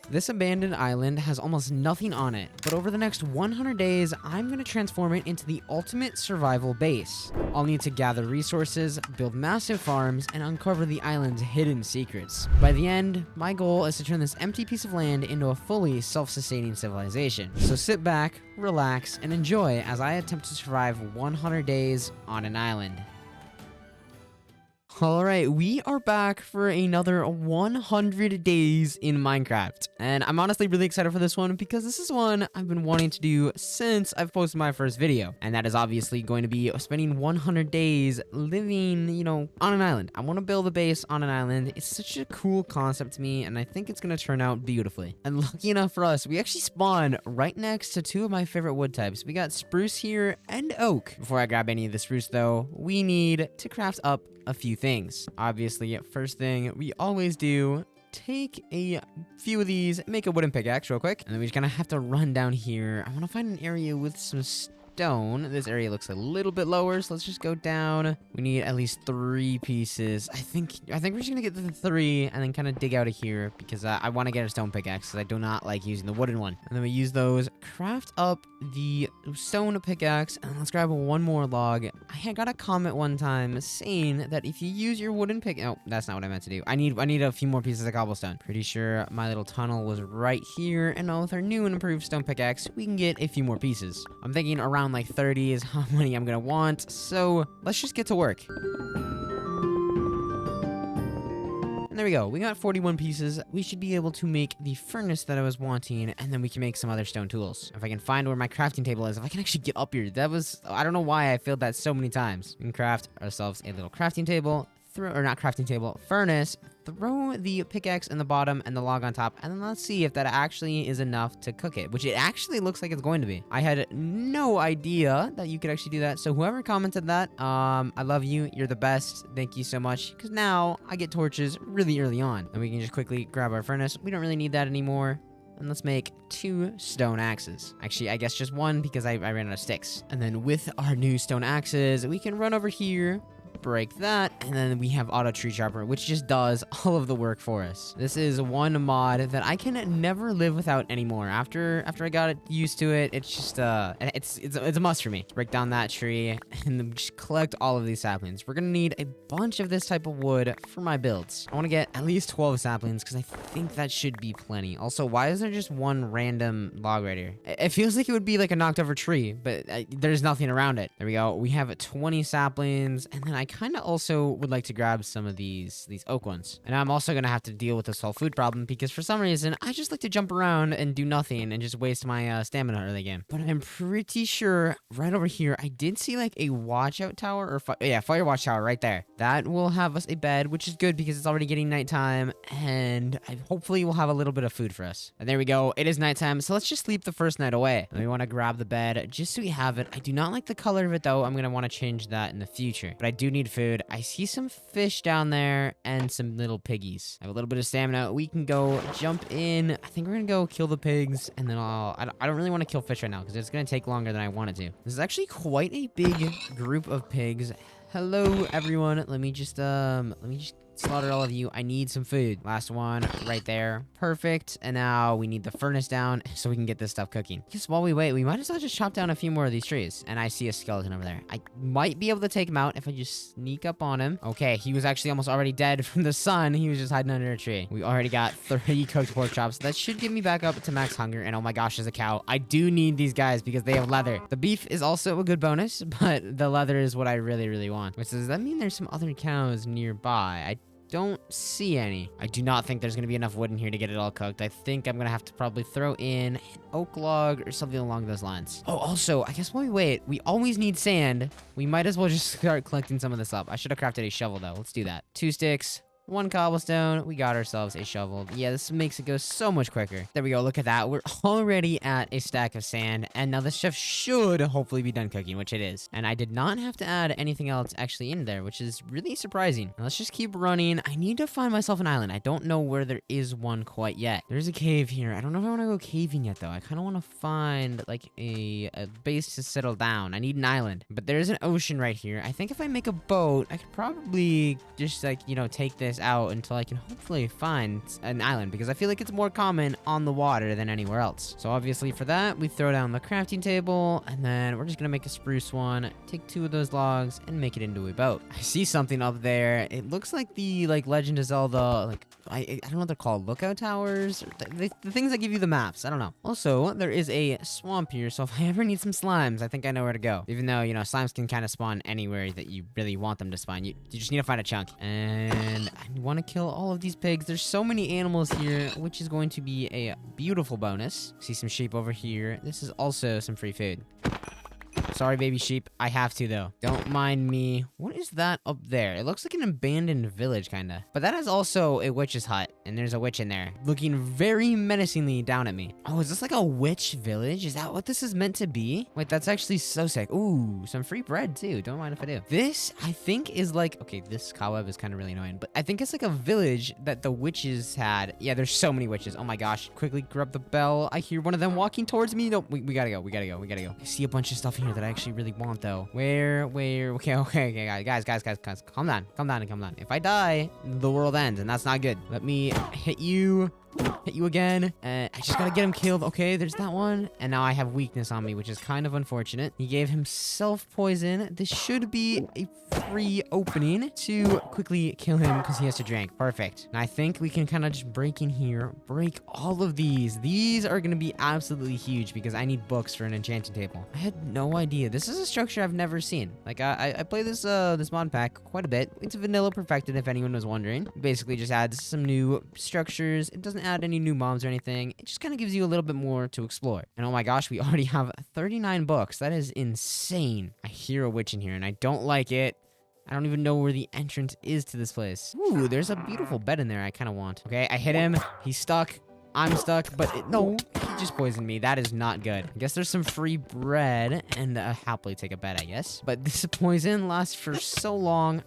This abandoned island has almost nothing on it, but over the next 100 days, I'm going to transform it into the ultimate survival base. I'll need to gather resources, build massive farms, and uncover the island's hidden secrets. By the end, my goal is to turn this empty piece of land into a fully self-sustaining civilization. So sit back, relax, and enjoy as I attempt to survive 100 days on an island. Alright, we are back for another 100 days in Minecraft, and I'm honestly really excited for this one because this is one I've been wanting to do since I've posted my first video, and that is obviously going to be spending 100 days living, on an island. I want to build a base on an island. It's such a cool concept to me, and I think it's going to turn out beautifully. And lucky enough for us, we actually spawned right next to two of my favorite wood types. We got spruce here and oak. Before I grab any of the spruce though, we need to craft up a few things. Obviously, first thing we always do, take a few of these, make a wooden pickaxe real quick, and then we're just gonna have to run down here. I want to find an area with some stone. This area looks a little bit lower, so let's just go down. We need at least 3 pieces. I think we're just gonna get the 3 and then kind of dig out of here because I want to get a stone pickaxe because I do not like using the wooden one. And then we use those, craft up the stone pickaxe, and let's grab one more log. I had got a comment one time saying that if you use your wooden pick, oh, that's not what I meant to do. I need a few more pieces of cobblestone. Pretty sure my little tunnel was right here, and now with our new and improved stone pickaxe, we can get a few more pieces. I'm thinking around like 30 is how many I'm gonna want, so let's just get to work. And there we go, we got 41 pieces. We should be able to make the furnace that I was wanting, and then we can make some other stone tools. If I can find where my crafting table is, if I can actually get up here. I don't know why I failed that so many times. We can craft ourselves a little crafting table, furnace, throw the pickaxe in the bottom and the log on top, and then let's see if that actually is enough to cook it, which it actually looks like it's going to be. I had no idea that you could actually do that, so whoever commented that, I love you, you're the best, thank you so much, because now I get torches really early on, and we can just quickly grab our furnace. We don't really need that anymore. And let's make 2 stone axes. Actually, I guess just 1 because I ran out of sticks. And then with our new stone axes, we can run over here, break that, and then we have auto tree chopper, which just does all of the work for us. This is one mod that I can never live without anymore. After I got used to it, it's just it's a must for me. Let's break down that tree and then just collect all of these saplings. We're gonna need a bunch of this type of wood for my builds. I want to get at least 12 saplings because I think that should be plenty. Also, why is there just one random log right here? It feels like it would be like a knocked over tree, but there's nothing around it. There we go. We have 20 saplings, and then I kind of also would like to grab some of these oak ones. And I'm also gonna have to deal with this whole food problem because for some reason I just like to jump around and do nothing and just waste my stamina early game. But I'm pretty sure right over here I did see like a watchout tower or fire watch tower right there. That will have us a bed, which is good because it's already getting nighttime, and hopefully we'll have a little bit of food for us. And there we go, it is nighttime, so let's just sleep the first night away. And we want to grab the bed just so we have it. I do not like the color of it though. I'm gonna want to change that in the future, but I do need food. I see some fish down there and some little piggies. I have a little bit of stamina. We can go jump in. I think we're gonna go kill the pigs, and then I don't really want to kill fish right now because it's gonna take longer than I want it to. This is actually quite a big group of pigs. Hello everyone. Let me just slaughter all of you. I need some food. Last one right there. Perfect. And now we need the furnace down so we can get this stuff cooking. Just while we wait, we might as well just chop down a few more of these trees. And I see a skeleton over there. I might be able to take him out if I just sneak up on him. Okay, he was actually almost already dead from the sun. He was just hiding under a tree. We already got 30 cooked pork chops. That should get me back up to max hunger. And oh my gosh, there's a cow. I do need these guys because they have leather. The beef is also a good bonus, but the leather is what I really, really want. Which does that mean there's some other cows nearby? I don't see any. I do not think there's gonna be enough wood in here to get it all cooked. I think I'm gonna have to probably throw in an oak log or something along those lines. Oh, also, I guess while we wait, we always need sand. We might as well just start collecting some of this up. I should have crafted a shovel though. Let's do that. 2 sticks. 1 cobblestone. We got ourselves a shovel. Yeah, this makes it go so much quicker. There we go. Look at that. We're already at a stack of sand. And now this chef should hopefully be done cooking, which it is. And I did not have to add anything else actually in there, which is really surprising. Now let's just keep running. I need to find myself an island. I don't know where there is one quite yet. There's a cave here. I don't know if I want to go caving yet, though. I kind of want to find like a base to settle down. I need an island. But there's an ocean right here. I think if I make a boat, I could probably just like, take this this out until I can hopefully find an island, because I feel like it's more common on the water than anywhere else. So obviously for that, we throw down the crafting table, and then we're just gonna make a spruce one, take 2 of those logs, and make it into a boat. I see something up there. It looks like the Legend of Zelda, I don't know what they're called, lookout towers, the things that give you the maps. I don't know. Also, there is a swamp here, so if I ever need some slimes, I think I know where to go. Even though, you know, slimes can kind of spawn anywhere that you really want them to spawn. You just need to find a chunk. And I want to kill all of these pigs. There's so many animals here, which is going to be a beautiful bonus. See some sheep over here. This is also some free food. Sorry, baby sheep. I have to, though. Don't mind me. What is that up there? It looks like an abandoned village, kind of. But that is also a witch's hut, and there's a witch in there, looking very menacingly down at me. Oh, is this like a witch village? Is that what this is meant to be? Wait, that's actually so sick. Ooh, some free bread, too. Don't mind if I do. This, I think, is like... Okay, this cobweb is kind of really annoying, but I think it's like a village that the witches had. Yeah, there's so many witches. Oh, my gosh. Quickly grab the bell. I hear one of them walking towards me. No, we gotta go. We gotta go. I see a bunch of stuff in here that I actually really want, though. Where? Okay, guys, calm down. If I die, the world ends, and that's not good. Let me hit you again. I just gotta get him killed. Okay, there's that one. And now I have weakness on me, which is kind of unfortunate. He gave himself poison. This should be a free opening to quickly kill him because he has to drink. Perfect. And I think we can kind of just break in here, break all of these. These are gonna be absolutely huge because I need books for an enchanting table. I had no idea. This is a structure I've never seen. Like, I play this mod pack quite a bit. It's vanilla perfected, if anyone was wondering. Basically just adds some new structures. It doesn't add any new mobs or anything. It just kind of gives you a little bit more to explore. And oh my gosh, we already have 39 books. That is insane. I hear a witch in here and I don't like it. I don't even know where the entrance is to this place. Ooh, there's a beautiful bed in there I kind of want. Okay, I hit him. He's stuck. I'm stuck, but no, he just poisoned me. That is not good. I guess there's some free bread, and happily take a bed, I guess. But this poison lasts for so long.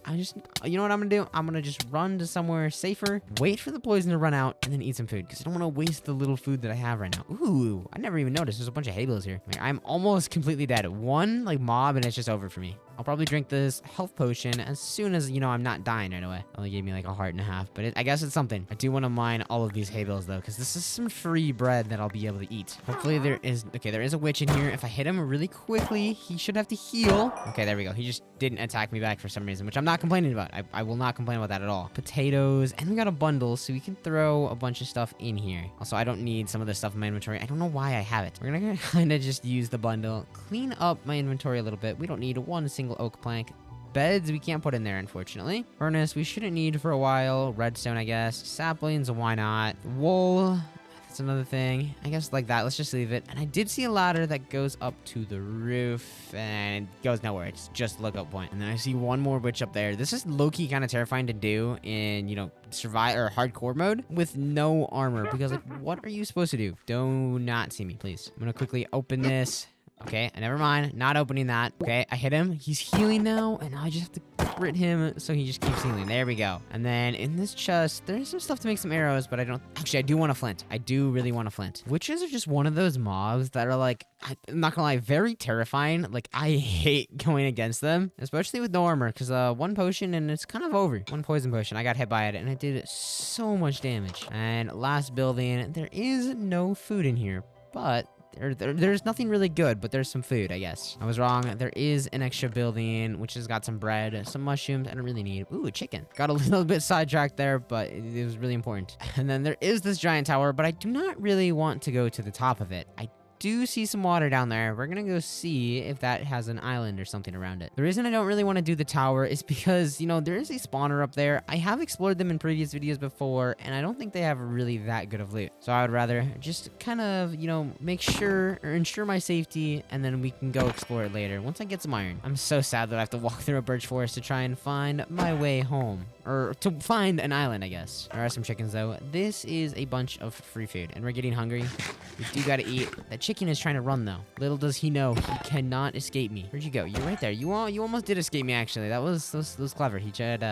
You know what I'm gonna do? I'm gonna just run to somewhere safer, wait for the poison to run out, and then eat some food, because I don't want to waste the little food that I have right now. Ooh, I never even noticed. There's a bunch of hay bales here. Like, I'm almost completely dead. One, mob, and it's just over for me. I'll probably drink this health potion as soon as, you know, I'm not dying right away. Only gave me a heart and a half, but I guess it's something. I do want to mine all of these hay bales, though, because this is some free bread that I'll be able to eat. Hopefully there is... Okay, there is a witch in here. If I hit him really quickly, he should have to heal. Okay, there we go. He just didn't attack me back for some reason, which I'm not complaining about. I will not complain about that at all. Potatoes, and we got a bundle, so we can throw a bunch of stuff in here. Also, I don't need some of this stuff in my inventory. I don't know why I have it. We're gonna kind of just use the bundle, clean up my inventory a little bit. We don't need one single oak plank. Beds we can't put in there, unfortunately. Furnace we shouldn't need for a while. Redstone, I guess. Saplings, why not? Wool, that's another thing. I guess like that. Let's just leave it. And I did see a ladder that goes up to the roof and it goes nowhere. It's just lookout point. And then I see one more witch up there. This is low-key kind of terrifying to do in, you know, survive or hardcore mode with no armor, because like, what are you supposed to do? Do not see me, please. I'm gonna quickly open this. Okay, never mind. Not opening that. Okay, I hit him. He's healing now, and I just have to crit him so he just keeps healing. There we go. And then in this chest, there's some stuff to make some arrows, but I don't... Actually, I do want a flint. I do really want a flint. Witches are just one of those mobs that are like... I'm not gonna lie, very terrifying. Like, I hate going against them, especially with no armor, because one potion and it's kind of over. One poison potion. I got hit by it, and it did so much damage. And last building, there is no food in here, but... There's nothing really good, but there's some food, I guess. I was wrong. There is an extra building, which has got some bread, some mushrooms. I don't really need. Ooh, a chicken. Got a little bit sidetracked there, but it was really important. And then there is this giant tower, but I do not really want to go to the top of it. I do see some water down there. We're gonna go see if that has an island or something around it. The reason I don't really want to do the tower is because, you know, there is a spawner up there. I have explored them in previous videos before, and I don't think they have really that good of loot. So I would rather just kind of, you know, make sure or ensure my safety, and then we can go explore it later once I get some iron. I'm so sad that I have to walk through a birch forest to try and find my way home. Or to find an island, I guess. There are some chickens, though. This is a bunch of free food, and we're getting hungry. We do gotta eat. That chicken is trying to run, though. Little does he know, he cannot escape me. Where'd you go? You're right there. You almost did escape me, actually. That was clever. He tried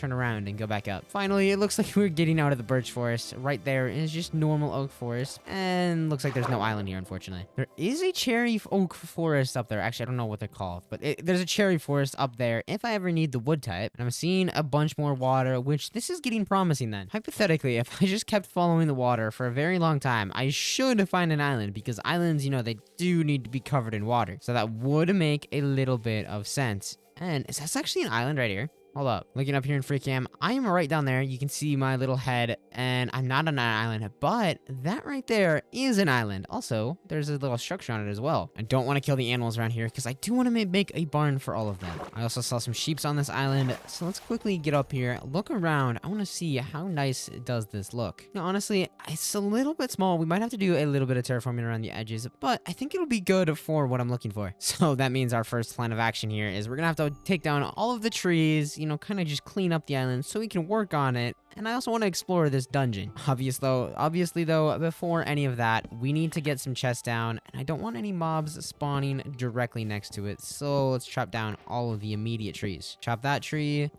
turn around and go back up. Finally, it looks like we're getting out of the birch forest. Right there is just normal oak forest, and looks like there's no island here, unfortunately. There is a cherry oak forest up there. Actually, I don't know what they're called, but there's a cherry forest up there if I ever need the wood type. And I'm seeing a bunch more water, which this is getting promising then. Hypothetically, if I just kept following the water for a very long time, I should find an island, because islands, you know, they do need to be covered in water. So that would make a little bit of sense. And is this actually an island right here? Hold up. Looking up here in free cam, I am right down there. You can see my little head, and I'm not on an island, but that right there is an island. Also, there's a little structure on it as well. I don't want to kill the animals around here because I do want to make a barn for all of them. I also saw some sheeps on this island, so let's quickly get up here, look around. I want to see how nice does this look. Now, honestly, it's a little bit small. We might have to do a little bit of terraforming around the edges, but I think it'll be good for what I'm looking for. So that means our first plan of action here is we're gonna have to take down all of the trees, you know, kind of just clean up the island so we can work on it. And I also want to explore this dungeon. Obviously though, before any of that, we need to get some chests down, and I don't want any mobs spawning directly next to it. So let's chop down all of the immediate trees. Chop that tree,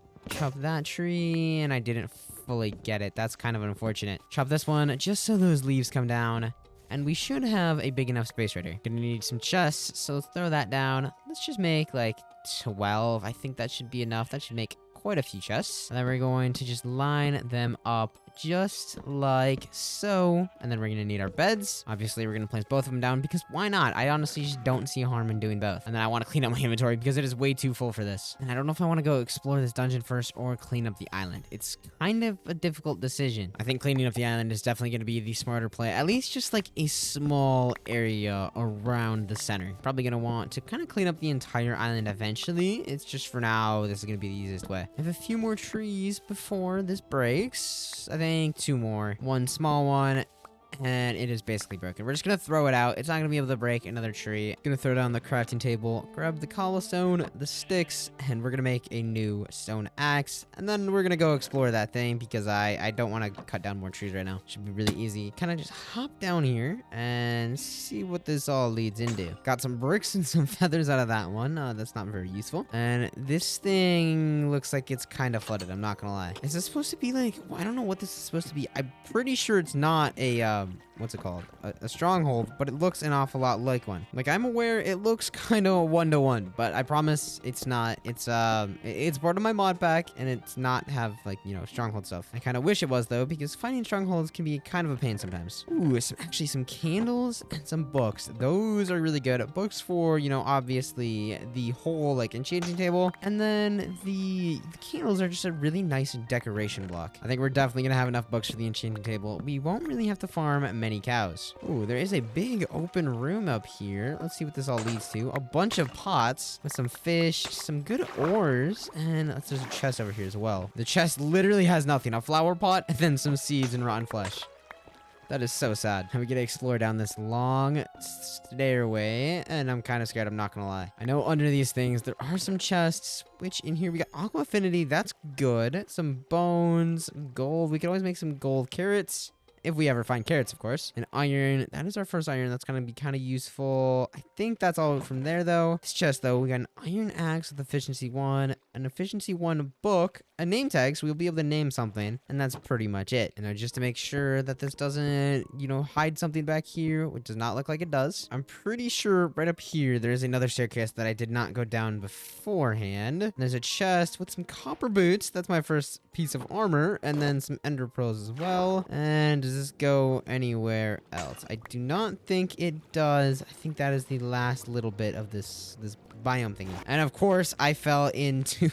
and I didn't fully get it. That's kind of unfortunate. Chop this one just so those leaves come down. And we should have a big enough space right here. Gonna need some chests, so let's throw that down. Let's just make like 12. I think that should be enough. That should make quite a few chests. And then we're going to just line them up just like so. And then we're gonna need our beds. Obviously, we're gonna place both of them down because why not? I honestly just don't see harm in doing both. And then I want to clean up my inventory because it is way too full for this. And I don't know if I want to go explore this dungeon first or clean up the island. It's kind of a difficult decision. I think cleaning up the island is definitely gonna be the smarter play. At least just like a small area around the center. Probably gonna want to kind of clean up the entire island eventually. It's just for now, this is gonna be the easiest way. I have a few more trees before this breaks. I think 2 more. One small one, and it is basically broken. We're just gonna throw it out. It's not gonna be able to break another tree. Gonna throw down the crafting table, grab the cobblestone, the sticks, and we're gonna make a new stone axe. And then we're gonna go explore that thing because I don't want to cut down more trees right now. Should be really easy. Kind of just hop down here and see what this all leads into. Got some bricks and some feathers out of that one. That's not very useful. And this thing looks like it's kind of flooded. I'm not gonna lie. Is this supposed to be like, well, I don't know what this is supposed to be. I'm pretty sure it's not a what's it called? A stronghold, but it looks an awful lot like one. Like, I'm aware it looks kind of 1-to-1, but I promise it's not. It's part of my mod pack, and it's not have, like, you know, stronghold stuff. I kind of wish it was, though, because finding strongholds can be kind of a pain sometimes. Ooh, actually some candles and some books. Those are really good. Books for, you know, obviously the whole, like, enchanting table, and then the candles are just a really nice decoration block. I think we're definitely gonna have enough books for the enchanting table. We won't really have to farm many cows. Ooh, there is a big open room up here. Let's see what this all leads to. A bunch of pots with some fish, some good ores, and there's a chest over here as well. The chest literally has nothing. A flower pot, and then some seeds and rotten flesh. That is so sad. We get to explore down this long stairway, and I'm kind of scared, I'm not gonna lie. I know under these things there are some chests, which in here we got aqua affinity. That's good. Some bones, gold. We can always make some gold carrots. If we ever find carrots, of course. And iron. That is our first iron. That's going to be kind of useful. I think that's all from there, though. This chest, though, we got an iron axe with efficiency 1, an efficiency 1 book, a name tag, so we'll be able to name something. And that's pretty much it. And just to make sure that this doesn't, you know, hide something back here, which does not look like it does. I'm pretty sure right up here, there's another staircase that I did not go down beforehand. And there's a chest with some copper boots. That's my first piece of armor. And then some ender pearls as well. And does this go anywhere else? I do not think it does. I think that is the last little bit of this biome thingy. And of course, I fell into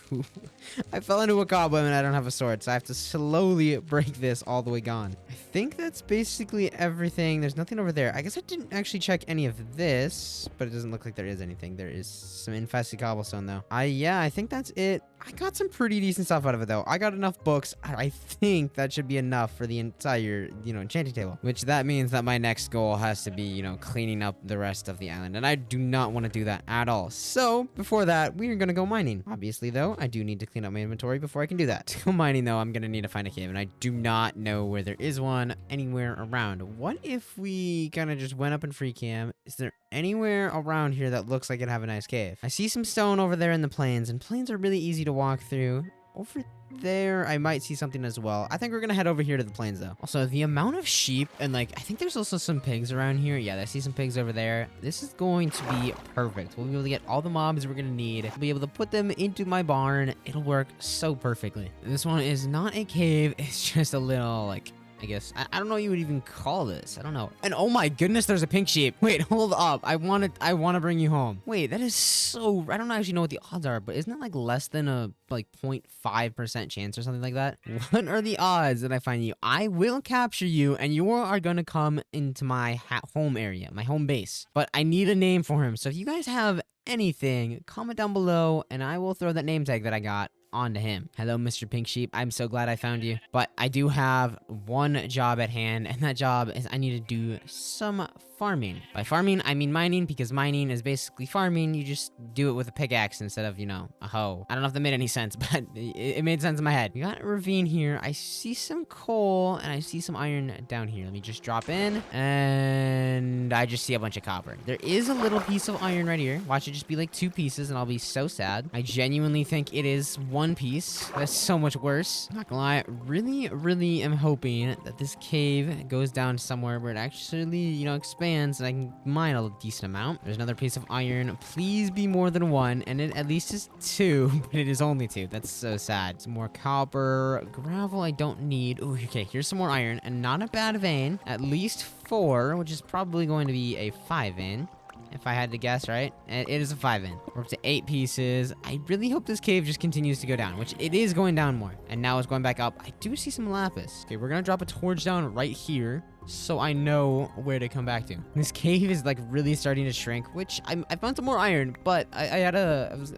a cobweb and I don't have a sword, so I have to slowly break this all the way gone. I think that's basically everything. There's nothing over there. I guess I didn't actually check any of this, but it doesn't look like there is anything. There is some infested cobblestone though. Yeah, I think that's it. I got some pretty decent stuff out of it though. I got enough books. I think that should be enough for the entire, you know, enchanting table, which that means that my next goal has to be, you know, cleaning up the rest of the island, and I do not want to do that at all. So before that, we are going to go mining. Obviously though, I do need to clean up my inventory before I can do that. To go mining though, I'm going to need to find a cave, and I do not know where there is one anywhere around. What if we kind of just went up in free cam? Is there anywhere around here that looks like it'd have a nice cave? I see some stone over there in the plains, and plains are really easy to walk through. over there, I might see something as well. I think we're gonna head over here to the plains, though. Also, the amount of sheep and, like, I think there's also some pigs around here. Yeah, I see some pigs over there. This is going to be perfect. We'll be able to get all the mobs we're gonna need. We'll be able to put them into my barn. It'll work so perfectly. This one is not a cave. It's just a little, like, I guess. I don't know what you would even call this. I don't know. And oh my goodness, there's a pink sheep. Wait, hold up. I want to bring you home. Wait, that is so... I don't actually know what the odds are, but isn't that like less than a like 0.5% chance or something like that? What are the odds that I find you? I will capture you and you are going to come into my home area, my home base. But I need a name for him. So if you guys have anything, comment down below and I will throw that name tag that I got onto him. Hello, Mr. Pink Sheep. I'm so glad I found you. But I do have one job at hand, and that job is I need to do some farming. By farming, I mean mining, because mining is basically farming. You just do it with a pickaxe instead of, you know, a hoe. I don't know if that made any sense, but it made sense in my head. We got a ravine here. I see some coal, and I see some iron down here. Let me just drop in, and I just see a bunch of copper. There is a little piece of iron right here. Watch it just be like 2 pieces, and I'll be so sad. I genuinely think it is 1 piece. That's so much worse. Not gonna lie, really am hoping that this cave goes down somewhere where it actually, you know, expands and I can mine a decent amount. There's another piece of iron. Please be more than 1, and it at least is 2, but it is only 2. That's so sad. Some more copper. Gravel I don't need. Ooh, okay, here's some more iron, and not a bad vein. At least 4, which is probably going to be a 5 vein. If I had to guess, right? It is a 5 in. We're up to 8 pieces. I really hope this cave just continues to go down, which it is going down more. And now it's going back up. I do see some lapis. Okay, we're gonna drop a torch down right here so I know where to come back to. This cave is like really starting to shrink, which I found some more iron, but I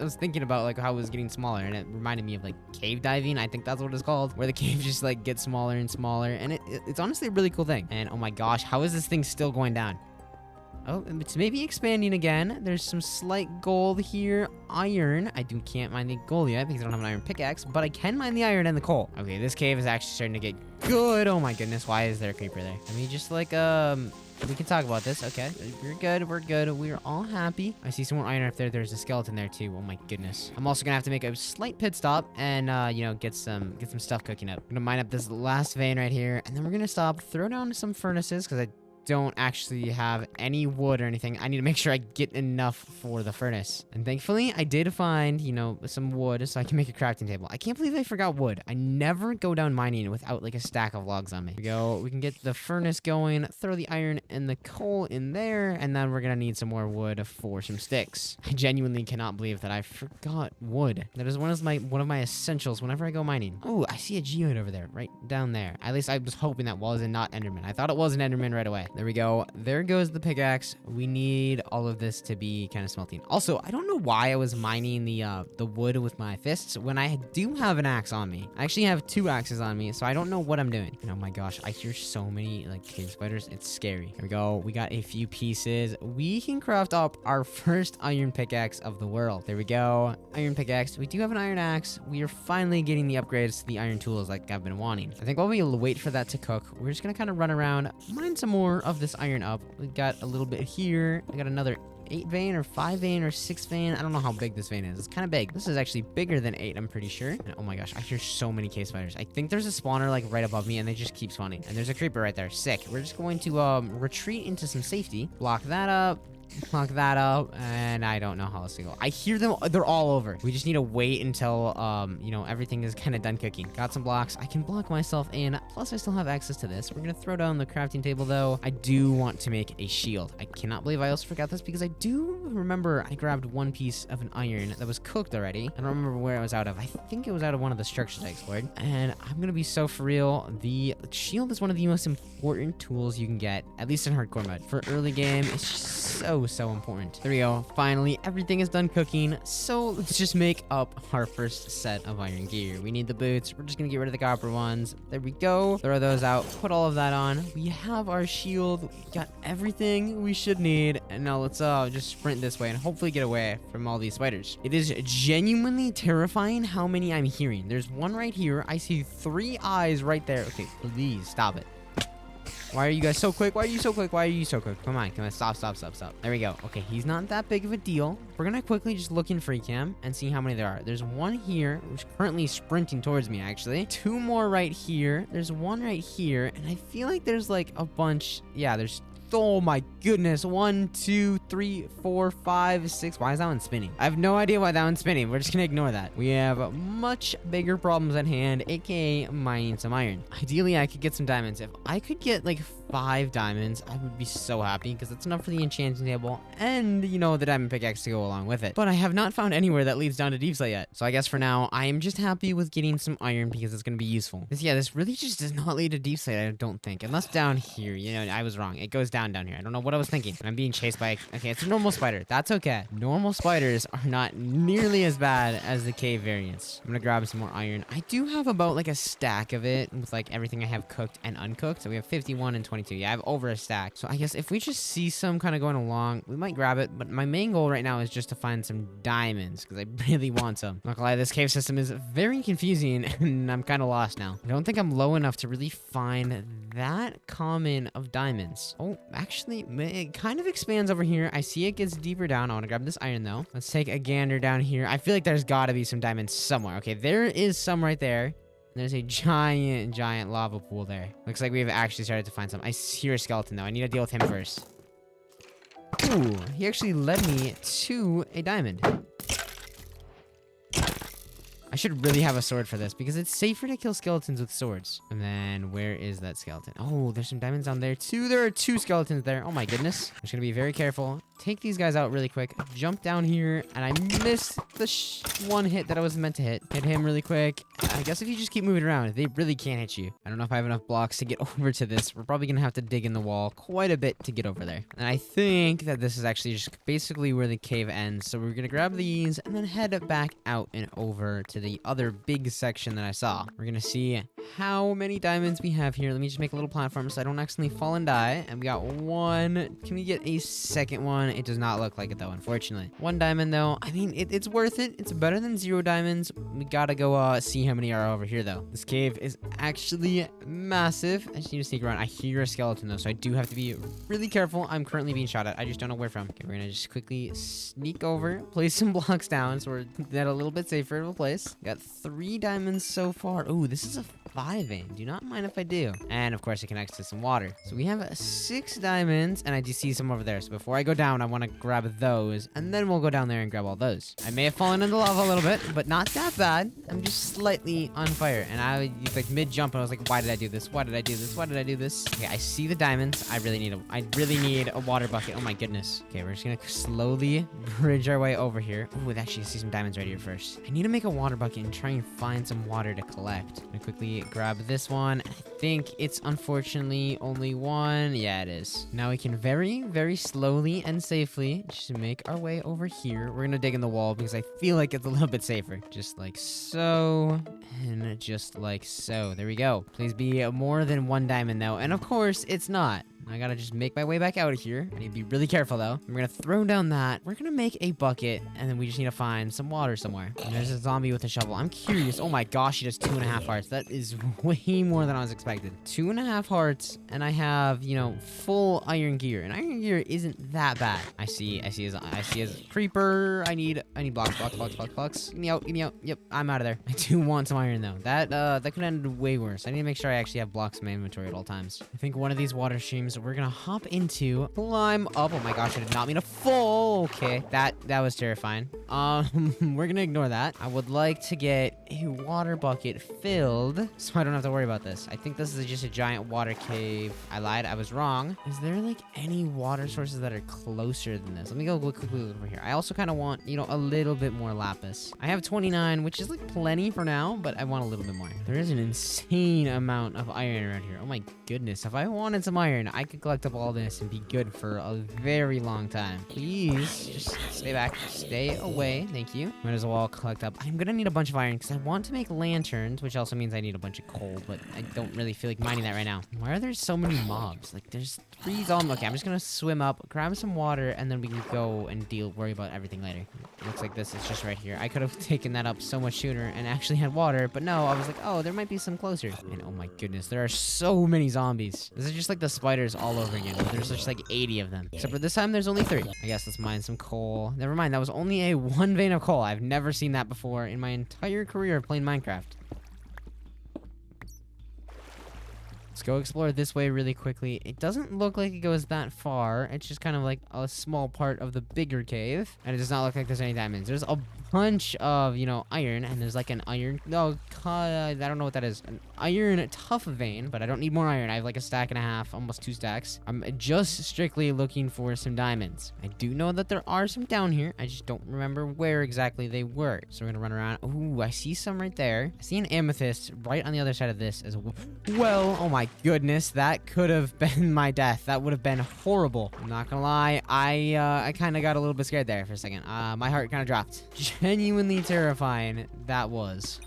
was thinking about like how it was getting smaller, and it reminded me of like cave diving. I think that's what it's called, where the cave just like gets smaller and smaller, and it's honestly a really cool thing. And oh my gosh, how is this thing still going down? Oh, it's maybe expanding again. There's some slight gold here. Iron. I can't mine the gold yet because I don't have an iron pickaxe, but I can mine the iron and the coal. Okay, this cave is actually starting to get good. Oh my goodness, why is there a creeper there? I mean, just like, we can talk about this. Okay, we're good. We're all happy. I see some more iron up there. There's a skeleton there too. Oh my goodness. I'm also gonna have to make a slight pit stop and, you know, get some stuff cooking up. I'm gonna mine up this last vein right here, and then we're gonna stop, throw down some furnaces because I don't actually have any wood or anything. I need to make sure I get enough for the furnace. And thankfully, I did find, you know, some wood so I can make a crafting table. I can't believe I forgot wood. I never go down mining without like a stack of logs on me. Here we go. We can get the furnace going, throw the iron and the coal in there, and then we're gonna need some more wood for some sticks. I genuinely cannot believe that I forgot wood. That is one of my essentials whenever I go mining. Oh, I see a geode over there, right down there. At least I was hoping that wasn't not Enderman. I thought it was an Enderman right away. There we go. There goes the pickaxe. We need all of this to be kind of smelting. Also, I don't know why I was mining the wood with my fists when I do have an axe on me. I actually have 2 axes on me, so I don't know what I'm doing. And oh my gosh, I hear so many like cave spiders. It's scary. Here we go. We got a few pieces. We can craft up our first iron pickaxe of the world. There we go. Iron pickaxe. We do have an iron axe. We are finally getting the upgrades to the iron tools like I've been wanting. I think while we wait for that to cook, we're just gonna kind of run around, mine some more of this iron up. We got a little bit here. We got another 8 vein or 5 vein or 6 vein. I don't know how big this vein is. It's kind of big. This is actually bigger than 8, I'm pretty sure. And oh my gosh, I hear so many cave spiders. I think there's a spawner like right above me and they just keep spawning. And there's a creeper right there. Sick. We're just going to retreat into some safety. Block that up. Block that up, and I don't know how else to go. I hear them. They're all over. We just need to wait until, you know, everything is kind of done cooking. Got some blocks. I can block myself in. Plus, I still have access to this. We're going to throw down the crafting table, though. I do want to make a shield. I cannot believe I also forgot this because I do remember I grabbed 1 piece of an iron that was cooked already. I don't remember where it was out of. I think it was out of one of the structures I explored. And I'm going to be so for real. The shield is one of the most important tools you can get, at least in hardcore mode. For early game, it's just so important. There we go. Finally, everything is done cooking. So let's just make up our first set of iron gear. We need the boots. We're just gonna get rid of the copper ones. There we go. Throw those out. Put all of that on. We have our shield. We got everything we should need. And now let's just sprint this way and hopefully get away from all these spiders. It is genuinely terrifying how many I'm hearing. There's one right here. I see 3 eyes right there. Okay, please stop it. Why are you guys so quick? Why are you so quick? Why are you so quick? Come on, come on. Stop, stop, stop, stop. There we go. Okay, he's not that big of a deal. We're gonna quickly just look in free cam and see how many there are. There's one here, which is currently sprinting towards me, actually. Two more right here. There's one right here, and I feel like there's like a bunch. Yeah, there's... Oh my goodness. 1, 2, 3, 4, 5, 6. Why is that one spinning? I have no idea why that one's spinning. We're just gonna ignore that. We have much bigger problems at hand, aka mining some iron. Ideally, I could get some diamonds. If I could get like 5 diamonds, I would be so happy because that's enough for the enchanting table and, you know, the diamond pickaxe to go along with it. But I have not found anywhere that leads down to deep slate yet. So I guess for now, I am just happy with getting some iron because it's gonna be useful. Because yeah, this really just does not lead to deep slate, I don't think. Unless down here, you know, I was wrong. It goes down here. I don't know what I was thinking. I'm being chased by... Okay, it's a normal spider. That's okay. Normal spiders are not nearly as bad as the cave variants. I'm gonna grab some more iron. I do have about like a stack of it with like everything I have cooked and uncooked. So we have 51 and 22. Yeah, I have over a stack. So I guess if we just see some kind of going along, we might grab it. But my main goal right now is just to find some diamonds because I really want some. Not gonna lie, this cave system is very confusing and I'm kind of lost now. I don't think I'm low enough to really find that common of diamonds. Oh, actually, it kind of expands over here. I see it gets deeper down. I want to grab this iron though. Let's take a gander down here. I feel like there's got to be some diamonds somewhere. Okay, there is some right there. There's a giant lava pool there. Looks like we have actually started to find some. I hear a skeleton though. I need to deal with him first. Ooh, he actually led me to a diamond. I should really have a sword for this because it's safer to kill skeletons with swords. And then where is that skeleton? Oh, there's some diamonds down there too. There are 2 skeletons there. Oh my goodness. I'm just gonna be very careful. Take these guys out really quick. Jump down here and I missed the one hit that I was meant to hit. Hit him really quick. I guess if you just keep moving around, they really can't hit you. I don't know if I have enough blocks to get over to this. We're probably gonna have to dig in the wall quite a bit to get over there. And I think that this is actually just basically where the cave ends. So we're gonna grab these and then head back out and over to the other big section that I saw. We're gonna see how many diamonds we have here. Let me just make a little platform so I don't accidentally fall and die. And we got 1. Can we get a second one? It does not look like it though, unfortunately. 1 diamond though. I mean, it's worth it. It's better than 0 diamonds. We gotta go see how many are over here though. This cave is actually massive. I just need to sneak around. I hear a skeleton though, so I do have to be really careful. I'm currently being shot at. I just don't know where from. Okay, we're gonna just quickly sneak over, place some blocks down so we're at a little bit safer of a place. Got 3 diamonds so far. Ooh, this is a 5 vein. Do not mind if I do. And of course it connects to some water. So we have 6 diamonds and I do see some over there. So before I go down, I want to grab those and then we'll go down there and grab all those. I may have fallen into lava a little bit, but not that bad. I'm just slightly on fire. And I was like mid jump and I was like, why did I do this? Why did I do this? Why did I do this? Okay, I see the diamonds. I really need a water bucket. Oh my goodness. Okay, we're just gonna slowly bridge our way over here. Oh, actually I see some diamonds right here first. I need to make a water bucket and try and find some water to collect. I'm gonna quickly grab this one. I think it's unfortunately only 1. Yeah, it is. Now we can very slowly and safely just make our way over here. We're gonna dig in the wall because I feel like it's a little bit safer. Just like so, and just like so. There we go. Please be more than 1 diamond though. And of course, it's not. I gotta just make my way back out of here. I need to be really careful though. We're gonna throw down that. We're gonna make a bucket and then we just need to find some water somewhere. And there's a zombie with a shovel. I'm curious. Oh my gosh, he does 2.5 hearts. That is way more than I was expecting. 2.5 hearts and I have, you know, full iron gear. And iron gear isn't that bad. I see his creeper. I need blocks. Get me out. Yep, I'm out of there. I do want some iron though. That could end way worse. I need to make sure I actually have blocks in my inventory at all times. I think one of these water streams we're gonna hop into, climb up. Oh my gosh, I did not mean to fall. Okay, that was terrifying. We're gonna ignore that. I would like to get a water bucket filled so I don't have to worry about this. I think this is just a giant water cave. I lied, I was wrong. Is there like any water sources that are closer than this? Let me go quickly over here. I also kind of want, you know, a little bit more lapis. I have 29, which is like plenty for now, but I want a little bit more. There is an insane amount of iron around here. Oh my goodness, if I wanted some iron, I I could collect up all this and be good for a very long time. Please, just stay back. Stay away. Thank you. Might as well collect up. I'm gonna need a bunch of iron because I want to make lanterns, which also means I need a bunch of coal, but I don't really feel like mining that right now. Why are there so many mobs? Like, there's 3 zombies. Okay, I'm just gonna swim up, grab some water, and then we can go and worry about everything later. It looks like this is just right here. I could have taken that up so much sooner and actually had water, but no, I was like, oh, there might be some closer. And oh my goodness, there are so many zombies. This is just like the spiders all over again. There's just like 80 of them. Except for this time, there's only 3. I guess let's mine some coal. Never mind, that was only a 1 vein of coal. I've never seen that before in my entire career of playing Minecraft. Let's go explore this way really quickly. It doesn't look like it goes that far. It's just kind of like a small part of the bigger cave. And it does not look like there's any diamonds. There's a bunch of, you know, iron. And there's like an iron... No, I don't know what that is. An iron tough vein, but I don't need more iron. I have like a stack and a half, almost 2 stacks. I'm just strictly looking for some diamonds. I do know that there are some down here. I just don't remember where exactly they were. So we're gonna run around. Ooh, I see some right there. I see an amethyst right on the other side of this as well. Oh my goodness, that could have been my death. That would have been horrible. I'm not gonna lie. I kind of got a little bit scared there for a second. My heart kind of dropped. Genuinely terrifying that was.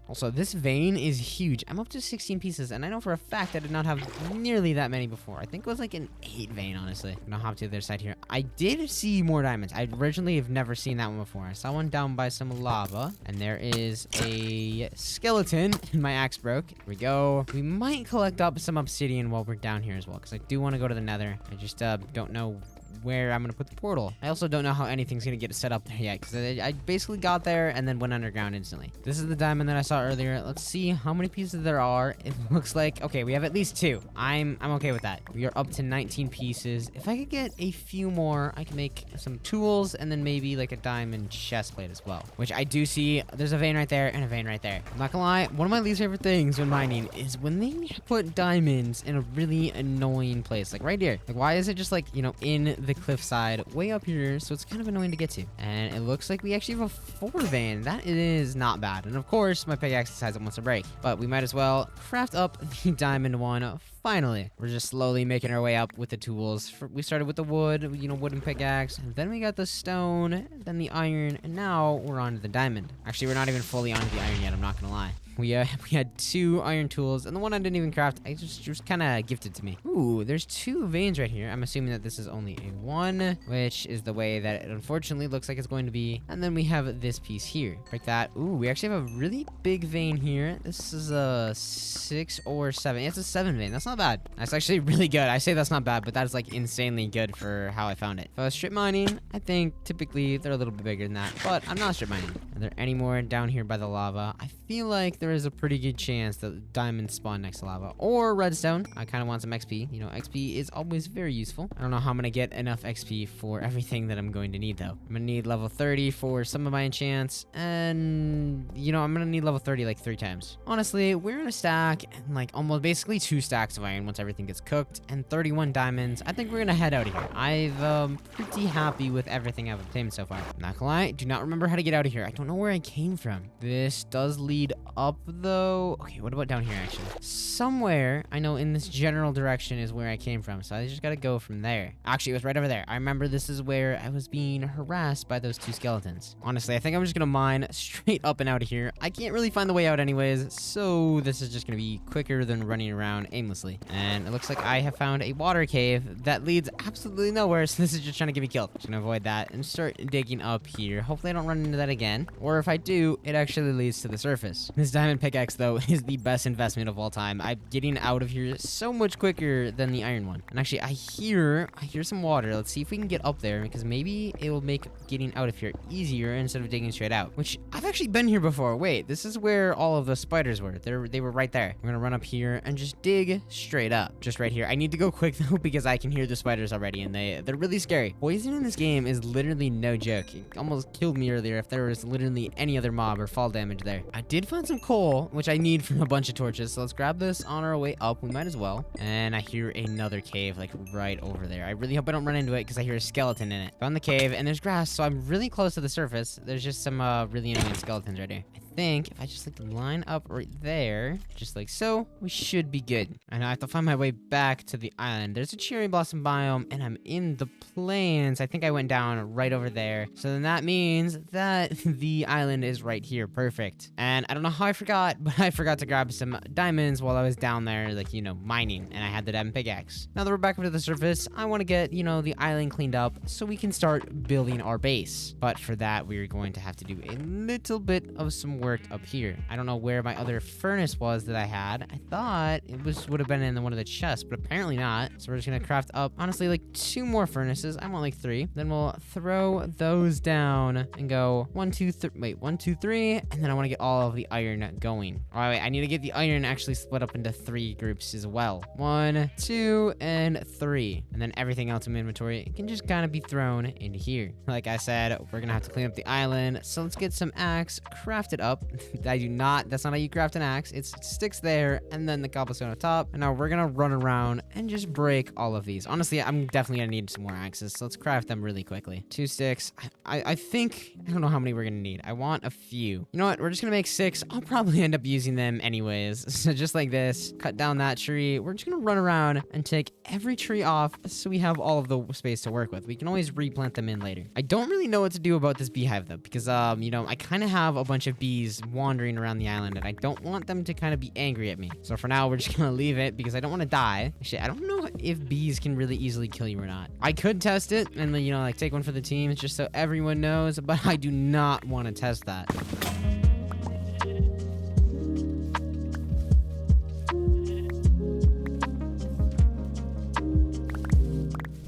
Also, this vein is huge. I'm up to 16 pieces, and I know for a fact I did not have nearly that many before. I think it was like an 8 vein, honestly. I'm gonna hop to the other side here. I did see more diamonds. I originally have never seen that one before. I saw one down by some lava, and there is a skeleton, and my axe broke. Here we go. We might collect up some obsidian while we're down here as well, because I do want to go to the nether. I just don't know where I'm gonna put the portal. I also don't know how anything's gonna get set up there yet, because I basically got there and then went underground instantly. This is the diamond that I saw earlier. Let's see how many pieces there are. It looks like, okay, we have at least 2. I'm okay with that. We are up to 19 pieces. If I could get a few more, I can make some tools and then maybe like a diamond chest plate as well, which I do see. There's a vein right there and a vein right there. I'm not gonna lie, one of my least favorite things when mining is when they put diamonds in a really annoying place, like right here. Like, why is it just like, you know, in the cliffside way up here? So it's kind of annoying to get to. And it looks like we actually have a 4 vein. That is not bad. And of course, my pickaxe decides it wants to break, but we might as well craft up the diamond one. Finally, we're just slowly making our way up with the tools. We started with the wood, you know, wooden pickaxe, and then we got the stone, then the iron, and now we're on to the diamond. Actually, we're not even fully onto the iron yet, I'm not gonna lie. We had 2 iron tools, and the one I didn't even craft, I just kind of gifted to me. Ooh, there's 2 veins right here. I'm assuming that this is only a 1, which is the way that it unfortunately looks like it's going to be. And then we have this piece here. Break that. Ooh, we actually have a really big vein here. This is a 6 or 7. It's a 7 vein. That's not bad. That's actually really good. I say that's not bad, but that is like insanely good for how I found it. If I was strip mining, I think typically they're a little bit bigger than that, but I'm not strip mining. Are there any more down here by the lava? I feel like there is a pretty good chance that diamonds spawn next to lava or redstone. I kind of want some XP. You know, XP is always very useful. I don't know how I'm gonna get enough XP for everything that I'm going to need though. I'm gonna need level 30 for some of my enchants, and you know, I'm gonna need level 30 like 3 times. Honestly, we're in a stack and like almost basically 2 stacks of iron once everything gets cooked, and 31 diamonds. I think we're gonna head out of here. I've pretty happy with everything I've obtained so far. I'm not gonna lie, do not remember how to get out of here. I don't know where I came from. This does lead up though. Okay, what about down here actually? Somewhere, I know in this general direction is where I came from, so I just gotta go from there. Actually, it was right over there. I remember this is where I was being harassed by those 2 skeletons. Honestly, I think I'm just gonna mine straight up and out of here. I can't really find the way out anyways, so this is just gonna be quicker than running around aimlessly. And it looks like I have found a water cave that leads absolutely nowhere, so this is just trying to get me killed. Just gonna avoid that and start digging up here. Hopefully I don't run into that again, or if I do, it actually leads to the surface. This diamond pickaxe though is the best investment of all time. I'm getting out of here so much quicker than the iron one. And actually, I hear some water. Let's see if we can get up there, because maybe it will make getting out of here easier instead of digging straight out, which I've actually been here before. Wait, this is where all of the spiders were. They were right there. We're gonna run up here and just dig straight up, just right here. I need to go quick though, because I can hear the spiders already, and they're really scary. Poison in this game is literally no joke. It almost killed me earlier if there was literally any other mob or fall damage there. I did find some coal, which I need from a bunch of torches, so let's grab this on our way up. We might as well. And I hear another cave like right over there. I really hope I don't run into it, because I hear a skeleton in it. Found the cave, and there's grass, so I'm really close to the surface. There's just some really annoying skeletons right here. I think if I just like line up right there, just like so, we should be good. And I have to find my way back to the island. There's a cherry blossom biome, and I'm in the plains. I think I went down right over there. So then that means that the island is right here. Perfect. And I don't know how I forgot, but I forgot to grab some diamonds while I was down there, like, mining, and I had the diamond pickaxe. Now that we're back up to the surface, I want to get, the island cleaned up so we can start building our base. But for that, we're going to have to do a little bit of some work up here. I don't know where my other furnace was that I had. I thought it would have been in one of the chests, but apparently not. So we're just gonna craft up, honestly, like 2 more furnaces. I want like 3. Then we'll throw those down and go 1, 2, 3. Wait, 1, 2, 3, and then I want to get all of the iron going. All right, I need to get the iron actually split up into 3 groups as well. 1, 2, and 3, and then everything else in my inventory can just kind of be thrown into here. Like I said, we're gonna have to clean up the island, so let's get some axe crafted up. That's not how you craft an axe. It sticks there, and then the cobblestone on top. And now we're gonna run around and just break all of these. Honestly, I'm definitely gonna need some more axes, so let's craft them really quickly. 2 sticks. I think, I don't know how many we're gonna need. I want a few. You know what? We're just gonna make 6. I'll probably end up using them anyways. So just like this, cut down that tree. We're just gonna run around and take every tree off so we have all of the space to work with. We can always replant them in later. I don't really know what to do about this beehive though, because I kind of have a bunch of bees wandering around the island, and I don't want them to kind of be angry at me. So for now, we're just gonna leave it because I don't want to die. Actually, I don't know if bees can really easily kill you or not. I could test it and then, like take one for the team just so everyone knows, but I do not want to test that.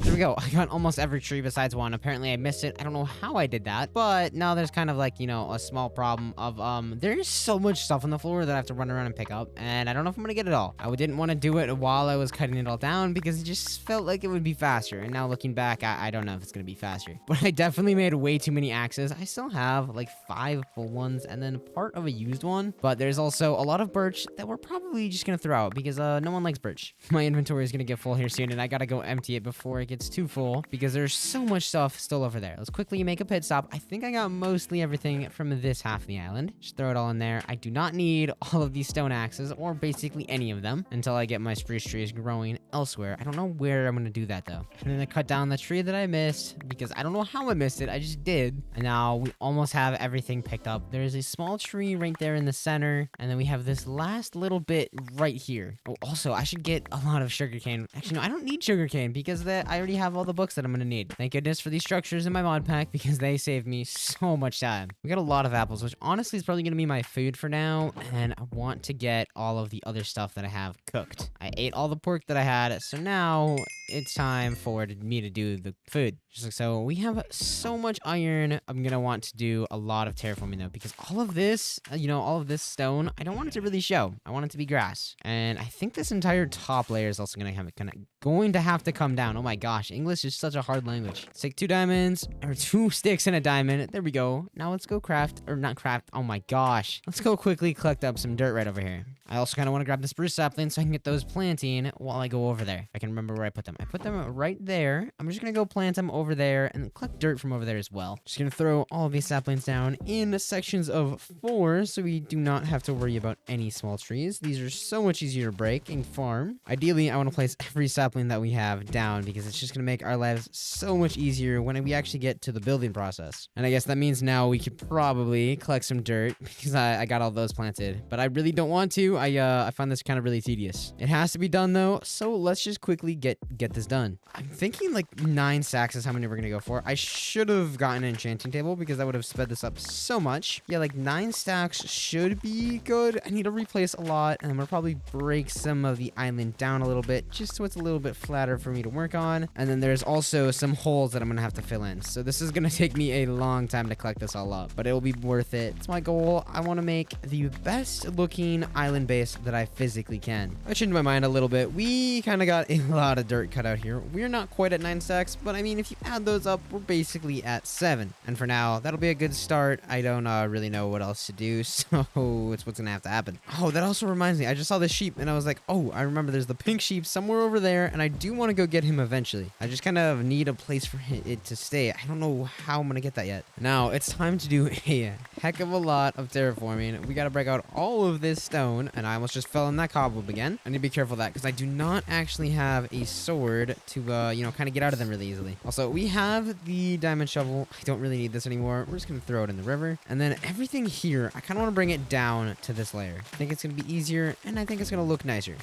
We go. I got almost every tree besides one. Apparently I missed it. I don't know how I did that, but now there's kind of like, a small problem of, there's so much stuff on the floor that I have to run around and pick up, and I don't know if I'm gonna get it all. I didn't want to do it while I was cutting it all down because it just felt like it would be faster, and now looking back, I don't know if it's gonna be faster. But I definitely made way too many axes. I still have like 5 full ones and then part of a used one, but there's also a lot of birch that we're probably just gonna throw out because no one likes birch. My inventory is gonna get full here soon, and I gotta go empty it before it gets too full because there's so much stuff still over there. Let's quickly make a pit stop. I think I got mostly everything from this half of the island. Just throw it all in there. I do not need all of these stone axes or basically any of them until I get my spruce trees growing elsewhere. I don't know where I'm gonna do that though. And then I cut down the tree that I missed because I don't know how I missed it. I just did. And now we almost have everything picked up. There's a small tree right there in the center, and then we have this last little bit right here. Oh, also I should get a lot of sugarcane. Actually, no, I don't need sugarcane because I already have all the books that I'm gonna need. Thank goodness for these structures in my mod pack because they saved me so much time. We got a lot of apples, which honestly is probably gonna be my food for now, and I want to get all of the other stuff that I have cooked. I ate all the pork that I had, so now it's time for me to do the food. Just like so. We have so much iron. I'm gonna want to do a lot of terraforming though, because all of this, all of this stone, I don't want it to really show. I want it to be grass. And I think this entire top layer is also gonna have it going to have to come down. Oh my gosh, English is such a hard language. Let's take 2 diamonds, or 2 sticks and a diamond. There we go. Now let's go craft, or not craft. Oh my gosh. Let's go quickly collect up some dirt right over here. I also kind of want to grab the spruce sapling so I can get those planting while I go over there. If I can remember where I put them. I put them right there. I'm just going to go plant them over there and collect dirt from over there as well. Just going to throw all of these saplings down in sections of 4 so we do not have to worry about any small trees. These are so much easier to break and farm. Ideally, I want to place every sapling that we have down because it's just going to make our lives so much easier when we actually get to the building process. And I guess that means now we could probably collect some dirt because I got all those planted. But I really don't want to. I find this kind of really tedious. It has to be done though, so let's just quickly get this done. I'm thinking like 9 stacks is how many we're gonna go for. I should have gotten an enchanting table because that would have sped this up so much. Yeah, like 9 stacks should be good. I need to replace a lot, and I'm gonna probably break some of the island down a little bit just so it's a little bit flatter for me to work on. And then there's also some holes that I'm gonna have to fill in. So this is gonna take me a long time to collect this all up, but it will be worth it. It's my goal. I want to make the best looking island land base that I physically can. I changed my mind a little bit. We kind of got a lot of dirt cut out here. We're not quite at 9 stacks, but I mean, if you add those up, we're basically at 7. And for now, that'll be a good start. I don't really know what else to do, so it's what's gonna have to happen. Oh, that also reminds me. I just saw this sheep, and I was like, oh, I remember there's the pink sheep somewhere over there, and I do want to go get him eventually. I just kind of need a place for it to stay. I don't know how I'm gonna get that yet. Now, it's time to do a heck of a lot of terraforming. We gotta break out all of this stone, and I almost just fell in that cobweb again. I need to be careful of that, because I do not actually have a sword to, kind of get out of them really easily. Also, we have the diamond shovel. I don't really need this anymore. We're just gonna throw it in the river. And then everything here, I kind of want to bring it down to this layer. I think it's gonna be easier, and I think it's gonna look nicer.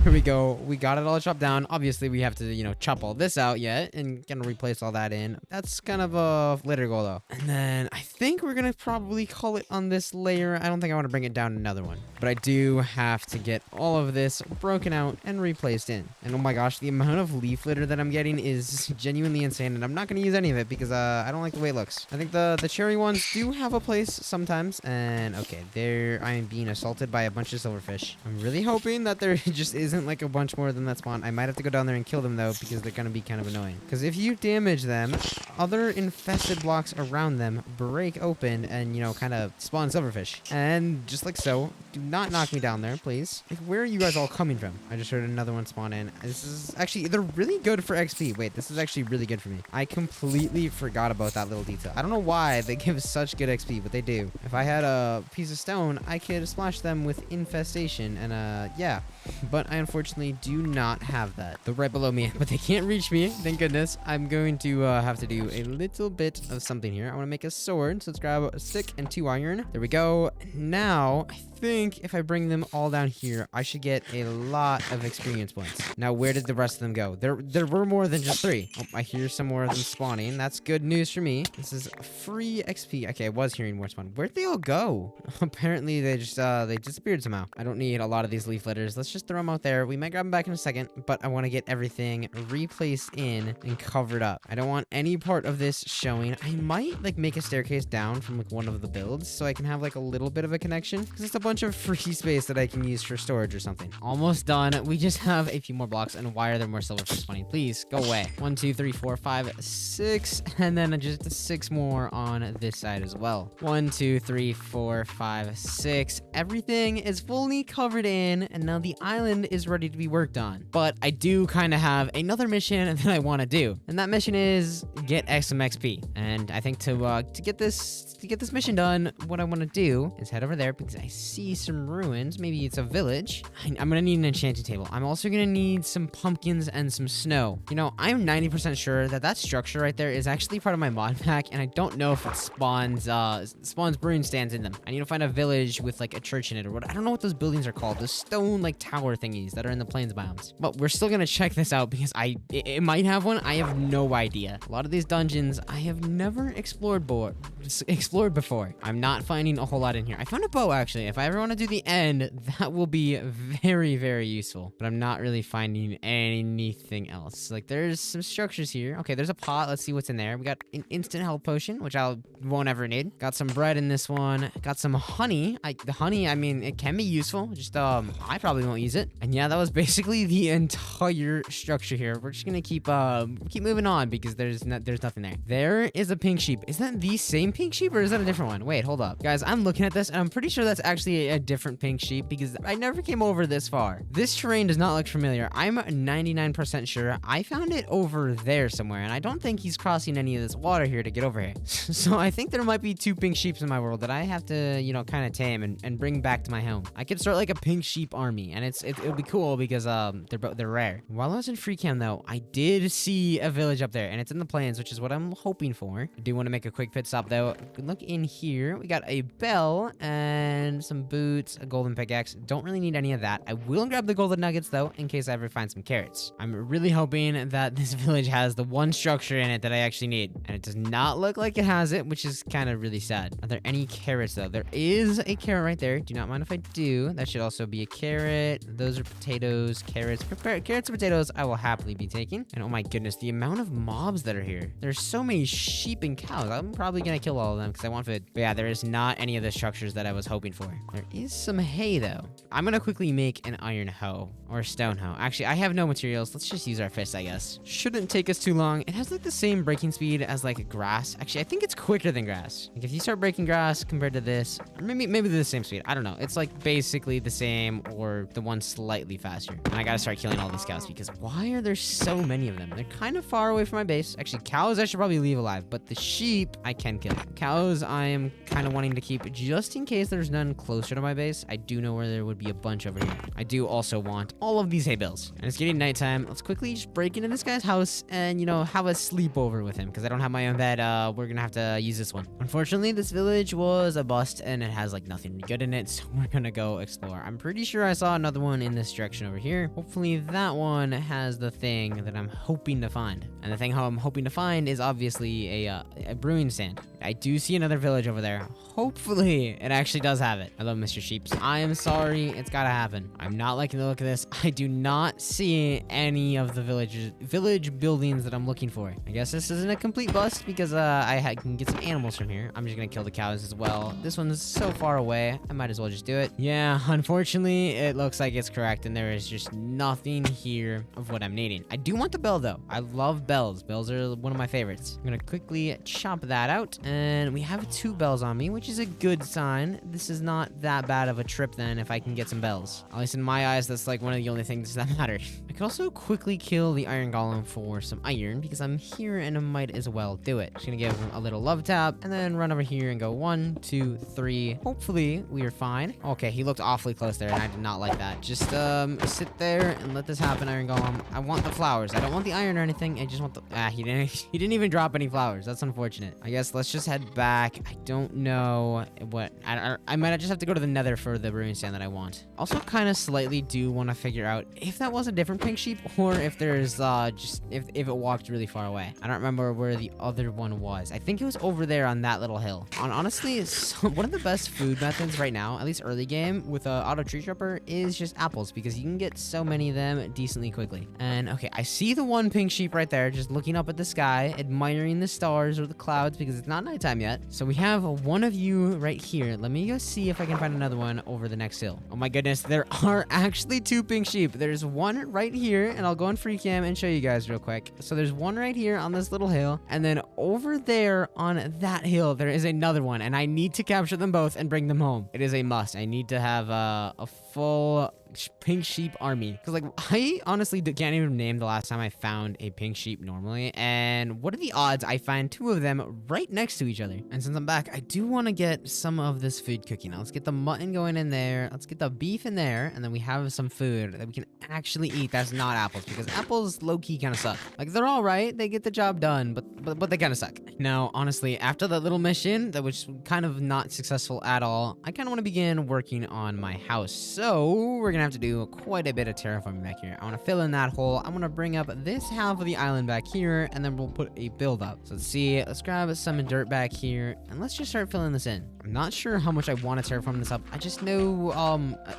Here we go. We got it all chopped down. Obviously, we have to, chop all this out yet and kind of replace all that in. That's kind of a later goal, though. And then I think we're going to probably call it on this layer. I don't think I want to bring it down another one. But I do have to get all of this broken out and replaced in. And oh my gosh, the amount of leaf litter that I'm getting is genuinely insane. And I'm not going to use any of it because I don't like the way it looks. I think the cherry ones do have a place sometimes. And okay, there I am being assaulted by a bunch of silverfish. I'm really hoping that there just isn't like a bunch more than that spawn. I might have to go down there and kill them though, because they're going to be kind of annoying. Because if you damage them, other infested blocks around them break open and, kind of spawn silverfish. And just like so, do not knock me down there, please. Like, where are you guys all coming from? I just heard another one spawn in. This is actually, they're really good for XP. Wait, this is actually really good for me. I completely forgot about that little detail. I don't know why they give such good XP, but they do. If I had a piece of stone, I could splash them with infestation and, yeah. But I unfortunately do not have that. They're right below me, but they can't reach me. Thank goodness. I'm going to have to do a little bit of something here. I want to make a sword. So let's grab a stick and 2 iron. There we go. Now, I think if I bring them all down here, I should get a lot of experience points. Now, where did the rest of them go? There were more than just 3. Oh, I hear some more of them spawning. That's good news for me. This is free XP. Okay, I was hearing more spawn. Where'd they all go? Apparently, they just they disappeared somehow. I don't need a lot of these leaf litters. Let's just throw them out there. We might grab them back in a second, but I want to get everything replaced in and covered up. I don't want any part of this showing. I might make a staircase down from one of the builds so I can have a little bit of a connection, because it's a bunch of free space that I can use for storage or something. Almost done. We just have a few more blocks. And why are there more silverfish spawning? Please go away. 1, 2, 3, 4, 5, 6, and then just 6 more on this side as well. 1, 2, 3, 4, 5, 6. Everything is fully covered in, and now the island is ready to be worked on. But I do kind of have another mission that I want to do, and that mission is get some XP. And I think to get this mission done, what I want to do is head over there because I see some ruins. Maybe it's a village. I'm gonna need an enchanting table. I'm also gonna need some pumpkins and some snow. I'm 90% sure that structure right there is actually part of my mod pack, and I don't know if it spawns brewing stands in them. I need to find a village with a church in it or what. I don't know what those buildings are called. Those stone tower thingies that are in the plains biomes. But we're still gonna check this out because it might have one. I have no idea. A lot of these dungeons I have never explored before. I'm not finding a whole lot in here. I found a bow actually. If I ever want to do the end, that will be very, very useful. But I'm not really finding anything else. There's some structures here. Okay, there's a pot. Let's see what's in there. We got an instant health potion, which I won't ever need. Got some bread in this one. Got some honey. The honey, I mean, it can be useful. Just I probably won't use it. And yeah, that was basically the entire structure here. We're just gonna keep moving on because there's nothing there. There is a pink sheep. Is that the same pink sheep or is that a different one? Wait, hold up. Guys, I'm looking at this and I'm pretty sure that's actually a different pink sheep because I never came over this far. This terrain does not look familiar. I'm 99% sure I found it over there somewhere, and I don't think he's crossing any of this water here to get over here. So I think there might be 2 pink sheeps in my world that I have to, kind of tame and bring back to my home. I could start a pink sheep army, and it'll be cool because they're rare. While I was in free cam though, I did see a village up there, and it's in the plains, which is what I'm hoping for. I do want to make a quick pit stop though. Look in here. We got a bell and some boots, a golden pickaxe. Don't really need any of that. I will grab the golden nuggets though, in case I ever find some carrots. I'm really hoping that this village has the one structure in it that I actually need, and it does not look like it has it, which is kind of really sad. Are there any carrots though? There is a carrot right there. Do not mind if I do. That should also be a carrot. Those are potatoes, carrots. Carrots and potatoes I will happily definitely be taking. And oh my goodness, the amount of mobs that are here. There's so many sheep and cows. I'm probably gonna kill all of them because I want food. But yeah, there is not any of the structures that I was hoping for. There is some hay though. I'm gonna quickly make an iron hoe or a stone hoe. Actually, I have no materials. Let's just use our fist, I guess. Shouldn't take us too long. It has like the same breaking speed as like grass. Actually, I think it's quicker than grass. Like if you start breaking grass compared to this, or maybe the same speed. I don't know. It's like basically the same or the one slightly faster. And I gotta start killing all these cows because why are there so many of them? They're kind of far away from my base. Actually, cows I should probably leave alive, but the sheep I can kill. Cows I am kind of wanting to keep just in case there's none closer to my base. I do know where there would be a bunch over here. I do also want all of these hay bales. And it's getting nighttime. Let's quickly just break into this guy's house and, you know, have a sleepover with him because I don't have my own bed. We're gonna have to use this one. Unfortunately, this village was a bust and it has like nothing good in it, so we're gonna go explore. I'm pretty sure I saw another one in this direction over here. Hopefully that one has the thing that I'm hoping to find. And the thing how I'm hoping to find is obviously a brewing stand. I do see another village over there. Hopefully it actually does have it. I love Mr. Sheeps. I am sorry. It's gotta happen. I'm not liking the look of this. I do not see any of the village buildings that I'm looking for. I guess this isn't a complete bust because I can get some animals from here. I'm just gonna kill the cows as well. This one's so far away. I might as well just do it. Yeah, unfortunately, it looks like it's correct and there is just nothing here of what I'm needing. I do want the bell though. I love bells. Bells are one of my favorites. I'm gonna quickly chop that out and we have 2 bells on me, which is a good sign. This is not that bad of a trip then if I can get some bells. At least in my eyes, that's like one of the only things that matter. I could also quickly kill the iron golem for some iron because I'm here and I might as well do it. Just gonna give him a little love tap and then run over here and go 1, 2, 3. Hopefully we are fine. Okay, he looked awfully close there and I did not like that. Just sit there and let this happen, iron golem. I want the flowers. I don't want the iron or anything. I just want the he didn't even drop any flowers. That's unfortunate. I guess let's just head back. I don't know what I might just have to go to the nether for the brewing stand that I want. Also kind of slightly do want to figure out if that was a different pink sheep or if there's just if it walked really far away. I don't remember where the other one was. I think it was over there on that little hill. Honestly, one of the best food methods right now, at least early game with auto tree trapper, is just apples because you can get so many of them decently quickly. And okay, I see the one pink sheep right there just looking up at the sky, admiring the stars or the clouds because it's not nighttime yet. So we have one of you right here. Let me go see if I can find another one over the next hill. Oh my goodness, there are actually 2 pink sheep. There's one right here, and I'll go on free cam and show you guys real quick. So there's one right here on this little hill, and then over there on that hill, there is another one, and I need to capture them both and bring them home. It is a must. I need to have a full pink sheep army because like I honestly can't even name the last time I found a pink sheep normally, and what are the odds I find 2 of them right next to each other? And since I'm back, I do want to get some of this food cooking. Now let's get the mutton going in there, let's get the beef in there, and then we have some food that we can actually eat that's not apples because apples low-key kind of suck. Like they're all right, they get the job done, but they kind of suck. Now honestly, after that little mission that was kind of not successful at all, I kind of want to begin working on my house. So we're gonna have to do quite a bit of terraforming back here. I want to fill in that hole. I'm gonna bring up this half of the island back here, and then we'll put a build up. So let's see, let's grab some dirt back here, and let's just start filling this in. I'm not sure how much I want to terraform this up. I just know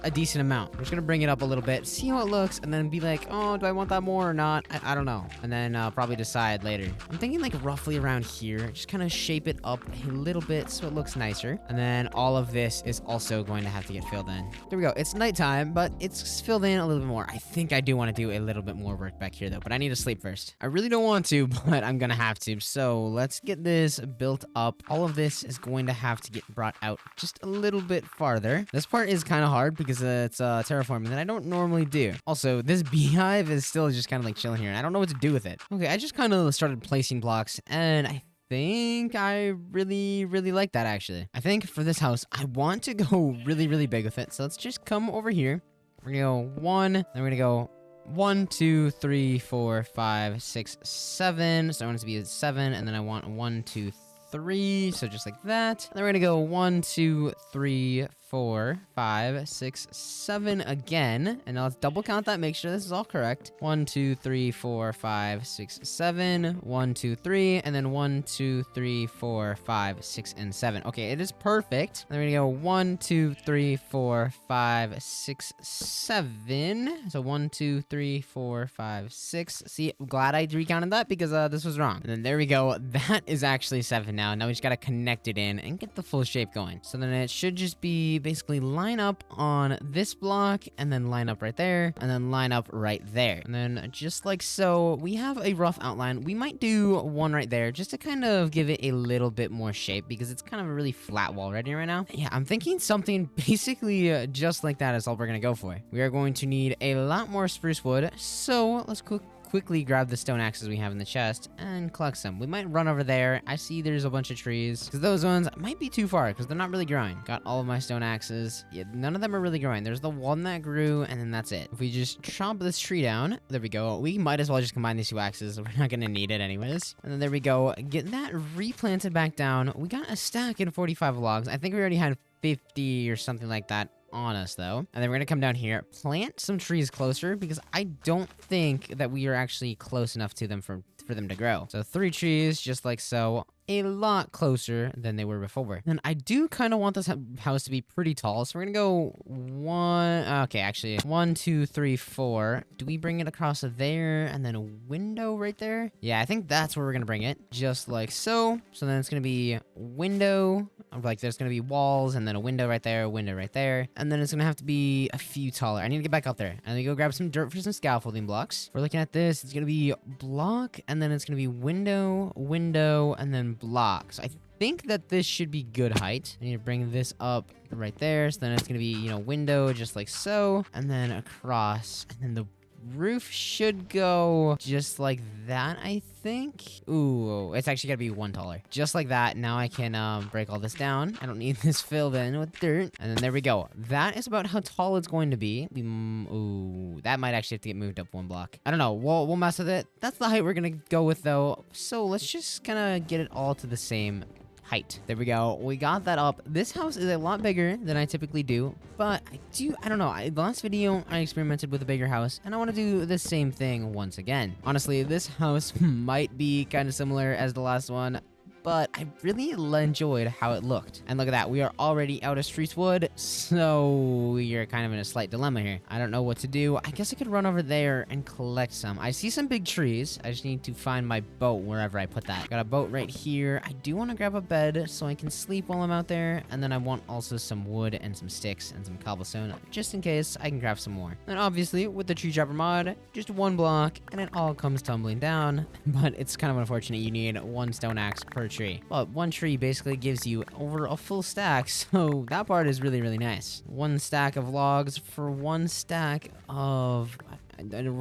a decent amount. I'm just gonna bring it up a little bit, see how it looks, and then be like, oh, do I want that more or not? I don't know. And then probably decide later. I'm thinking like roughly around here. Just kind of shape it up a little bit so it looks nicer. And then all of this is also going to have to get filled in. There we go. It's nighttime, but it's filled in a little bit more. I think I do want to do a little bit more work back here though, but I need to sleep first. I really don't want to, but I'm gonna have to. So let's get this built up. All of this is going to have to get brought out just a little bit farther. This part is kind of hard because it's terraforming that I don't normally do. Also, this beehive is still just kind of like chilling here, and I don't know what to do with it. Okay, I just kind of started placing blocks, and I think I really like that actually. I think for this house, I want to go really big with it. So let's just come over here. We're gonna go 1, then we're gonna go 1, 2, 3, 4, 5, 6, 7. So I want it to be a 7, and then I want 1, 2, 3. So just like that. And then we're gonna go 1, 2, 3, 4, 5, 6, 7 again. And now let's double count that, make sure this is all correct. 1, 2, 3, 4, 5, 6, 7. 1, 2, 3. And then 1, 2, 3, 4, 5, 6, and 7. Okay, it is perfect. Then we're gonna go 1, 2, 3, 4, 5, 6, 7. So 1, 2, 3, 4, 5, 6. See, I'm glad I recounted that because this was wrong. And then there we go. That is actually 7 now. Now we just gotta connect it in and get the full shape going. So then it should just be basically line up on this block and then line up right there and then line up right there. And then just like so, we have a rough outline. We might do one right there just to kind of give it a little bit more shape because it's kind of a really flat wall right here right now. Yeah, I'm thinking something basically just like that is all we're gonna go for. We are going to need a lot more spruce wood, so let's quickly grab the stone axes we have in the chest and collect some. We might run over there. I see there's a bunch of trees because those ones might be too far because they're not really growing. Got all of my stone axes. Yeah, none of them are really growing. There's the one that grew and then that's it. If we just chop this tree down, there we go. We might as well just combine these two axes. We're not gonna need it anyways. And then there we go. Get that replanted back down. We got a stack in 45 logs. I think we already had 50 or something like that on us though. And then we're gonna come down here, plant some trees closer because I don't think that we are actually close enough to them for them to grow. So 3 trees just like so, a lot closer than they were before. And I do kind of want this house to be pretty tall, so we're gonna go 1, 2, 3, 4. Do we bring it across there and then a window right there? Yeah, I think that's where we're gonna bring it, just like so. So then it's gonna be window, like there's gonna be walls and then a window right there, a window right there, and then it's gonna have to be a few taller. I need to get back up there and then go grab some dirt for some scaffolding blocks. We're looking at this, it's gonna be block and then it's gonna be window, window, and then block. So I think that this should be good height. I need to bring this up right there. So then it's gonna be, you know, window just like so, and then across, and then the roof should go just like that, I think. Ooh, it's actually gotta be one taller. Just like that. Now I can break all this down. I don't need this filled in with dirt. And then there we go. That is about how tall it's going to be. Ooh, that might actually have to get moved up 1 block. I don't know. We'll mess with it. That's the height we're gonna go with though. So let's just kind of get it all to the same height. There we go. We got that up. This house is a lot bigger than I typically do, but I don't know. The last video, I experimented with a bigger house, and I want to do the same thing once again. Honestly, this house might be kind of similar as the last one, but I really enjoyed how it looked. And look at that, we are already out of spruce wood, so we are kind of in a slight dilemma here. I don't know what to do. I guess I could run over there and collect some. I see some big trees. I just need to find my boat wherever I put that. Got a boat right here. I do want to grab a bed so I can sleep while I'm out there, and then I want also some wood and some sticks and some cobblestone, just in case I can craft some more. And obviously, with the tree chopper mod, just 1 block, and it all comes tumbling down, but it's kind of unfortunate you need 1 stone axe per tree. Well, 1 tree basically gives you over a full stack, so that part is really, really nice. 1 stack of logs for 1 stack of...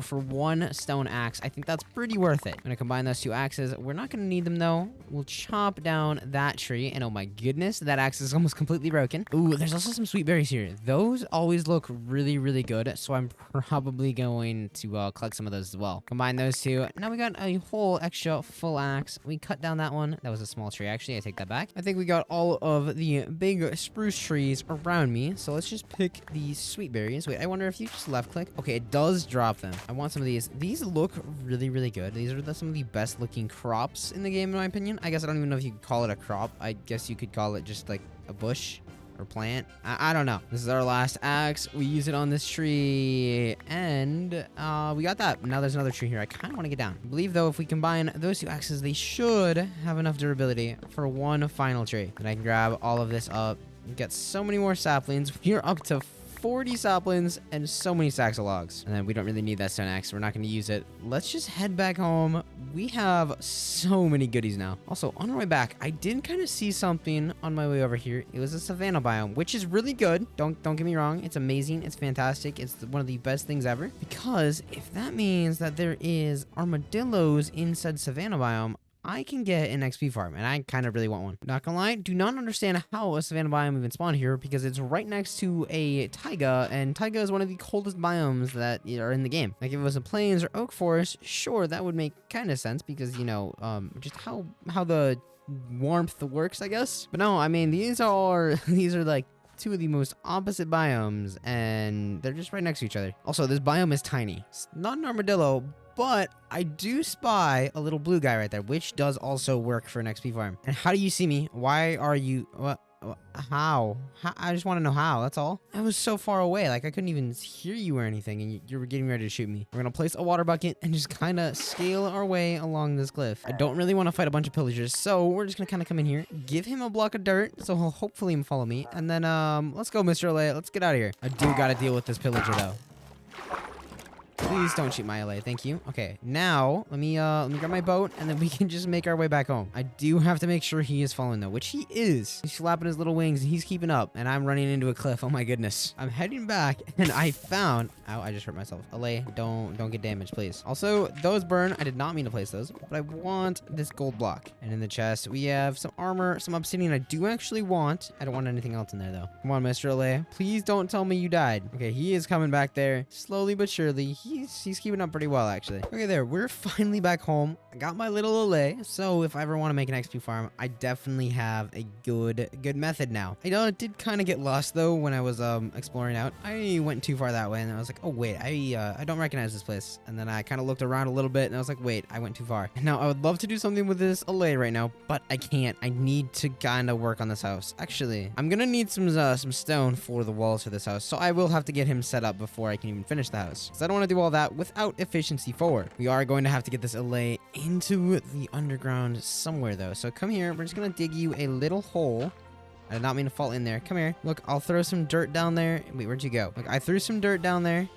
for 1 stone axe. I think that's pretty worth it. I'm gonna combine those 2 axes. We're not gonna need them though. We'll chop down that tree, and oh my goodness, that axe is almost completely broken. Ooh, there's also some sweet berries here. Those always look really, really good, so I'm probably going to collect some of those as well. Combine those 2. Now we got a whole extra full axe. We cut down that one. That was a small tree, actually. I take that back. I think we got all of the big spruce trees around me, so let's just pick these sweet berries. Wait, I wonder if you just left click. Okay, it does drop them. I want some of these. These look really, really good. These are some of the best looking crops in the game, in my opinion. I guess I don't even know if you could call it a crop. I guess you could call it just like a bush or plant. I don't know. This is our last axe. We use it on this tree, and we got that. Now there's another tree here. I kind of want to get down. I believe though, if we combine those 2 axes, they should have enough durability for 1 final tree. And I can grab all of this up and get so many more saplings. We're up to 40 saplings and so many stacks of logs. And then we don't really need that stone axe, so we're not going to use it. Let's just head back home. We have so many goodies now. Also, on our way back, I did kind of see something on my way over here. It was a savanna biome, which is really good. Don't get me wrong. It's amazing. It's fantastic. It's one of the best things ever. Because if that means that there is armadillos in said savanna biome, I can get an XP farm, and I kind of really want one. Not gonna lie, do not understand how a savanna biome even spawned here because it's right next to a taiga, and taiga is one of the coldest biomes that are in the game. Like if it was a plains or oak forest, sure, that would make kind of sense because, you know, just how the warmth works, I guess. But no, I mean, these are like two of the most opposite biomes, and they're just right next to each other. Also, this biome is tiny. It's not an armadillo, but I do spy a little blue guy right there, which does also work for an XP farm. And how do you see me? Why are you... What? How? I just want to know how, that's all. I was so far away, like I couldn't even hear you or anything, and you were getting ready to shoot me. We're gonna place a water bucket and just kind of scale our way along this cliff. I don't really want to fight a bunch of pillagers, so we're just gonna kind of come in here, give him a block of dirt, so he'll hopefully follow me, and then, let's go, Mr. LA. Let's get out of here. I do gotta deal with this pillager, though. Please don't shoot my LA, thank you. Okay, now let me grab my boat and then we can just make our way back home. I do have to make sure he is following though, which he is. He's flapping his little wings and he's keeping up, and I'm running into a cliff. Oh my goodness. I'm heading back and I found... Ow, I just hurt myself. LA, don't get damaged, please. Also, those burn. I did not mean to place those, but I want this gold block. And in the chest, we have some armor, some obsidian I do actually want. I don't want anything else in there though. Come on, Mr. LA. Please don't tell me you died. Okay, he is coming back there slowly but surely. He's keeping up pretty well, actually. Okay, there. We're finally back home. I got my little LA, so if I ever want to make an XP farm, I definitely have a good method now. I did kind of get lost, though, when I was exploring out. I went too far that way, and I was like, oh, wait, I don't recognize this place. And then I kind of looked around a little bit, and I was like, wait, I went too far. Now, I would love to do something with this LA right now, but I can't. I need to kind of work on this house. Actually, I'm gonna need some stone for the walls for this house, so I will have to get him set up before I can even finish the house. So I don't want to do all that without efficiency 4. We are going to have to get this LA into the underground somewhere, though. So come here. We're just going to dig you a little hole. I did not mean to fall in there. Come here. Look, I'll throw some dirt down there. Wait, where'd you go? Look, I threw some dirt down there.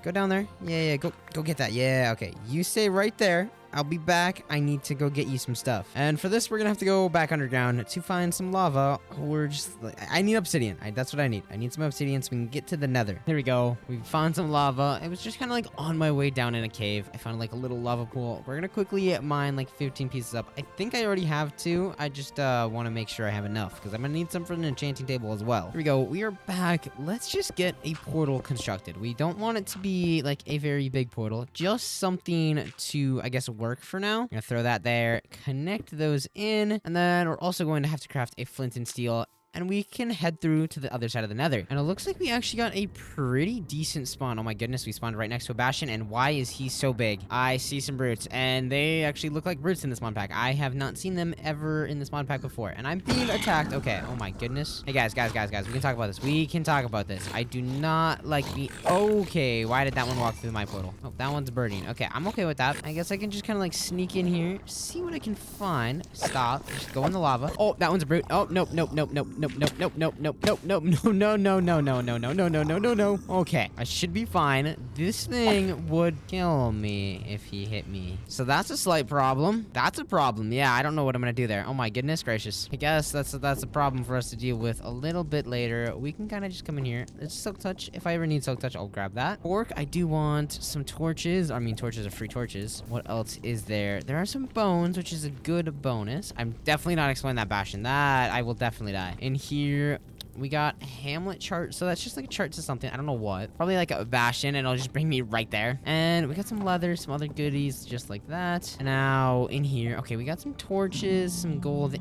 Go down there. Yeah, go get that. Yeah, okay. You stay right there. I'll be back. I need to go get you some stuff. And for this, we're gonna have to go back underground to find some lava. Or just, I need obsidian. That's what I need. I need some obsidian so we can get to the nether. There we go. We found some lava. It was just kind of like on my way down in a cave. I found like a little lava pool. We're gonna quickly mine like 15 pieces up. I think I already have 2. I just want to make sure I have enough because I'm gonna need some for an enchanting table as well. Here we go. We are back. Let's just get a portal constructed. We don't want it to be like a very big portal. Just something to, I guess, work for now. I'm gonna throw that there, connect those in, and then we're also going to have to craft a flint and steel, and we can head through to the other side of the nether. And it looks like we actually got a pretty decent spawn. Oh my goodness, we spawned right next to a bastion, and why is he so big? I see some brutes, and they actually look like brutes in this mod pack. I have not seen them ever in this mod pack before, and I'm being attacked. Okay, oh my goodness. Hey guys, we can talk about this. We can talk about this. I do not like the... Okay, why did that one walk through my portal? Oh, that one's burning. Okay, I'm okay with that. I guess I can just kind of like sneak in here, see what I can find. Stop, just go in the lava. Oh, that one's a brute. Oh, nope. No. Okay, I should be fine. This thing would kill me if he hit me. So that's a slight problem. That's a problem. Yeah, I don't know what I'm gonna do there. Oh my goodness gracious. I guess that's a problem for us to deal with a little bit later. We can kind of just come in here. It's silk touch. If I ever need silk touch, I'll grab that. Pork, I do want some torches. I mean, torches are free torches. What else is there? There are some bones, which is a good bonus. I'm definitely not exploring that bastion. That I will definitely die. In here, we got Hamlet chart, so that's just like a chart to something. I don't know what. Probably like a bastion, and it'll just bring me right there. And we got some leather, some other goodies just like that. And now in here, okay, we got some torches, some gold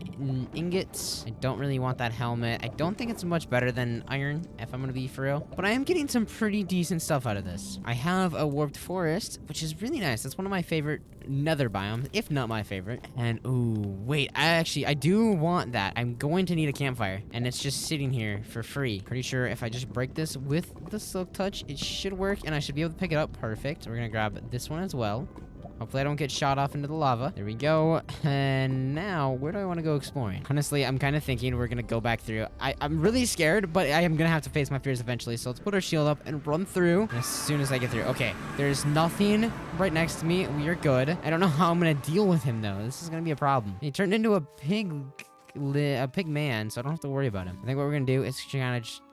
ingots. I don't really want that helmet. I don't think it's much better than iron, if I'm gonna be for real. But I am getting some pretty decent stuff out of this. I have a warped forest, which is really nice. That's one of my favorite nether biomes, if not my favorite. And ooh, wait, I do want that. I'm going to need a campfire, and it's just sitting here for free. Pretty sure if I just break this with the silk touch, it should work, and I should be able to pick it up. Perfect. We're gonna grab this one as well. Hopefully I don't get shot off into the lava. There we go. And now, where do I want to go exploring? Honestly, I'm kind of thinking we're going to go back through. I'm really scared, but I am going to have to face my fears eventually. So let's put our shield up and run through as soon as I get through. Okay, there's nothing right next to me. We are good. I don't know how I'm going to deal with him, though. This is going to be a problem. He turned into a pig man, so I don't have to worry about him. I think what we're going to do is kind of just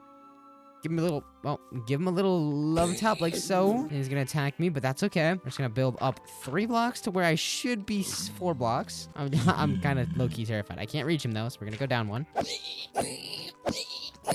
give him a little love tap like so. And he's gonna attack me, but that's okay. I'm just gonna build up 3 blocks to where I should be 4 blocks. I'm kind of low-key terrified. I can't reach him though, so we're gonna go down 1.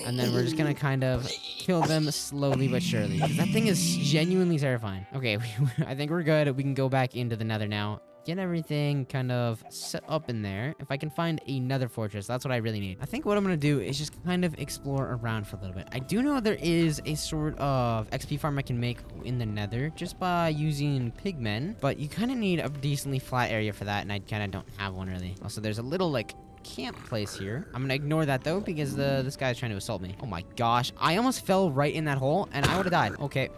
And then we're just gonna kind of kill them slowly but surely, because that thing is genuinely terrifying. Okay, I think we're good. We can go back into the nether now. get everything kind of set up in there. If I can find another fortress, that's what I really need. I think what I'm going to do is just kind of explore around for a little bit. I do know there is a sort of XP farm I can make in the nether just by using pigmen, but you kind of need a decently flat area for that, and I kind of don't have one really. Also, there's a little like camp place here. I'm gonna ignore that though because this guy's trying to assault me. Oh my gosh, I almost fell right in that hole and I would have died. Okay,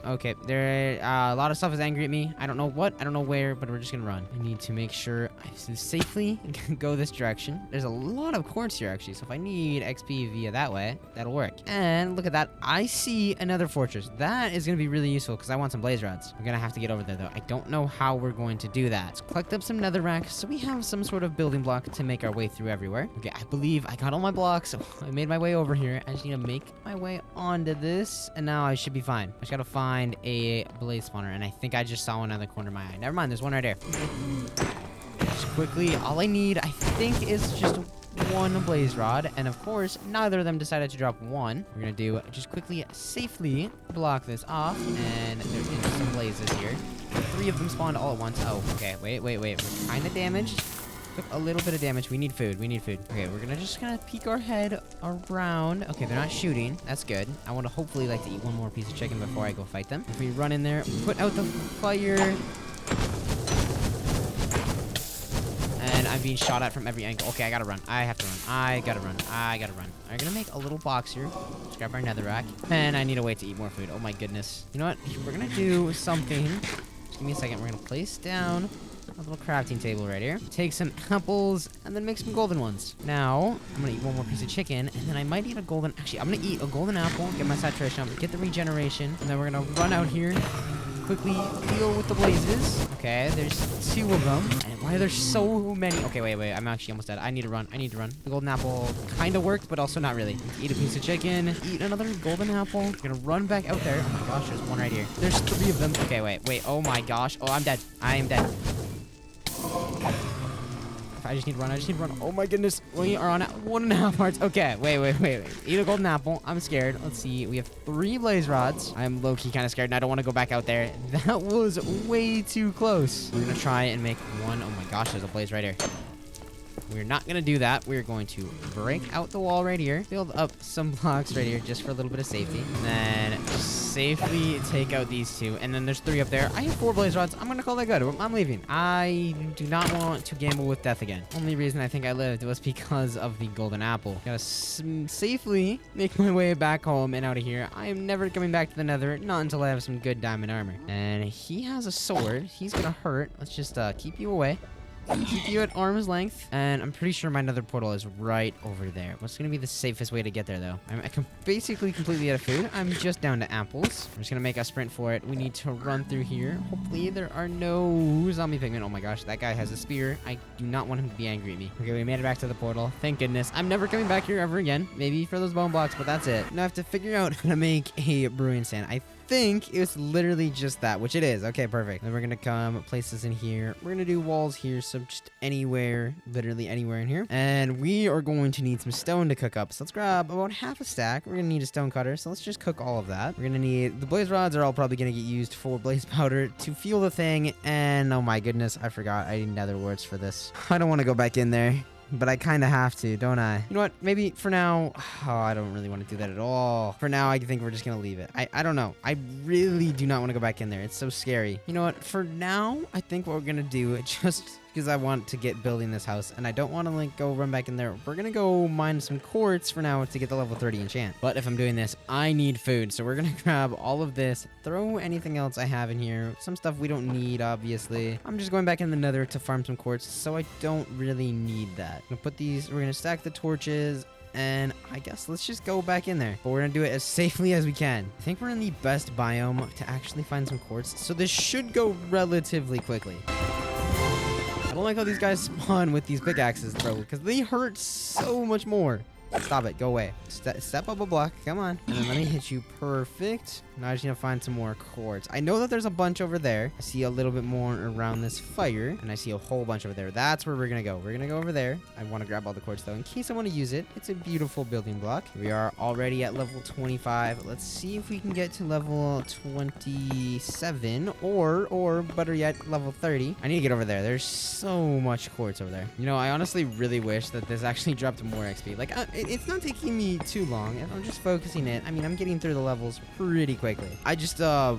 there a lot of stuff is angry at me. I don't know what, I don't know where, but we're just gonna run. I need to make sure I safely go this direction. There's a lot of quartz here actually, so if I need XP via that way, that'll work. And look at that, I see another fortress. That is gonna be really useful because I want some blaze rods. We're gonna have to get over there though. I don't know how we're going to do that. Let's collect up some netherrack so we have some sort of building block to make our way through everywhere. Okay, I believe I got all my blocks, so I made my way over here. I just need to make my way onto this, and now I should be fine. I just gotta find a blaze spawner, and I think I just saw one on the corner of my eye. Never mind, there's one right there. Just quickly, all I need, I think, is just one blaze rod, and of course, neither of them decided to drop one. We're gonna do just quickly, safely block this off, and there is some blazes here. 3 of them spawned all at once. Oh, okay, wait. We're kind of damaged. Took a little bit of damage. We need food. Okay, we're gonna peek our head around. Okay, they're not shooting. That's good. I want to hopefully like to eat one more piece of chicken before I go fight them. If we run in there, put out the fire. And I'm being shot at from every angle. Okay, I gotta run. I gotta run. I'm gonna make a little box here. Let's grab our netherrack. And I need a way to eat more food. Oh my goodness. You know what? We're gonna do something. Just give me a second. We're gonna place down a little crafting table right here. Take some apples and then make some golden ones. Now, I'm gonna eat one more piece of chicken and then I might eat a golden... Actually, I'm gonna eat a golden apple, get my saturation up, get the regeneration, and then we're gonna run out here, quickly deal with the blazes. Okay, there's 2 of them. And why are there so many? Okay, wait. I'm actually almost dead. I need to run. The golden apple kind of worked, but also not really. Eat a piece of chicken, eat another golden apple. I'm gonna run back out there. Oh my gosh, there's one right here. There's 3 of them. Okay, wait. Oh my gosh. Oh, I'm dead. I am dead. I just need to run. Oh my goodness. We are on 1.5 hearts. Okay, wait. Eat a golden apple. I'm scared. Let's see. We have 3 blaze rods. I'm low-key kind of scared, and I don't want to go back out there. That was way too close. We're going to try and make one. Oh my gosh, there's a blaze right here. We're not going to do that. We're going to break out the wall right here. Build up some blocks right here just for a little bit of safety. And then safely take out these 2. And then there's 3 up there. I have 4 blaze rods. I'm going to call that good. I'm leaving. I do not want to gamble with death again. Only reason I think I lived was because of the golden apple. Gotta safely make my way back home and out of here. I am never coming back to the nether. Not until I have some good diamond armor. And he has a sword. He's going to hurt. Let's just keep you away. Keep you at arm's length, and I'm pretty sure my nether portal is right over there. What's gonna be the safest way to get there, though? I'm basically completely out of food. I'm just down to apples. I'm just gonna make a sprint for it. We need to run through here. Hopefully, there are no zombie pigmen. Oh my gosh, that guy has a spear. I do not want him to be angry at me. Okay, we made it back to the portal. Thank goodness. I'm never coming back here ever again. Maybe for those bone blocks, but that's it. Now I have to figure out how to make a brewing stand. I think it's literally just that, which it is. Okay, perfect. Then we're gonna come place this in here. We're gonna do walls here, so just anywhere, literally anywhere in here. And we are going to need some stone to cook up. So let's grab about half a stack. We're gonna need a stone cutter, so let's just cook all of that. We're gonna need the blaze rods are all probably gonna get used for blaze powder to fuel the thing. And oh my goodness, I forgot I need nether warts for this. I don't want to go back in there, but I kind of have to, don't I? You know what? Maybe for now... Oh, I don't really want to do that at all. For now, I think we're just going to leave it. I don't know. I really do not want to go back in there. It's so scary. You know what? For now, I think what we're going to do, just because I want to get building this house, and I don't want to, like, go run back in there. We're going to go mine some quartz for now to get the level 30 enchant. But if I'm doing this, I need food. So we're going to grab all of this, throw anything else I have in here. Some stuff we don't need, obviously. I'm just going back in the nether to farm some quartz, so I don't really need that. I'm going to put these, we're going to stack the torches, and I guess let's just go back in there. But we're going to do it as safely as we can. I think we're in the best biome to actually find some quartz, so this should go relatively quickly. I don't like how these guys spawn with these pickaxes, bro, because they hurt so much more. Stop it. Go away. Step up a block. Come on. And then let me hit you. Perfect. Now I just need to find some more quartz. I know that there's a bunch over there. I see a little bit more around this fire, and I see a whole bunch over there. That's where we're gonna go. We're gonna go over there. I want to grab all the quartz though in case I want to use it. It's a beautiful building block. We are already at level 25. Let's see if we can get to level 27 or better yet, level 30. I need to get over there. There's so much quartz over there. You know, I honestly really wish that this actually dropped more XP. Like, it's not taking me too long. If I'm just focusing it, I mean, I'm getting through the levels pretty quickly. I just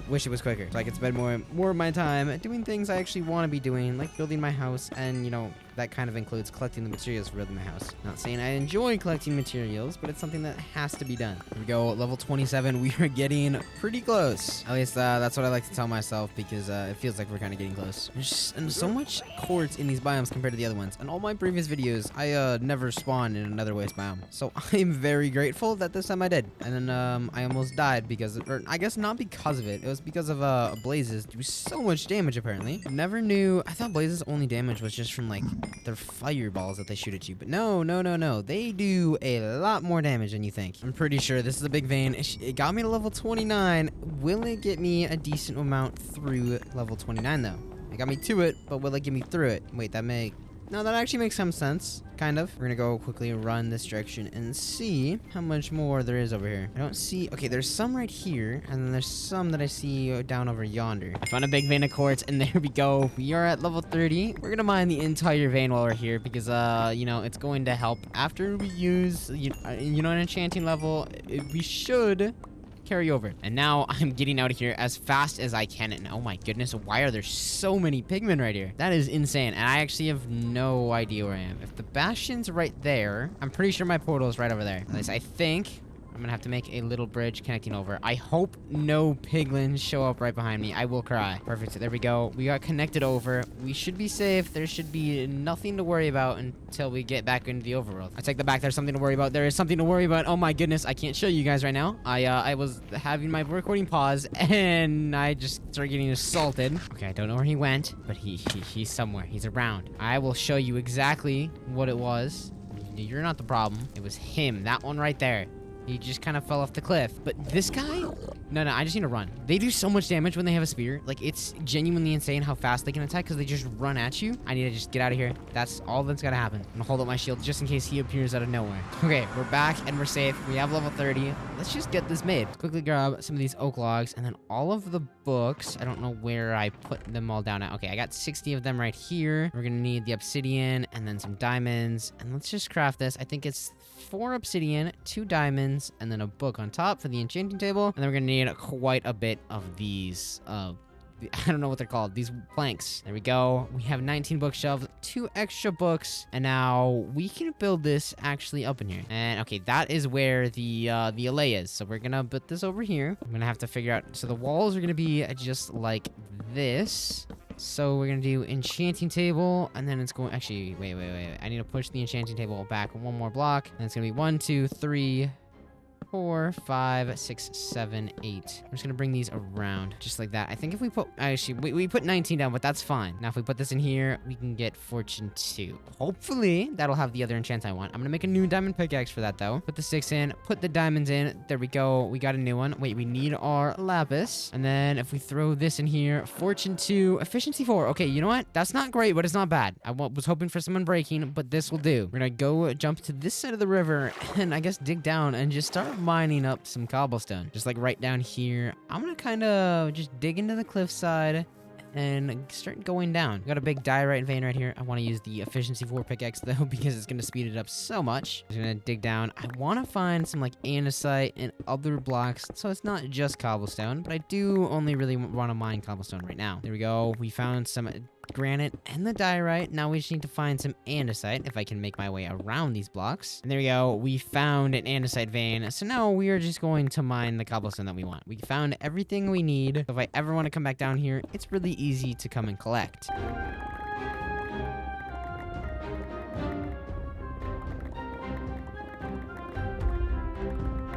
wish it was quicker so I could spend more of my time doing things I actually want to be doing, like building my house, and you know, that kind of includes collecting the materials for building my house. Not saying I enjoy collecting materials, but it's something that has to be done. Here we go, level 27. We are getting pretty close. At least that's what I like to tell myself, because it feels like we're kind of getting close. There's so much quartz in these biomes compared to the other ones. In all my previous videos, I never spawned in another waste biome. So I'm very grateful that this time I did. And then I almost died because, or I guess not because of it. It was because of blazes do so much damage apparently. Never knew. I thought blazes only damage was just from like their fireballs that they shoot at you, but no, they do a lot more damage than you think. I'm pretty sure this is a big vein. It got me to level 29. Will it get me a decent amount through level 29 though? It got me to it, but will it get me through it? Wait, no, that actually makes some sense, kind of. We're gonna go quickly run this direction and see how much more there is over here. I don't see, okay, there's some right here, and then there's some that I see down over yonder. I found a big vein of quartz, and there we go. We are at level 30. We're gonna mine the entire vein while we're here, because, you know, it's going to help after we use, you know, an enchanting level. We should carry over. And now I'm getting out of here as fast as I can. And oh my goodness, why are there so many pigmen right here? That is insane. And I actually have no idea where I am. If the bastion's right there, I'm pretty sure my portal is right over there. At least I think. I'm gonna have to make a little bridge connecting over. I hope no piglins show up right behind me. I will cry. Perfect. There we go. We got connected over. We should be safe. There should be nothing to worry about until we get back into the overworld. I take that back. There's something to worry about. There is something to worry about. Oh my goodness. I can't show you guys right now. I was having my recording pause and I just started getting assaulted. Okay, I don't know where he went, but he's somewhere. He's around. I will show you exactly what it was. You're not the problem. It was him. That one right there. He just kind of fell off the cliff. But this guy? No, I just need to run. They do so much damage when they have a spear. Like, it's genuinely insane how fast they can attack because they just run at you. I need to just get out of here. That's all that's gotta happen. I'm gonna hold up my shield just in case he appears out of nowhere. Okay, we're back and we're safe. We have level 30. Let's just get this made. Quickly grab some of these oak logs and then all of the books. I don't know where I put them all down at. Okay, I got 60 of them right here. We're gonna need the obsidian and then some diamonds. And let's just craft this. I think it's 4 obsidian, 2 diamonds, and then a book on top for the enchanting table. And then we're gonna need quite a bit of these, I don't know what they're called, these planks. There we go. We have 19 bookshelves, 2 extra books, and now we can build this actually up in here. And okay, that is where the allay is. So we're gonna put this over here. I'm gonna have to figure out, so the walls are gonna be just like this. So we're gonna do enchanting table, and then it's going, actually, wait. I need to push the enchanting table back 1 more block. And it's gonna be 1, 2, 3, 4, 5, 6, 7, 8. I'm just gonna bring these around just like that. I think if we put, actually, we put 19 down, but that's fine. Now if we put this in here, we can get fortune 2. Hopefully that'll have the other enchant I want. I'm gonna make a new diamond pickaxe for that though. Put the sticks in, put the diamonds in. There we go. We got a new one. Wait, we need our lapis. And then if we throw this in here, fortune 2, efficiency 4. Okay, you know what? That's not great, but it's not bad. I was hoping for some unbreaking, but this will do. We're gonna go jump to this side of the river and I guess dig down and just start mining up some cobblestone, just like right down here. I'm gonna kind of just dig into the cliffside and start going down. Got a big diorite vein right here. I want to use the efficiency 4 pickaxe though because it's gonna speed it up so much. I'm gonna dig down. I want to find some like andesite and other blocks, so it's not just cobblestone, but I do only really want to mine cobblestone right now. There we go. We found some granite and the diorite. Now we just need to find some andesite if I can make my way around these blocks. And there we go. We found an andesite vein. So now we are just going to mine the cobblestone that we want. We found everything we need. If I ever want to come back down here, it's really easy to come and collect.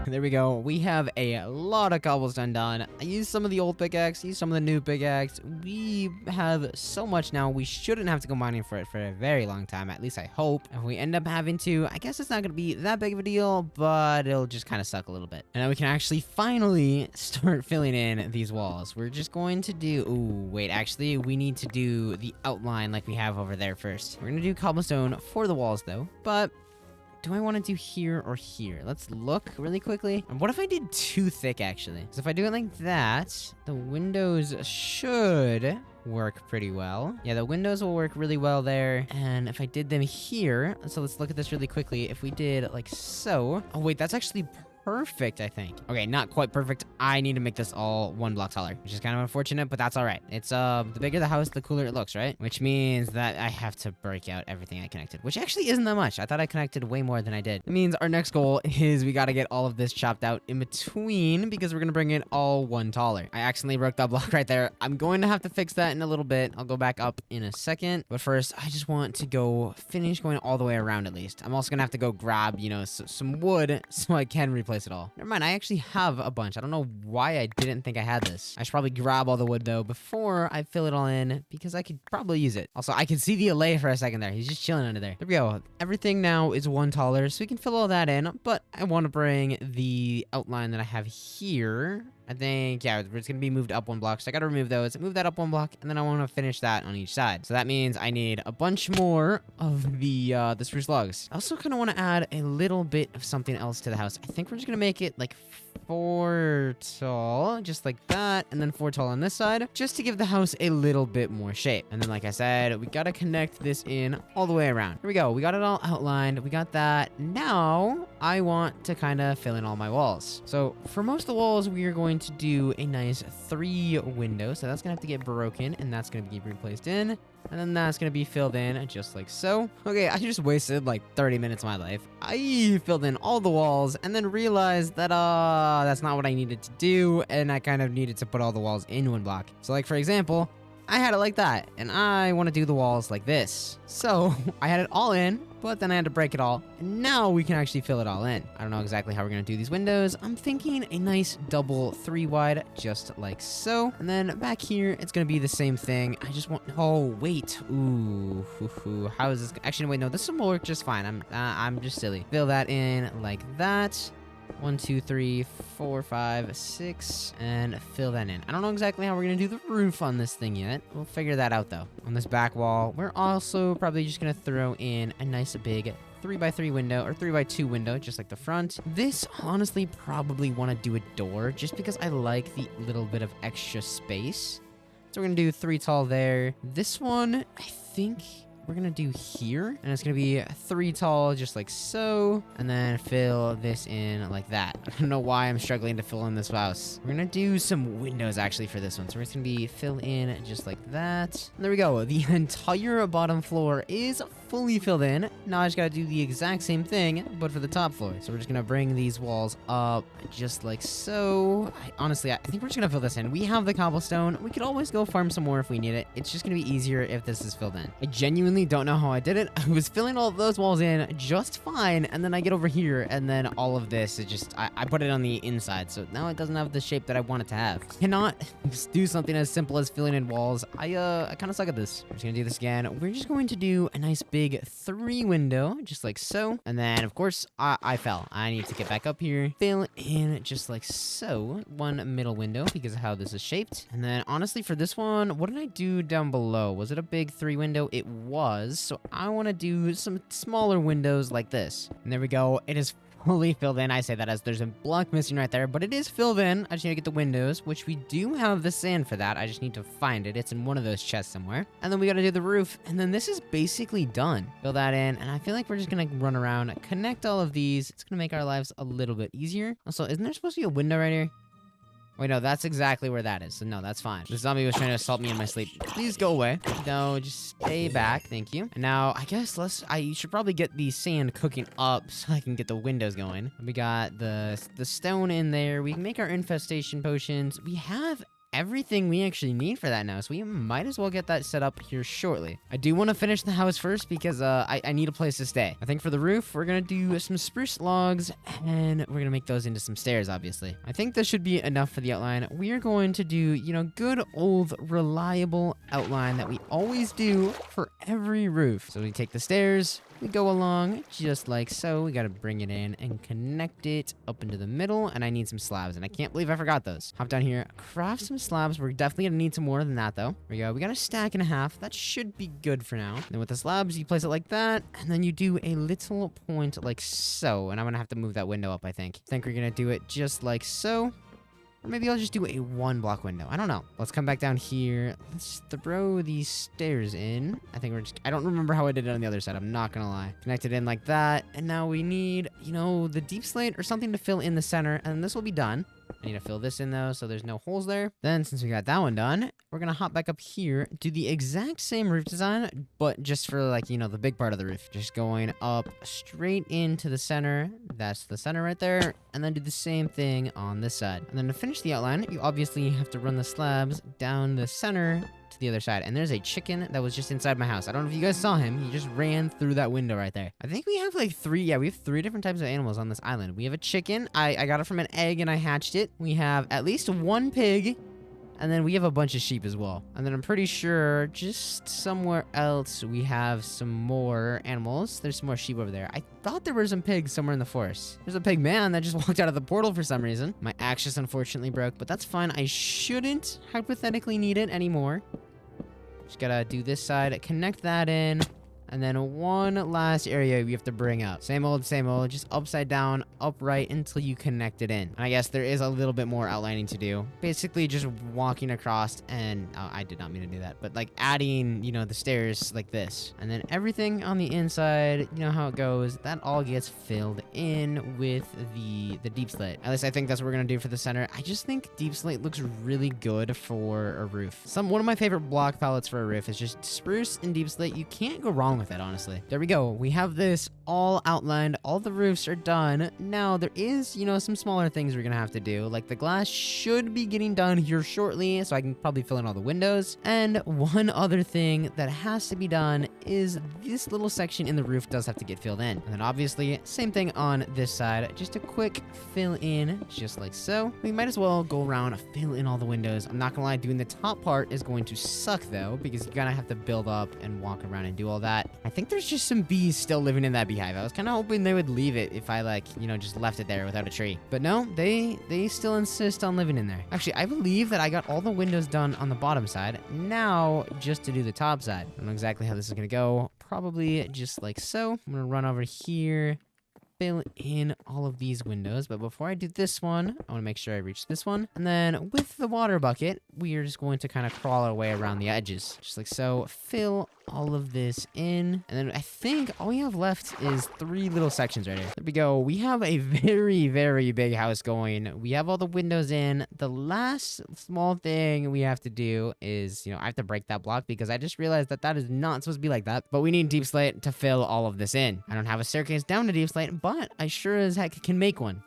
There we go. We have a lot of cobblestone done. I used some of the old pickaxe, used some of the new pickaxe. We have so much now. We shouldn't have to go mining for it for a very long time. At least I hope. If we end up having to, I guess it's not going to be that big of a deal, but it'll just kind of suck a little bit. And now we can actually finally start filling in these walls. We're just going to do, ooh, wait, actually, we need to do the outline like we have over there first. We're going to do cobblestone for the walls though, but do I want to do here or here? Let's look really quickly. And what if I did too thick, actually? Because if I do it like that, the windows should work pretty well. Yeah, the windows will work really well there. And if I did them here, so let's look at this really quickly. If we did like so, oh wait, that's actually perfect, I think. Okay, not quite perfect. I need to make this all 1 block taller, which is kind of unfortunate, but that's all right. It's the bigger the house, the cooler it looks, right? Which means that I have to break out everything I connected, which actually isn't that much. I thought I connected way more than I did. It means our next goal is we got to get all of this chopped out in between because we're going to bring it all 1 taller. I accidentally broke that block right there. I'm going to have to fix that in a little bit. I'll go back up in a second, but first I just want to go finish going all the way around at least. I'm also going to have to go grab, you know, some wood so I can replace it all. Never mind, I actually have a bunch. I don't know why I didn't think I had this. I should probably grab all the wood though before I fill it all in because I could probably use it. Also, I can see the allay for a second there. He's just chilling under there. There we go. Everything now is 1 taller, so we can fill all that in, but I want to bring the outline that I have here. I think, yeah, it's going to be moved up 1 block, so I got to remove those, move that up 1 block, and then I want to finish that on each side. So that means I need a bunch more of the spruce logs. I also kind of want to add a little bit of something else to the house. I think we're just going to make it like 4 tall, just like that, and then 4 tall on this side, just to give the house a little bit more shape. And then, like I said, we got to connect this in all the way around. Here we go. We got it all outlined. We got that. Now, I want to kind of fill in all my walls. So for most of the walls, we are going to do a nice 3 windows. So that's gonna have to get broken, and that's gonna be replaced in, and then that's gonna be filled in just like so. Okay, I just wasted like 30 minutes of my life. I filled in all the walls and then realized that that's not what I needed to do, and I kind of needed to put all the walls in 1 block. So like for example, I had it like that, and I want to do the walls like this. So I had it all in, but then I had to break it all, and now we can actually fill it all in. I don't know exactly how we're going to do these windows. I'm thinking a nice double 3 wide, just like so. And then back here, it's going to be the same thing. I just want, oh, wait. Ooh, how is this? Actually, wait, no, this will work just fine. I'm just silly. Fill that in like that. 1, 2, 3, 4, 5, 6, and fill that in. I don't know exactly how we're gonna do the roof on this thing yet. We'll figure that out though. On this back wall, we're also probably just gonna throw in a nice big 3x3 window or 3x2 window, just like the front. This honestly probably want to do a door just because I like the little bit of extra space. So we're gonna do 3 tall there. This one, I think we're gonna do here, and it's gonna be 3 tall, just like so, and then fill this in like that. I don't know why I'm struggling to fill in this house. We're gonna do some windows actually for this one, so it's gonna be fill in just like that. And there we go. The entire bottom floor is fully filled in. Now I just gotta do the exact same thing, but for the top floor. So we're just gonna bring these walls up just like so. Honestly, I think we're just gonna fill this in. We have the cobblestone. We could always go farm some more if we need it. It's just gonna be easier if this is filled in. I genuinely don't know how I did it. I was filling all of those walls in just fine, and then I get over here, and then all of this is just, I put it on the inside, so now it doesn't have the shape that I want it to have. Cannot just do something as simple as filling in walls. I kind of suck at this. We're just gonna do this again. We're just going to do a nice big 3 window, just like so, and then of course I fell. I need to get back up here, fill in just like so, 1 middle window because of how this is shaped. And then honestly for this one, what did I do down below? Was it a big 3 window? It was. So I want to do some smaller windows like this. And there we go. It is fully filled in. I say that as there's a block missing right there, but it is filled in. I just need to get the windows, which we do have the sand for that. I just need to find it. It's in one of those chests somewhere. And then we got to do the roof. And then this is basically done. Fill that in. And I feel like we're just going to run around, connect all of these. It's going to make our lives a little bit easier. Also, isn't there supposed to be a window right here? Wait, no, that's exactly where that is. So no, that's fine. The zombie was trying to assault me in my sleep. Please go away. No, just stay back. Thank you. And now, I guess I should probably get the sand cooking up so I can get the windows going. We got the stone in there. We can make our infestation potions. We have everything we actually need for that now, so we might as well get that set up here shortly. I do want to finish the house first because I need a place to stay. I think for the roof, we're going to do some spruce logs, and we're going to make those into some stairs, obviously. I think this should be enough for the outline. We are going to do, you know, good old reliable outline that we always do for every roof. So we take the stairs, we go along just like so. We got to bring it in and connect it up into the middle, and I need some slabs, and I can't believe I forgot those. Hop down here, craft some slabs. We're definitely going to need some more than that, though. There we go. We got a stack and a half. That should be good for now. Then with the slabs, you place it like that, and then you do a little point like so, and I'm going to have to move that window up, I think. I think we're going to do it just like so. Or maybe I'll just do a 1-block window. I don't know. Let's come back down here. Let's throw these stairs in. I think I don't remember how I did it on the other side. I'm not gonna lie. Connect it in like that. And now we need, you know, the deep slate or something to fill in the center. And this will be done. I need to fill this in though, so there's no holes there. Then since we got that one done, we're gonna hop back up here, do the exact same roof design, but just for like, you know, the big part of the roof. Just going up straight into the center. That's the center right there. And then do the same thing on this side. And then to finish the outline, you obviously have to run the slabs down the center to the other side. And there's a chicken that was just inside my house. I don't know if you guys saw him. He just ran through that window right there. I think we have like we have 3 different types of animals on this island. We have a chicken. I got it from an egg and I hatched it. We have at least 1 pig. And then we have a bunch of sheep as well. And then I'm pretty sure just somewhere else we have some more animals. There's some more sheep over there. I thought there were some pigs somewhere in the forest. There's a pig man that just walked out of the portal for some reason. My axe just unfortunately broke, but that's fine. I shouldn't hypothetically need it anymore. Just gotta do this side, connect that in. And then one last area we have to bring up. Same old, just upside down, upright until you connect it in. And I guess there is a little bit more outlining to do. Basically just walking across and, oh, I did not mean to do that, but like adding, you know, the stairs like this. And then everything on the inside, you know how it goes, that all gets filled in with the deep slate. At least I think that's what we're gonna do for the center. I just think deep slate looks really good for a roof. One of my favorite block palettes for a roof is just spruce and deep slate. You can't go wrong with it, honestly. There we go. We have this all outlined. All the roofs are done. Now, there is, you know, some smaller things we're gonna have to do. Like the glass should be getting done here shortly, so I can probably fill in all the windows. And one other thing that has to be done is this little section in the roof does have to get filled in. And then obviously, same thing on this side. Just a quick fill in, just like so. We might as well go around, fill in all the windows. I'm not gonna lie, doing the top part is going to suck though, because you're gonna have to build up and walk around and do all that. I think there's just some bees still living in that beehive. I was kind of hoping they would leave it if I, like, you know, just left it there without a tree. But no, they still insist on living in there. Actually, I believe that I got all the windows done on the bottom side. Now, just to do the top side. I don't know exactly how this is going to go. Probably just like so. I'm going to run over here, fill in all of these windows. But before I do this one, I want to make sure I reach this one. And then with the water bucket, we are just going to kind of crawl our way around the edges. Just like so. Fill all of this in. And then I think all we have left is 3 little sections right here. There we go. We have a very, very big house going. We have all the windows in. The last small thing we have to do is, you know, I have to break that block because I just realized that that is not supposed to be like that. But we need deep slate to fill all of this in. I don't have a staircase down to deep slate, but I sure as heck can make one.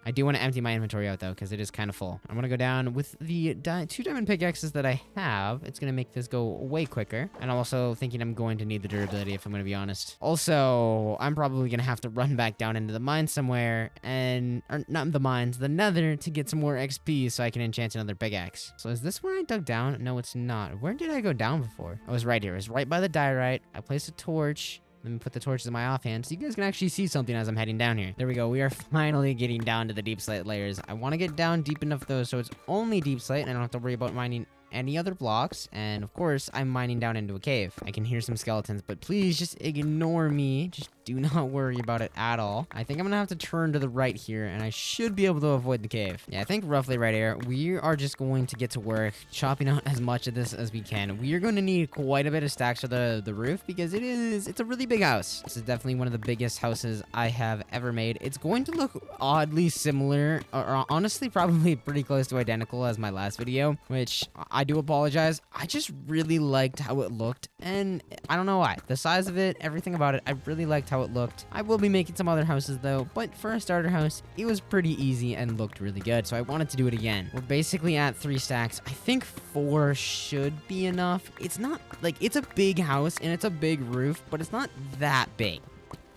I do want to empty my inventory out, though, because it is kind of full. I'm going to go down with the 2 diamond pickaxes that I have. It's going to make this go way quicker. And I'm also thinking I'm going to need the durability, if I'm going to be honest. Also, I'm probably going to have to run back down into the mines somewhere, or not the mines, the nether, to get some more XP so I can enchant another pickaxe. So is this where I dug down? No, it's not. Where did I go down before? I was right here. It was right by the diorite. I placed a torch. Let me put the torches in my offhand so you guys can actually see something as I'm heading down here. There we go. We are finally getting down to the deep slate layers. I want to get down deep enough though so it's only deep slate and I don't have to worry about mining any other blocks. And of course, I'm mining down into a cave. I can hear some skeletons, but please just ignore me. Just do not worry about it at all. I think I'm gonna have to turn to the right here, and I should be able to avoid the cave. Yeah, I think roughly right here. We are just going to get to work, chopping out as much of this as we can. We are going to need quite a bit of stacks for the roof, because it's a really big house. This is definitely one of the biggest houses I have ever made. It's going to look oddly similar, or honestly, probably pretty close to identical as my last video, which I do apologize. I just really liked how it looked, and I don't know why. The size of it, everything about it, I really liked how it looked. I will be making some other houses though, but for a starter house, it was pretty easy and looked really good, so I wanted to do it again. We're basically at 3 stacks. I think 4 should be enough. It's not, like, it's a big house, and it's a big roof, but it's not that big.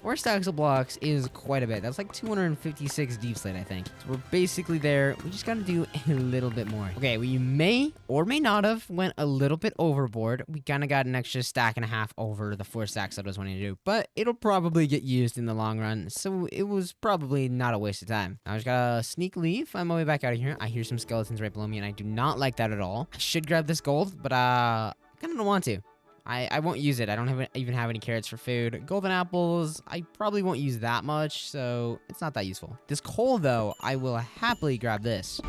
4 stacks of blocks is quite a bit. That's like 256 deep slate, I think. So we're basically there. We just gotta do a little bit more. Okay, we may or may not have went a little bit overboard. We kind of got an extra stack and a half over the 4 stacks that I was wanting to do, but it'll probably get used in the long run, so it was probably not a waste of time. Now I just gotta sneak leave, find my way back out of here. I hear some skeletons right below me, and I do not like that at all. I should grab this gold, but I kind of don't want to. I won't use it. I don't even have any carrots for food. Golden apples, I probably won't use that much, so it's not that useful. This coal, though, I will happily grab this.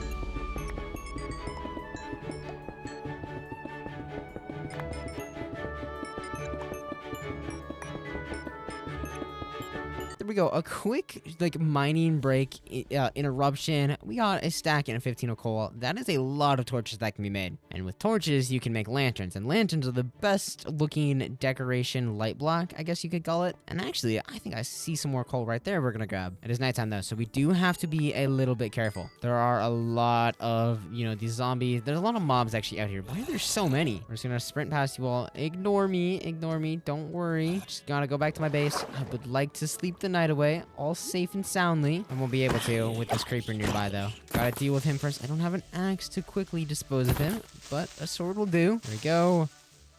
There we go. A quick, like, mining break interruption. We got a stack and a 15 of coal. That is a lot of torches that can be made. And with torches, you can make lanterns. And lanterns are the best looking decoration light block, I guess you could call it. And actually, I think I see some more coal right there we're gonna grab. It is nighttime though, so we do have to be a little bit careful. There are a lot of, you know, these zombies. There's a lot of mobs actually out here. Why are there so many? We're just gonna sprint past you all. Ignore me. Don't worry. Just gotta go back to my base. I would like to sleep the night away, all safe and soundly. I won't be able to with this creeper nearby though. Gotta deal with him first. I don't have an axe to quickly dispose of him, but a sword will do. There we go.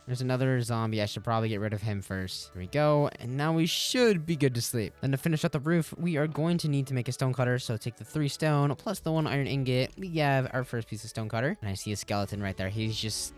There's another zombie. I should probably get rid of him first. There we go. And now we should be good to sleep. Then to finish up the roof, we are going to need to make a stone cutter. So take the 3 stone plus the 1 iron ingot. We have our first piece of stone cutter. And I see a skeleton right there. He's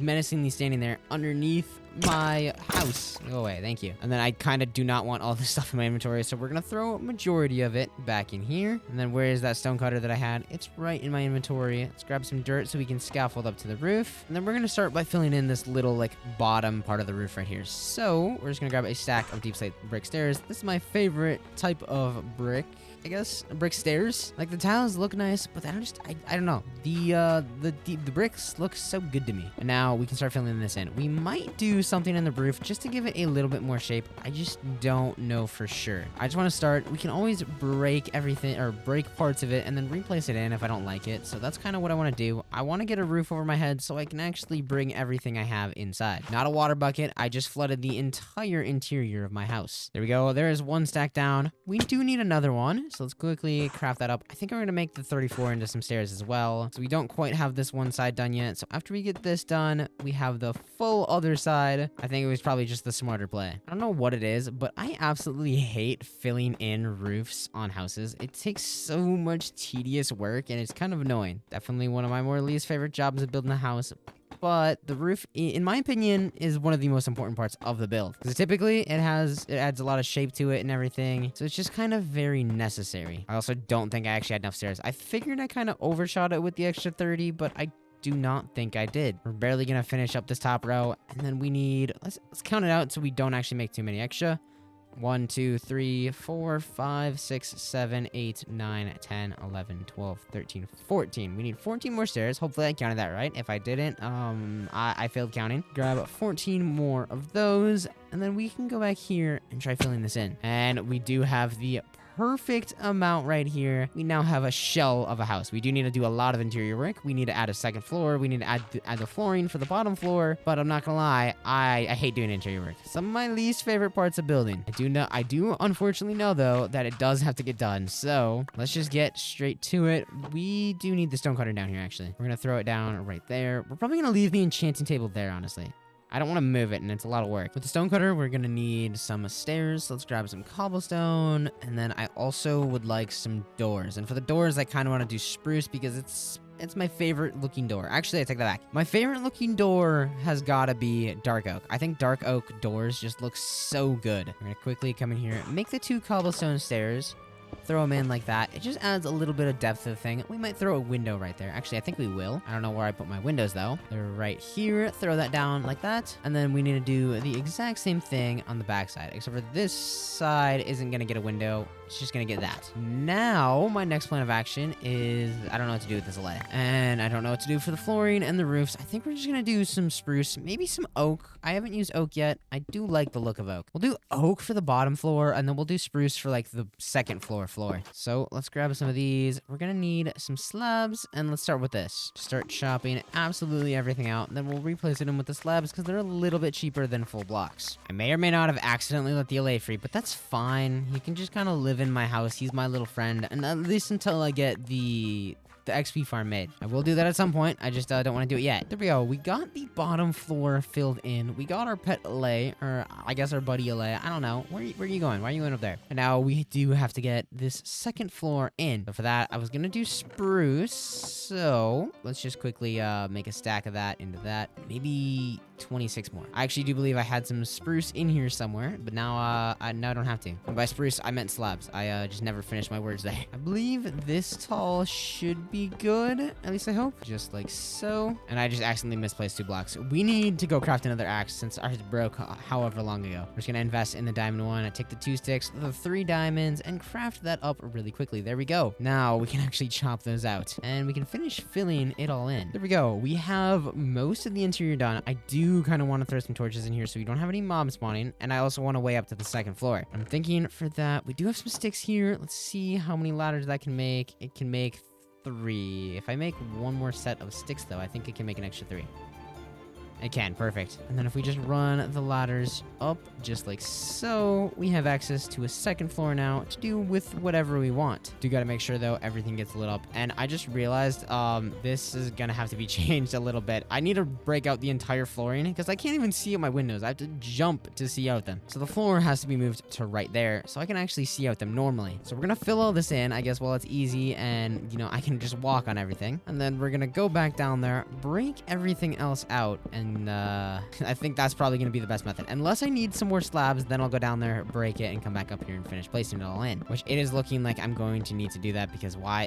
menacingly standing there underneath my house. Go away. Thank you. And then I kind of do not want all this stuff in my inventory. So we're going to throw a majority of it back in here. And then where is that stone cutter that I had? It's right in my inventory. Let's grab some dirt so we can scaffold up to the roof. And then we're going to start by filling in this little, like, bottom part of the roof right here. So we're just gonna grab a stack of deep slate brick stairs. This is my favorite type of brick, I guess. Brick stairs. Like, the tiles look nice, but I don't know. The bricks look so good to me. And now we can start filling this in. We might do something in the roof just to give it a little bit more shape. I just don't know for sure. I just want to start. We can always break everything or break parts of it and then replace it in if I don't like it. So that's kind of what I want to do. I want to get a roof over my head so I can actually bring everything I have inside. Not a water bucket. I just flooded the entire interior of my house. There we go. There is 1 stack down. We do need another one. So let's quickly craft that up. I think I'm going to make the 34 into some stairs as well. So we don't quite have this one side done yet. So after we get this done, we have the full other side. I think it was probably just the smarter play. I don't know what it is, but I absolutely hate filling in roofs on houses. It takes so much tedious work and it's kind of annoying. Definitely one of my more least favorite jobs of building a house. But the roof, in my opinion, is one of the most important parts of the build. Because typically, it adds a lot of shape to it and everything. So it's just kind of very necessary. I also don't think I actually had enough stairs. I figured I kind of overshot it with the extra 30, but I do not think I did. We're barely going to finish up this top row. And then we need, let's count it out so we don't actually make too many extra. 1, 2, 3, 4, 5, 6, 7, 8, 9, 10, 11, 12, 13, 14. We need 14 more stairs. Hopefully I counted that right. If I didn't, I failed counting. Grab 14 more of those, and then we can go back here and try filling this in. And we do have the perfect amount right here. We now have a shell of a house. We do need to do a lot of interior work. We need to add a second floor. We need to add the flooring for the bottom floor. But I'm not gonna lie, I hate doing interior work. Some of my least favorite parts of building. I do unfortunately know though that it does have to get done. So let's just get straight to it. We do need the stone cutter down here actually. We're gonna throw it down right there. We're probably gonna leave the enchanting table there, honestly. I don't want to move it, and it's a lot of work. With the stone cutter, we're going to need some stairs. So let's grab some cobblestone, and then I also would like some doors. And for the doors, I kind of want to do spruce because it's my favorite looking door. Actually, I take that back. My favorite looking door has got to be dark oak. I think dark oak doors just look so good. We're going to quickly come in here, make the 2 cobblestone stairs. Throw them in like that. It just adds a little bit of depth to the thing. We might throw a window right there. Actually, I think we will. I don't know where I put my windows though. They're right here. Throw that down like that. And then we need to do the exact same thing on the back side, except for this side isn't gonna get a window. It's just gonna get that. Now, my next plan of action is, I don't know what to do with this lay. And I don't know what to do for the flooring and the roofs. I think we're just gonna do some spruce, maybe some oak. I haven't used oak yet. I do like the look of oak. We'll do oak for the bottom floor, and then we'll do spruce for like the second floor. So let's grab some of these. We're gonna need some slabs, and let's start with this. Start chopping absolutely everything out, and then we'll replace them with the slabs because they're a little bit cheaper than full blocks. I may or may not have accidentally let the LA free, but that's fine. He can just kind of live in my house. He's my little friend, and at least until I get the XP farm made. I will do that at some point. I just don't want to do it yet. There we go. We got the bottom floor filled in. We got our pet LA, or I guess our buddy LA. I don't know. Where are you going? Why are you going up there? And now we do have to get this second floor in. So for that, I was going to do spruce. So let's just quickly make a stack of that into that. Maybe 26 more. I actually do believe I had some spruce in here somewhere, but now I don't have to. And by spruce, I meant slabs. I just never finished my words there. I believe this tall should be good, at least I hope. Just like so. And I just accidentally misplaced 2 blocks. We need to go craft another axe since ours broke however long ago. We're just gonna invest in the diamond one. I take the 2 sticks, the 3 diamonds, and craft that up really quickly. There we go. Now we can actually chop those out, and we can finish filling it all in. There we go. We have most of the interior done. I do kind of want to throw some torches in here so we don't have any mobs spawning, and I also want to way up to the second floor. I'm thinking for that, we do have some sticks here. Let's see how many ladders that can make. It can make 3. If I make 1 more set of sticks though, I think it can make an extra 3. It can, perfect. And then if we just run the ladders up just like so, we have access to a second floor now to do with whatever we want. Do gotta make sure though everything gets lit up. And I just realized this is gonna have to be changed a little bit. I need to break out the entire flooring because I can't even see out my windows. I have to jump to see out them. So the floor has to be moved to right there so I can actually see out them normally. So we're gonna fill all this in, I guess, while it's easy and, you know, I can just walk on everything. And then we're gonna go back down there, break everything else out, and I think that's probably going to be the best method. Unless I need some more slabs, then I'll go down there, break it, and come back up here and finish placing it all in. Which it is looking like I'm going to need to do that because why,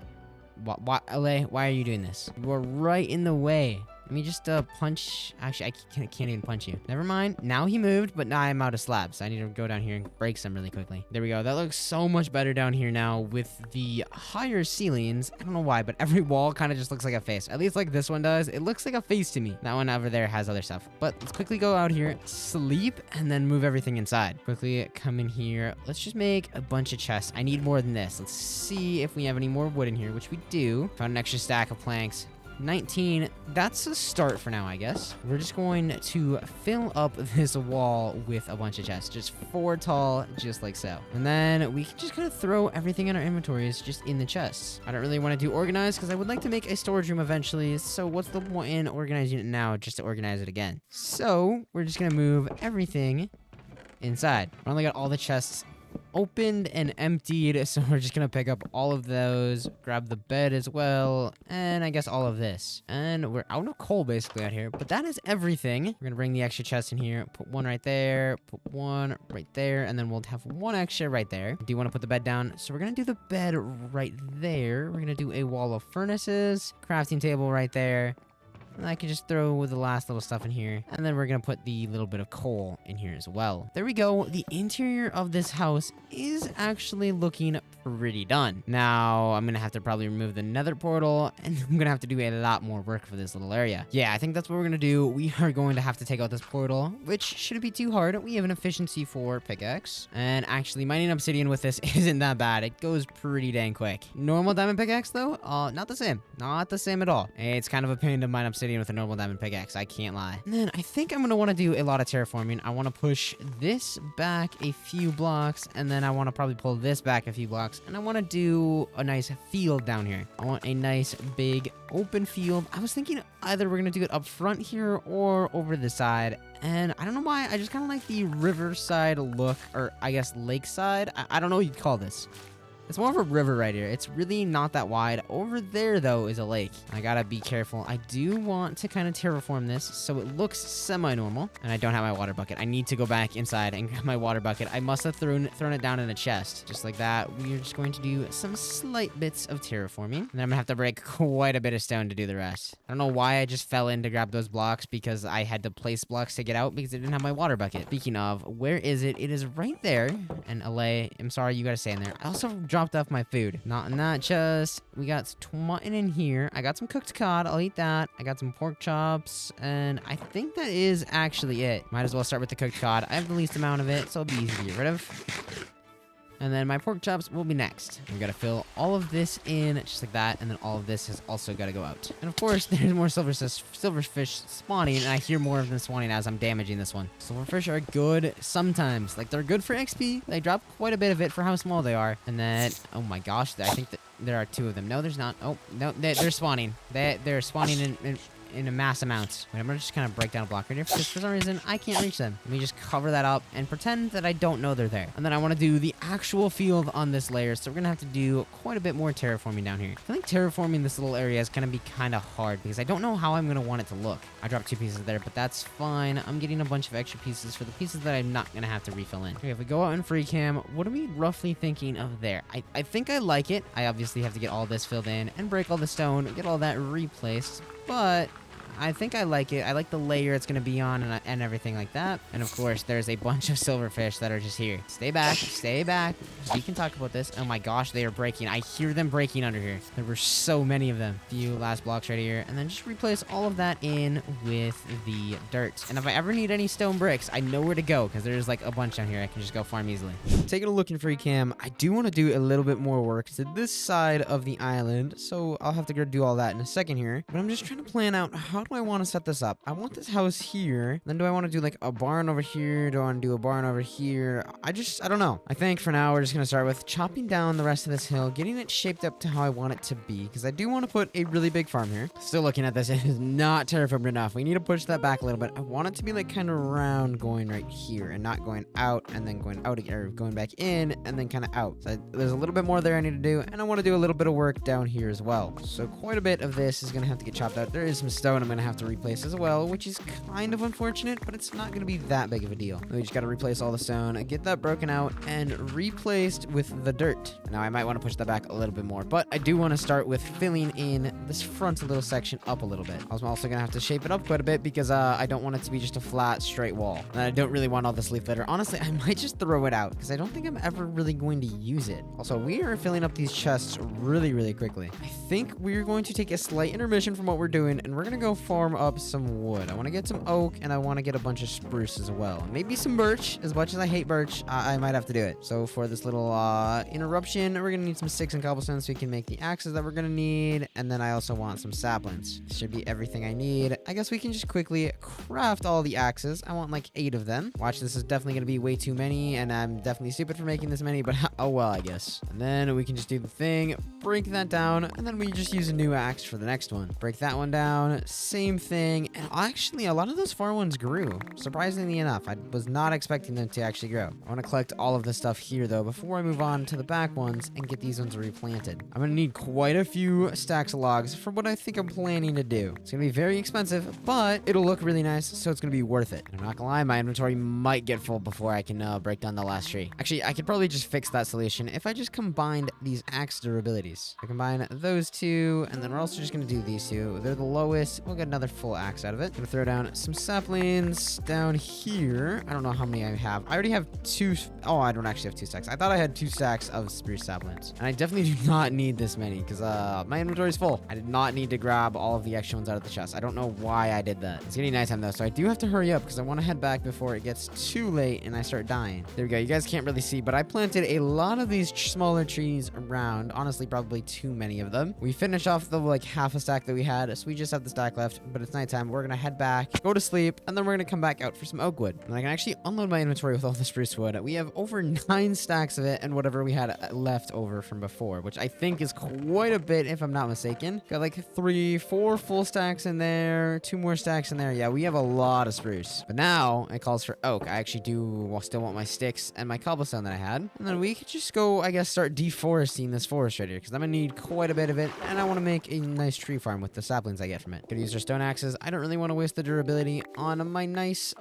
LA, why are you doing this? You are right in the way. Let me just punch. Actually, I can't even punch you. Never mind. Now he moved, but now I'm out of slabs. I need to go down here and break some really quickly. There we go. That looks so much better down here now with the higher ceilings. I don't know why, but every wall kind of just looks like a face. At least like this one does. It looks like a face to me. That one over there has other stuff. But let's quickly go out here, sleep, and then move everything inside. Quickly come in here. Let's just make a bunch of chests. I need more than this. Let's see if we have any more wood in here, which we do. Found an extra stack of planks. 19. That's a start for now, I guess. We're just going to fill up this wall with a bunch of chests. Just 4 tall, just like so. And then we can just kind of throw everything in our inventories just in the chests. I don't really want to do organized because I would like to make a storage room eventually. So what's the point in organizing it now just to organize it again? So we're just going to move everything inside. We only got all the chests opened and emptied, so we're just gonna pick up all of those, grab the bed as well, and I guess all of this. And we're out of coal basically out here, but that is everything. We're gonna bring the extra chest in here, put 1 right there, put 1 right there, and then we'll have 1 extra right there. Do you want to put the bed down? So we're gonna do the bed right there. We're gonna do a wall of furnaces, crafting table right there. And I can just throw the last little stuff in here. And then we're going to put the little bit of coal in here as well. There we go. The interior of this house is actually looking pretty done. Now, I'm going to have to probably remove the nether portal. And I'm going to have to do a lot more work for this little area. Yeah, I think that's what we're going to do. We are going to have to take out this portal, which shouldn't be too hard. We have an efficiency 4 pickaxe. And actually, mining obsidian with this isn't that bad. It goes pretty dang quick. Normal diamond pickaxe, though? Not the same. Not the same at all. It's kind of a pain to mine obsidian with a normal diamond pickaxe, I can't lie. And then I think I'm gonna want to do a lot of terraforming. I want to push this back a few blocks, and then I want to probably pull this back a few blocks, and I want to do a nice field down here. I want a nice big open field. I was thinking either we're gonna do it up front here or over the side. And I don't know why, I just kind of like the riverside look, or I guess lakeside. I don't know what you'd call this. It's more of a river right here. It's really not that wide. Over there, though, is a lake. I gotta be careful. I do want to kind of terraform this so it looks semi-normal. And I don't have my water bucket. I need to go back inside and grab my water bucket. I must have thrown it down in a chest. Just like that. We're just going to do some slight bits of terraforming. And then I'm gonna have to break quite a bit of stone to do the rest. I don't know why I just fell in to grab those blocks because I had to place blocks to get out because I didn't have my water bucket. Speaking of, where is it? It is right there. And Alay, I'm sorry, you gotta stay in there. I also dropped off my food. Not in that chest. We got mutton in here. I got some cooked cod. I'll eat that. I got some pork chops. And I think that is actually it. Might as well start with the cooked cod. I have the least amount of it, so it'll be easy to get rid of. And then my pork chops will be next. We gotta fill all of this in just like that, and then all of this has also gotta go out. And of course, there's more silverfish spawning, and I hear more of them spawning as I'm damaging this one. Silverfish are good sometimes. Like, they're good for XP. They drop quite a bit of it for how small they are. And then, oh my gosh, I think that there are 2 of them. No, there's not. Oh, no, they're spawning. They're spawning in a mass amount. Wait, I'm gonna just kind of break down a block right here because for some reason I can't reach them. Let me just cover that up and pretend that I don't know they're there. And then I want to do the actual field on this layer, so we're gonna have to do quite a bit more terraforming down here. I feel like terraforming this little area is gonna be kind of hard because I don't know how I'm gonna want it to look. I dropped 2 pieces there, but that's fine. I'm getting a bunch of extra pieces for the pieces that I'm not gonna have to refill in. Okay, if we go out in free cam, what are we roughly thinking of there? I think I like it. I obviously have to get all this filled in and break all the stone, get all that replaced, but I think I like it. I like the layer it's going to be on and everything like that. And of course, there's a bunch of silverfish that are just here. Stay back. Stay back. We can talk about this. Oh my gosh, they are breaking. I hear them breaking under here. There were so many of them. Few last blocks right here. And then just replace all of that in with the dirt. And if I ever need any stone bricks, I know where to go because there's like a bunch down here. I can just go farm easily. Taking a look in free cam, I do want to do a little bit more work to this side of the island. So I'll have to go do all that in a second here. But I'm just trying to plan out how do I want to set this up? I want this house here. Then do I want to do like a barn over here? Do I want to do a barn over here? I don't know. I think for now we're just going to start with chopping down the rest of this hill, getting it shaped up to how I want it to be, because I do want to put a really big farm here. Still looking at this, it is not terraformed enough. We need to push that back a little bit. I want it to be like kind of round going right here and not going out and then going out again, or going back in and then kind of out. So there's a little bit more there I need to do, and I want to do a little bit of work down here as well. So quite a bit of this is going to have to get chopped out. There is some stone I'm going to have to replace as well, which is kind of unfortunate, but it's not going to be that big of a deal. We just got to replace all the stone, get that broken out and replaced with the dirt. Now I might want to push that back a little bit more, but I do want to start with filling in this front little section up a little bit. I was also going to have to shape it up quite a bit because I don't want it to be just a flat straight wall, and I don't really want all this leaf litter. Honestly, I might just throw it out because I don't think I'm ever really going to use it. Also, we are filling up these chests really quickly. I think we're going to take a slight intermission from what we're doing, and we're going to go farm up some wood. I want to get some oak, and I want to get a bunch of spruce as well. Maybe some birch. As much as I hate birch, I might have to do it. So for this little interruption, we're going to need some sticks and cobblestone so we can make the axes that we're going to need. And then I also want some saplings. This should be everything I need. I guess we can just quickly craft all the axes. I want like 8 of them. Watch, this is definitely going to be way too many, and I'm definitely stupid for making this many, but oh well, I guess. And then we can just do the thing, break that down, and then we just use a new axe for the next one. Break that one down, same thing. And actually, a lot of those far ones grew, surprisingly enough. I was not expecting them to actually grow. I want to collect all of this stuff here though before I move on to the back ones and get these ones replanted. I'm gonna need quite a few stacks of logs for what I think I'm planning to do. It's gonna be very expensive, but it'll look really nice, so it's gonna be worth it. I'm not gonna lie, my inventory might get full before I can break down the last tree. Actually, I could probably just fix that solution if I just combined these axe durabilities. I combine those two, and then we're also just gonna do these two. They're the lowest. We'll get another full axe out of it. Gonna throw down some saplings down here. I don't know how many I have. I already have 2. Oh, I don't actually have 2 stacks. I thought I had 2 stacks of spruce saplings, and I definitely do not need this many because my inventory is full. I did not need to grab all of the extra ones out of the chest. I don't know why I did that. It's getting nighttime though, so I do have to hurry up because I want to head back before it gets too late and I start dying. There we go. You guys can't really see, but I planted a lot of these smaller trees around. Honestly, probably too many of them. We finished off the like half a stack that we had, so we just have the stack left. left, but it's nighttime. We're gonna head back, go to sleep, and then we're gonna come back out for some oak wood. And I can actually unload my inventory with all the spruce wood. We have over 9 stacks of it and whatever we had left over from before, which I think is quite a bit if I'm not mistaken. Got like 3, 4 full stacks in there, 2 more stacks in there. Yeah, we have a lot of spruce. But now it calls for oak. I actually do still want my sticks and my cobblestone that I had. And then we could just go, I guess, start deforesting this forest right here, because I'm gonna need quite a bit of it, and I want to make a nice tree farm with the saplings I get from it. Could use our stone axes. I don't really want to waste the durability on my nice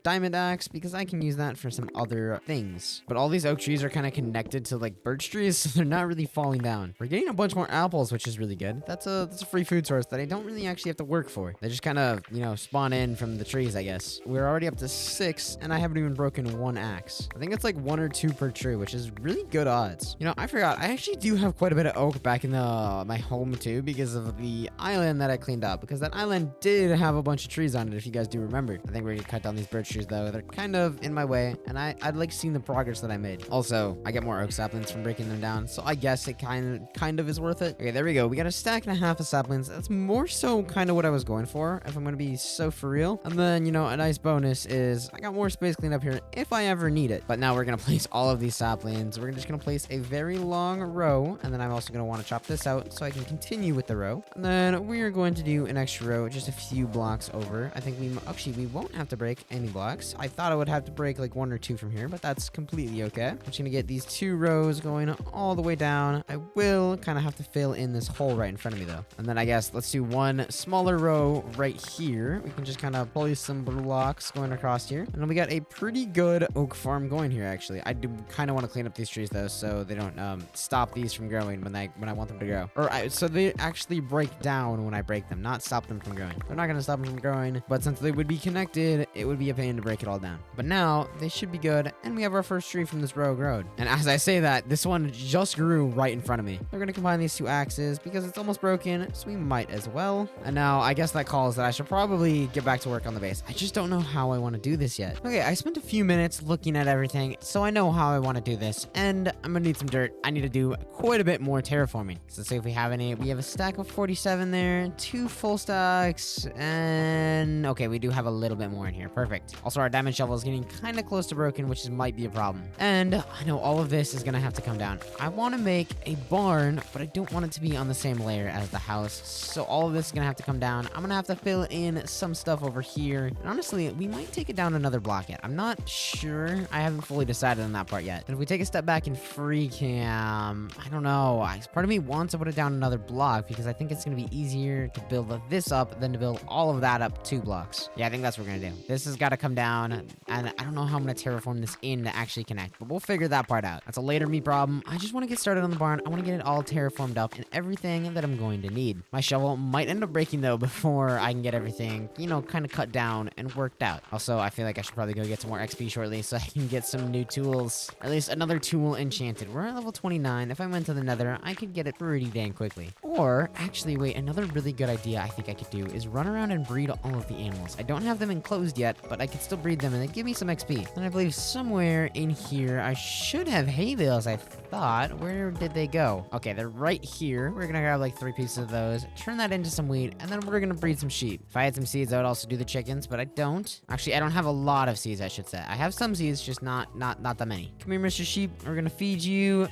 diamond axe, because I can use that for some other things. But all these oak trees are kind of connected to like birch trees, so they're not really falling down. We're getting a bunch more apples, which is really good. That's a free food source that I don't really actually have to work for. They just kind of, you know, spawn in from the trees, I guess. We're already up to 6, and I haven't even broken 1 axe. I think it's like 1 or 2 per tree, which is really good odds. You know, I forgot. I actually do have quite a bit of oak back in my home too, because of the island that I cleaned up, because that island did have a bunch of trees on it, if you guys do remember. I think we're gonna cut down these birch trees though. They're kind of in my way, and I'd like seeing the progress that I made. Also, I get more oak saplings from breaking them down, so I guess it kind of is worth it. Okay, there we go. We got a stack and a half of saplings. That's more so kind of what I was going for, if I'm gonna be so for real. And then, you know, a nice bonus is I got more space cleaned up here if I ever need it. But now we're gonna place all of these saplings. We're just gonna place a very long row, and then I'm also gonna want to chop this out so I can continue with the row. And then we are going to do an extra row just a few blocks over. I think we won't have to break any blocks. I thought I would have to break like 1 or 2 from here, but that's completely okay. I'm just gonna get these 2 rows going all the way down. I will kind of have to fill in this hole right in front of me though. And then I guess let's do 1 smaller row right here. We can just kind of place some blocks going across here. And then we got a pretty good oak farm going here actually. I do kind of want to clean up these trees though, so they don't stop these from growing when I want them to grow. So they actually break down when I break them, not stop them from growing. They're not going to stop them from growing, but since they would be connected, it would be a pain to break it all down. But now they should be good, and we have our first tree from this row grown. And as I say that, this one just grew right in front of me. We're going to combine these 2 axes because it's almost broken, so we might as well. And now I guess that calls that I should probably get back to work on the base. I just don't know how I want to do this yet. Okay, I spent a few minutes looking at everything, so I know how I want to do this, and I'm going to need some dirt. I need to do quite a bit more terraforming. So let's see if we have any. We have a stack of 47 there, 2 full stacks, and okay, we do have a little bit more in here. Perfect. Also, our diamond shovel is getting kind of close to broken, which might be a problem. And I know all of this is going to have to come down. I want to make a barn, but I don't want it to be on the same layer as the house. So all of this is going to have to come down. I'm going to have to fill in some stuff over here. And honestly, we might take it down another block yet. I'm not sure. I haven't fully decided on that part yet. And if we take a step back in free cam, I don't know. Part of me wants to put it down another block because I think it's going to be easier to build this up than to build all of that up 2 blocks. Yeah, I think that's what we're going to do. This has got to come down, and I don't know how I'm going to terraform this in to actually connect, but we'll figure that part out. That's a later me problem. I just want to get started on the barn. I want to get it all terraformed up and everything that I'm going to need. My shovel might end up breaking though before I can get everything, you know, kind of cut down and worked out. Also, I feel like I should probably go get some more XP shortly so I can get some new tools, or at least another tool enchanted. We're at level 29. If I went to the nether, I could get it pretty dang quickly. Or actually, wait, another really good idea I think I could do is run around and breed all of the animals. I don't have them enclosed yet, but I could still breed them and they give me some XP. And I believe somewhere in here I should have hay bales, I thought. Where did they go? Okay, they're right here. We're gonna grab like 3 pieces of those, turn that into some wheat, and then we're gonna breed some sheep. If I had some seeds, I would also do the chickens, but I don't. Actually, I don't have a lot of seeds, I should say. I have some seeds, just not that many. Come here, Mr. Sheep. We're gonna feed you,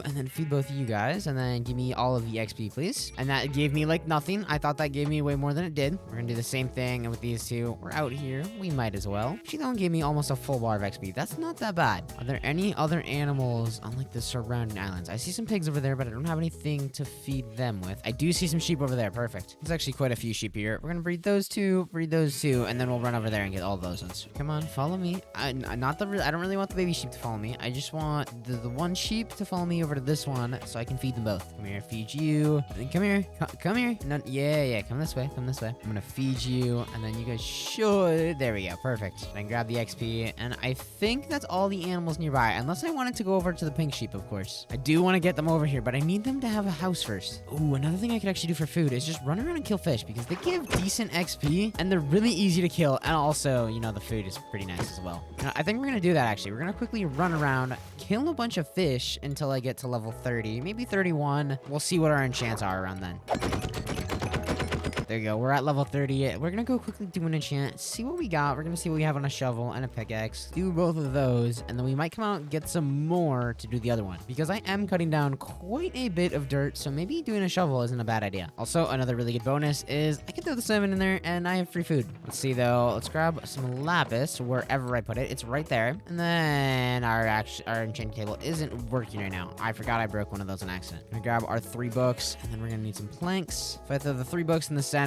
and then feed both of you guys, and then give me all of the XP, please. And that gave me like nothing. I thought that gave me way more than it did. We're gonna do the same thing with these 2. We're out here. We might as well. She don't give me almost a full bar of XP. That's not that bad. Are there any other animals on like the surrounding islands? I see some pigs over there, but I don't have anything to feed them with. I do see some sheep over there. Perfect. There's actually quite a few sheep here. We're gonna breed those 2, and then we'll run over there and get all those ones. Come on, follow me. I don't really want the baby sheep to follow me. I just want the one sheep to follow me over to this one so I can feed them both. Come here, feed you. Come here. Come here. No, yeah. Come this way. I'm gonna feed you, and then you guys should. There we go. Perfect. Then grab the XP, and I think that's all the animals nearby, unless I wanted to go over to the pink sheep, of course. I do want to get them over here, but I need them to have a house first. Ooh, another thing I could actually do for food is just run around and kill fish, because they give decent XP, and they're really easy to kill, and also, you know, the food is pretty nice as well. I think we're gonna do that, actually. We're gonna quickly run around, kill a bunch of fish until I get to level 30, maybe 31. We'll see what our enchants are around then. There you go. We're at level 30. We're gonna go quickly do an enchant, see what we got. We're gonna see what we have on a shovel and a pickaxe. Do both of those, and then we might come out and get some more to do the other one, because I am cutting down quite a bit of dirt, so maybe doing a shovel isn't a bad idea. Also, another really good bonus is I can throw the salmon in there, and I have free food. Let's see, though. Let's grab some lapis wherever I put it. It's right there. And then our enchanting table isn't working right now. I forgot I broke one of those on accident. I'm gonna grab our 3 books, and then we're gonna need some planks. If I throw the 3 books in the center,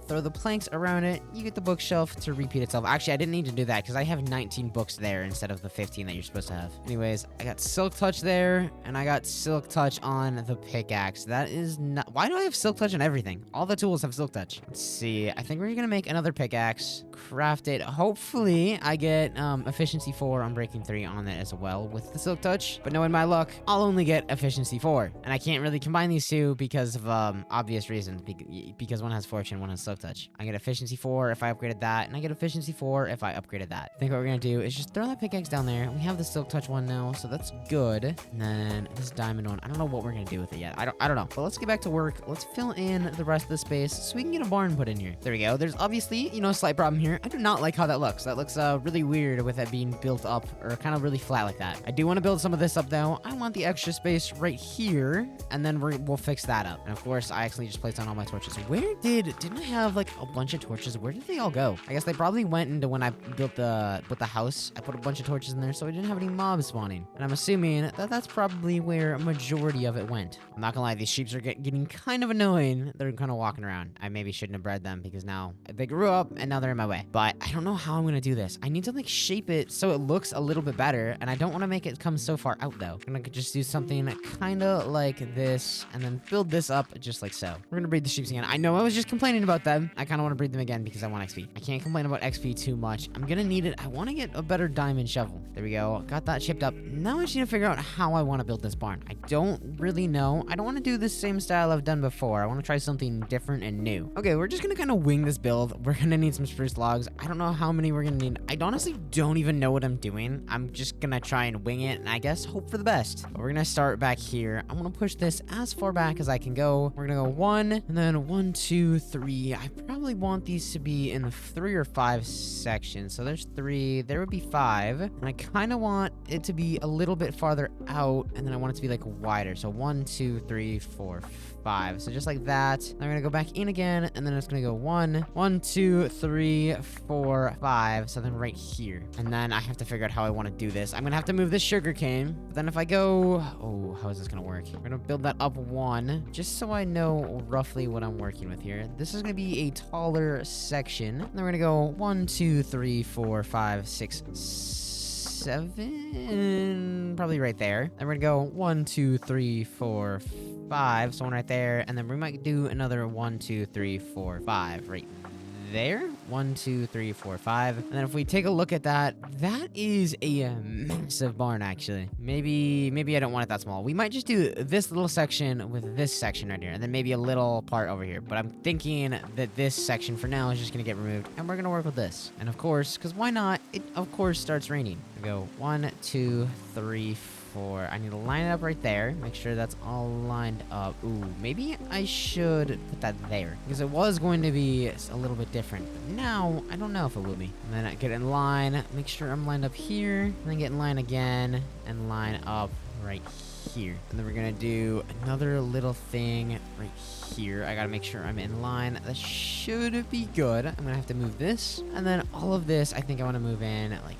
throw the planks around it, you get the bookshelf to repeat itself. Actually, I didn't need to do that because I have 19 books there instead of the 15 that you're supposed to have. Anyways, I got silk touch there, and I got silk touch on the pickaxe. That is not... Why do I have silk touch on everything? All the tools have silk touch. Let's see. I think we're gonna make another pickaxe, craft it. Hopefully, I get efficiency 4 on breaking 3 on it as well with the silk touch. But knowing my luck, I'll only get efficiency 4. And I can't really combine these two because of obvious reasons. Because one has fortune, one has silk touch. I get efficiency 4 if I upgraded that, and I get efficiency 4 if I upgraded that. I think what we're gonna do is just throw that pickaxe down there. We have the silk touch one now, so that's good. And then this diamond one, I don't know what we're gonna do with it yet. I don't know. But let's get back to work. Let's fill in the rest of the space so we can get a barn put in here. There we go. There's obviously, you know, a slight problem here. I do not like how that looks. That looks really weird with it being built up or kind of really flat like that. I do want to build some of this up though. I want the extra space right here, and then we'll fix that up. And of course, I actually just placed on all my torches. Where didn't I have like a bunch of torches? Where did they all go? I guess they probably went into when I built the house. I put a bunch of torches in there so I didn't have any mobs spawning. And I'm assuming that that's probably where a majority of it went. I'm not gonna lie, these sheeps are getting kind of annoying. They're kind of walking around. I maybe shouldn't have bred them because now they grew up and now they're in my way. But I don't know how I'm gonna do this. I need to like shape it so it looks a little bit better, and I don't want to make it come so far out though. I'm gonna just do something kind of like this and then build this up just like so. We're gonna breed the sheeps again. I know I was just complaining about them. I kind of want to breed them again because I want XP. I can't complain about XP too much. I'm gonna need it. I want to get a better diamond shovel. There we go. Got that shipped up. Now I just need to figure out how I want to build this barn. I don't really know. I don't want to do the same style I've done before. I want to try something different and new. Okay, we're just gonna kind of wing this build. We're gonna need some spruce logs. I don't know how many we're gonna need. I honestly don't even know what I'm doing. I'm just gonna try and wing it and I guess hope for the best. But we're gonna start back here. I'm gonna push this as far back as I can go. We're gonna go 1 and then 1, 2, 3. I probably want these to be in 3 or 5 sections. So there's 3. There would be 5. And I kind of want it to be a little bit farther out, and then I want it to be like wider. So 1, 2, 3, 4, 5. So just like that. Then we're gonna go back in again, and then it's gonna go 1, 2, 3, 4, 5. So then right here. And then I have to figure out how I want to do this. I'm gonna have to move this sugar cane. But then if I go... Oh, how is this gonna work? We're gonna build that up 1, just so I know roughly what I'm working with here. This is gonna be a taller section. And then we're gonna go 1, 2, 3, 4, 5, 6, 7, probably right there. Then we're gonna go 1, 2, 3, 4, 5, so one right there, and then we might do another 1, 2, 3, 4, 5 right there. 1, 2, 3, 4, 5. And then if we take a look at that, that is a massive barn actually. Maybe I don't want it that small. We might just do this little section with this section right here, and then maybe a little part over here. But I'm thinking that this section for now is just gonna get removed, and we're gonna work with this. And of course, because why not? It of course starts raining. We go 1, 2, 3, 4. I need to line it up right there. Make sure that's all lined up. Ooh, maybe I should put that there because it was going to be a little bit different. But now I don't know if it will be. And then I get in line. Make sure I'm lined up here, and then get in line again and line up right here. And then we're gonna do another little thing right here. I gotta make sure I'm in line. That should be good. I'm gonna have to move this, and then all of this I think I want to move in like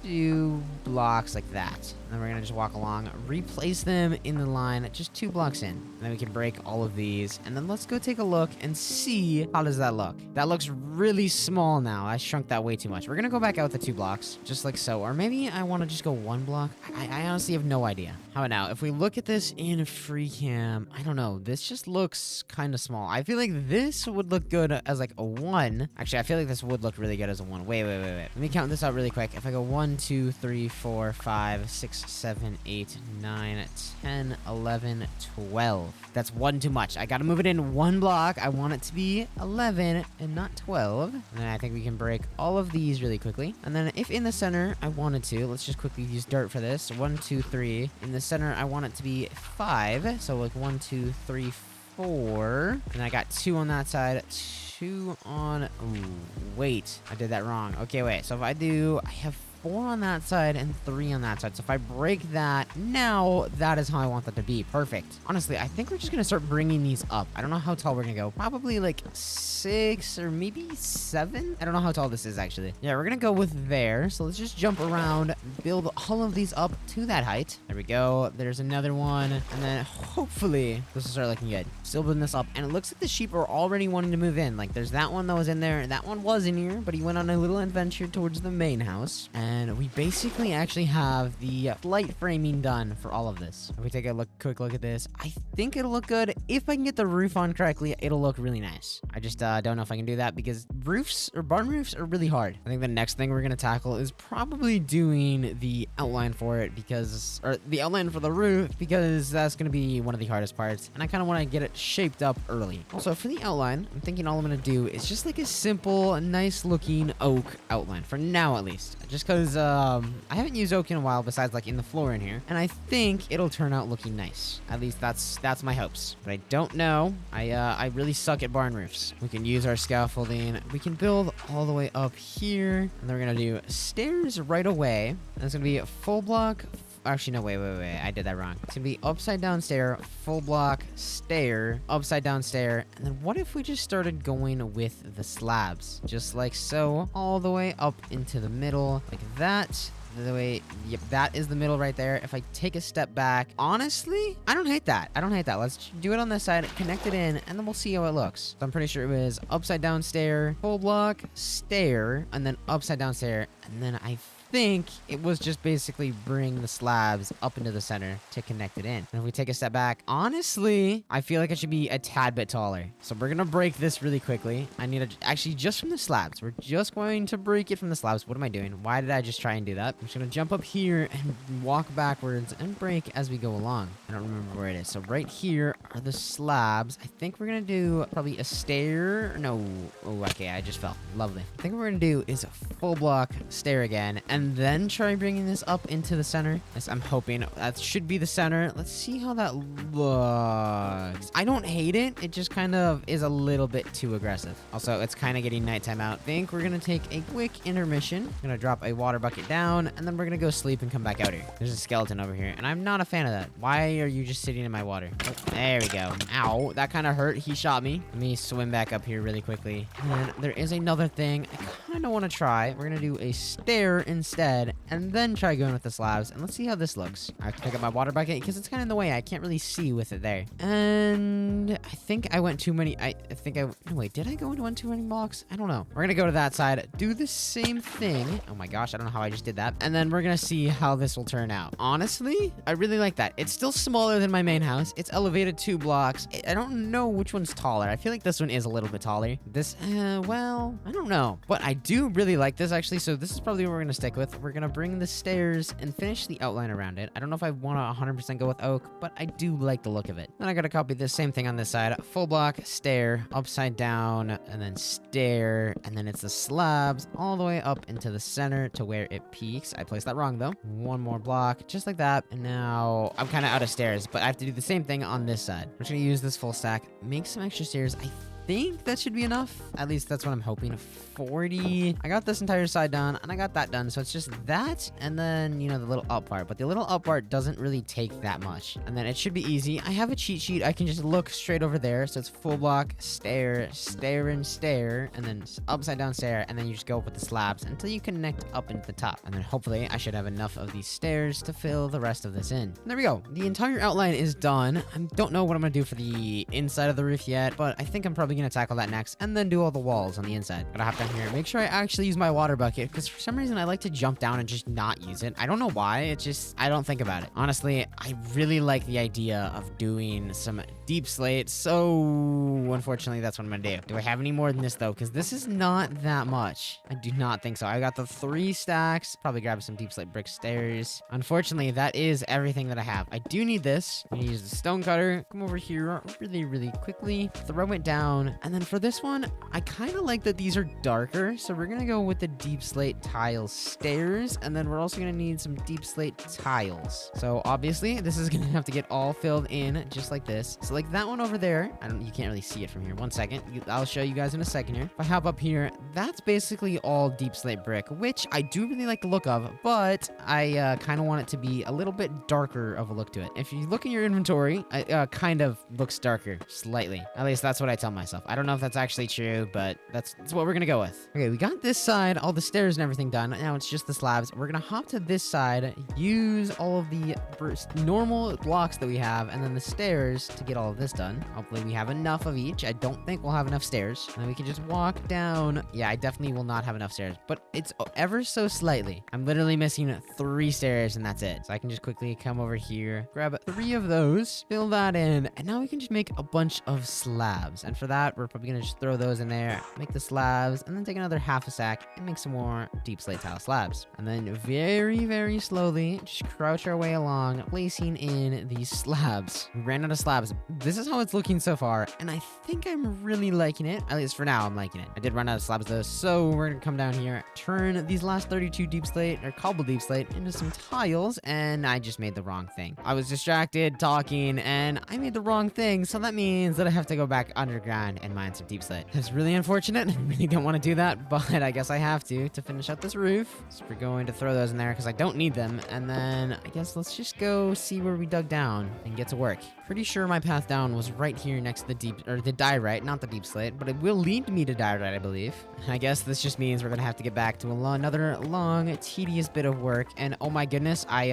2 blocks like that. And then we're gonna just walk along, replace them in the line just 2 blocks in. And then we can break all of these. And then let's go take a look and see how does that look. That looks really small now. I shrunk that way too much. We're gonna go back out the 2 blocks, just like so. Or maybe I want to just go 1 block. I honestly have no idea. How about now? If we look at this in free cam, I don't know. This just looks kind of small. I feel like this would look good as like a 1. Actually, I feel like this would look really good as a 1. Wait. Let me count this out really quick. If I go 1, 2, 3, 4, 5, 6, 7, 8, 9, 10, 11, 12. That's 1 too much. I gotta move it in 1 block. I want it to be 11 and not 12. And then I think we can break all of these really quickly. And then if in the center I wanted to, let's just quickly use dirt for this. 1, 2, 3. In the center, I want it to be 5. So like 1, 2, 3, 4. And I got 2 on that side. 2 on... Ooh, wait. I did that wrong. Okay, wait. So if I have 4 on that side and 3 on that side. So if I break that, now that is how I want that to be. Perfect. Honestly, I think we're just going to start bringing these up. I don't know how tall we're going to go. Probably like 6 or maybe 7. I don't know how tall this is actually. Yeah, we're going to go with there. So let's just jump around, build all of these up to that height. There we go. There's another one. And then hopefully this will start looking good. Still building this up. And it looks like the sheep are already wanting to move in. Like there's that one that was in there. That one was in here, but he went on a little adventure towards the main house. And we basically actually have the light framing done for all of this. If we take a quick look at this, I think it'll look good. If I can get the roof on correctly, it'll look really nice. I just don't know if I can do that because roofs or barn roofs are really hard. I think the next thing we're going to tackle is probably doing the outline for it or the outline for the roof because that's going to be one of the hardest parts. And I kind of want to get it shaped up early. Also, for the outline, I'm thinking all I'm going to do is just like a simple, nice looking oak outline for now at least. Just because I haven't used oak in a while besides like in the floor in here. And I think it'll turn out looking nice. At least that's my hopes. But I don't know. I really suck at barn roofs. We can use our scaffolding. We can build all the way up here. And then we're going to do stairs right away. And it's going to be a full block. Actually, no, wait. I did that wrong. It's going to be upside down stair, full block, stair, upside down stair. And then what if we just started going with the slabs? Just like so, all the way up into the middle, like that. The way, yep, that is the middle right there. If I take a step back, honestly, I don't hate that. Let's do it on this side, connect it in, and then we'll see how it looks. So I'm pretty sure it was upside down stair, full block, stair, and then upside down stair. And then I think it was just basically bring the slabs up into the center to connect it in. And if we take a step back, honestly, I feel like it should be a tad bit taller. So we're gonna break this really quickly. I need to actually just from the slabs. We're just going to break it from the slabs. What am I doing? Why did I just try and do that? I'm just gonna jump up here and walk backwards and break as we go along. I don't remember where it is. So right here are the slabs. I think we're gonna do probably a stair. No. Oh, okay. I just fell. Lovely. I think what we're gonna do is a full block stair again, and then try bringing this up into the center. Yes, I'm hoping that should be the center. Let's see how that looks. I don't hate it. It just kind of is a little bit too aggressive. Also, it's kind of getting nighttime out. I think we're going to take a quick intermission. I'm going to drop a water bucket down, and then we're going to go sleep and come back out here. There's a skeleton over here, and I'm not a fan of that. Why are you just sitting in my water? Oh, there we go. Ow, that kind of hurt. He shot me. Let me swim back up here really quickly. And then there is another thing I kind of want to try. We're going to do a stair instead, and then try going with the slabs, and let's see how this looks. I have to pick up my water bucket because it's kind of in the way. I can't really see with it there. And I think I went too many. No, wait, did I go into too many blocks? I don't know. We're gonna go to that side, do the same thing. Oh my gosh, I don't know how I just did that. And then we're gonna see how this will turn out. Honestly, I really like that. It's still smaller than my main house. It's elevated 2 blocks. I don't know which one's taller. I feel like this one is a little bit taller. This, well, I don't know. But I do really like this actually, so this is probably what we're gonna stick with. We're gonna bring the stairs and finish the outline around it. I don't know if I want to 100% go with oak, but I do like the look of it. Then I gotta copy the same thing on this side. Full block, stair, upside down, and then stair, and then it's the slabs all the way up into the center to where it peaks. I placed that wrong though. One more block, just like that. And now I'm kind of out of stairs, but I have to do the same thing on this side. I'm just gonna use this full stack, make some extra stairs. I think that should be enough. At least that's what I'm hoping. 40. I got this entire side done, and I got that done. So it's just that, and then, you know, the little up part. But the little up part doesn't really take that much. And then it should be easy. I have a cheat sheet. I can just look straight over there. So it's full block, stair, stair, and stair, and then upside down stair, and then you just go up with the slabs until you connect up into the top. And then hopefully I should have enough of these stairs to fill the rest of this in. And there we go. The entire outline is done. I don't know what I'm gonna do for the inside of the roof yet, but I think I'm probably gonna tackle that next, and then do all the walls on the inside. But I have to here, make sure I actually use my water bucket, because for some reason I like to jump down and just not use it. I don't know why. It's just, I don't think about it. Honestly, I really like the idea of doing some deep slate, so unfortunately that's what I'm gonna do. Do I have any more than this though? Because this is not that much. I do not think so. I got the 3 stacks. Probably grab some deep slate brick stairs. Unfortunately, that is everything that I have. I do need this. I'm gonna use the stone cutter. Come over here really quickly. Throw it down down. And then for this one, I kind of like that these are darker. So we're going to go with the deep slate tile stairs. And then we're also going to need some deep slate tiles. So obviously this is going to have to get all filled in just like this. So like that one over there, you can't really see it from here. One second. I'll show you guys in a second here. If I hop up here, that's basically all deep slate brick, which I do really like the look of, but I kind of want it to be a little bit darker of a look to it. If you look in your inventory, it kind of looks darker slightly. At least that's what I tell myself. I don't know if that's actually true, but that's what we're gonna go with. Okay, we got this side, all the stairs and everything done. Now it's just the slabs. We're gonna hop to this side, use all of the normal blocks that we have, and then the stairs to get all of this done. Hopefully we have enough of each. I don't think we'll have enough stairs. And then we can just walk down. Yeah, I definitely will not have enough stairs, but it's ever so slightly. I'm literally missing 3 stairs and that's it. So I can just quickly come over here, grab 3 of those, fill that in, and now we can just make a bunch of slabs. And for that, we're probably gonna just throw those in there, make the slabs, and then take another half a stack and make some more deep slate tile slabs. And then very, very slowly, just crouch our way along, placing in these slabs. We ran out of slabs. This is how it's looking so far, and I think I'm really liking it. At least for now, I'm liking it. I did run out of slabs though, so we're gonna come down here, turn these last 32 deep slate, or cobble deep slate, into some tiles, and I just made the wrong thing. I was distracted talking, and I made the wrong thing, so that means that I have to go back underground and mine some deep slate. That's really unfortunate. I really don't want to do that, but I guess I have to finish out this roof. So we're going to throw those in there because I don't need them, and then I guess let's just go see where we dug down and get to work. Pretty sure my path down was right here next to the diorite, not the deep slate, but it will lead me to diorite, I believe. I guess this just means we're gonna have to get back to another long, tedious bit of work. And oh my goodness, I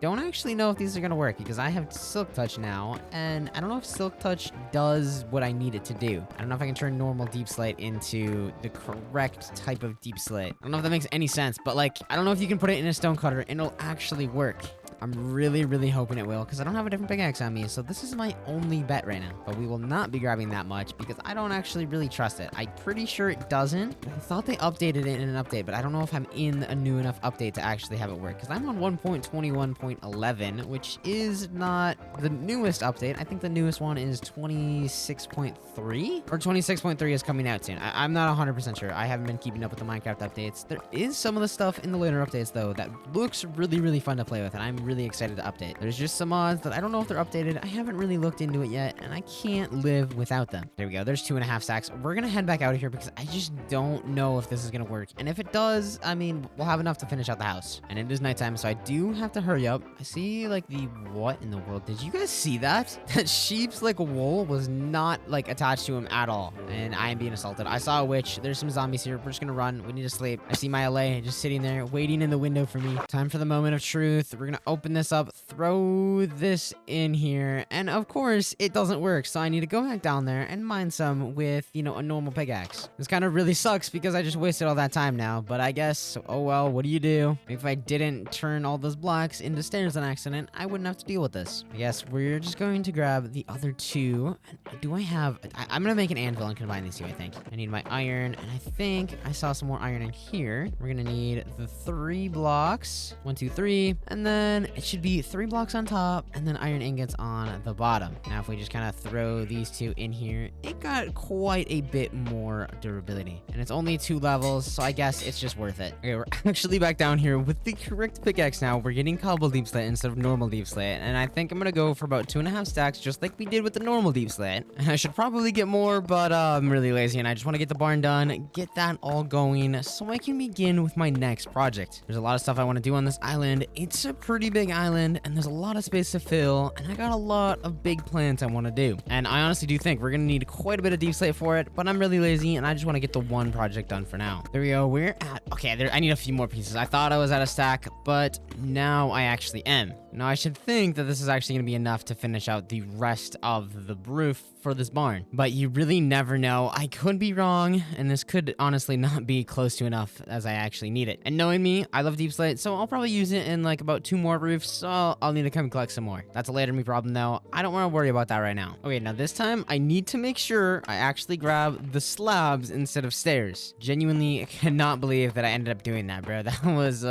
don't actually know if these are gonna work because I have Silk Touch now, and I don't know if Silk Touch does what I need it to do. I don't know if I can turn normal deep slate into the correct type of deep slate. I don't know if that makes any sense, but like, I don't know if you can put it in a stone cutter and it'll actually work. I'm really, really hoping it will, because I don't have a different pickaxe on me, so this is my only bet right now. But we will not be grabbing that much, because I don't actually really trust it. I'm pretty sure it doesn't. I thought they updated it in an update, but I don't know if I'm in a new enough update to actually have it work, because I'm on 1.21.11, which is not the newest update. I think the newest one is 26.3, or 26.3 is coming out soon. I'm not 100% sure. I haven't been keeping up with the Minecraft updates. There is some of the stuff in the later updates, though, that looks really, really fun to play with, and I'm really excited to update. There's just some mods that I don't know if they're updated. I haven't really looked into it yet, and I can't live without them. There we go. There's 2.5 stacks. We're gonna head back out of here because I just don't know if this is gonna work. And if it does, I mean, we'll have enough to finish out the house. And it is nighttime, so I do have to hurry up. I see, like, what in the world? Did you guys see that? That sheep's, like, wool was not, like, attached to him at all. And I am being assaulted. I saw a witch. There's some zombies here. We're just gonna run. We need to sleep. I see my LA just sitting there, waiting in the window for me. Time for the moment of truth. We're gonna open this up, throw this in here, and of course it doesn't work, so I need to go back down there and mine some with, you know, a normal pickaxe. This kind of really sucks because I just wasted all that time now, but I guess, oh well, what do you do? If I didn't turn all those blocks into stairs on accident, I wouldn't have to deal with this. I guess we're just going to grab the other 2. Do I have... I'm gonna make an anvil and combine these 2, I think. I need my iron, and I think I saw some more iron in here. We're gonna need the 3 blocks. 1, 2, 3, and then it should be 3 blocks on top and then iron ingots on the bottom. Now if we just kind of throw these 2 in here, it got quite a bit more durability, and it's only 2 levels, so I guess it's just worth it. Okay, we're actually back down here with the correct pickaxe now. We're getting cobble deep slate instead of normal deep slate, and I think I'm gonna go for about 2.5 stacks just like we did with the normal deep slate. I should probably get more, but I'm really lazy and I just want to get the barn done, get that all going so I can begin with my next project. There's a lot of stuff I want to do on this island. It's a pretty big island and there's a lot of space to fill, and I got a lot of big plans I want to do. And I honestly do think we're gonna need quite a bit of deep slate for it, but I'm really lazy and I just want to get the one project done for now. There we go. We're at... Okay, I need a few more pieces. I thought I was at a stack, but now I actually am. Now I should think that this is actually gonna be enough to finish out the rest of the roof for this barn, but you really never know. I could be wrong, and this could honestly not be close to enough as I actually need it. And knowing me, I love deep slate, so I'll probably use it in like about 2 more roofs, so I'll need to come collect some more. That's a later me problem though. I don't want to worry about that right now. Okay, now this time I need to make sure I actually grab the slabs instead of stairs. Genuinely cannot believe that I ended up doing that, bro. That was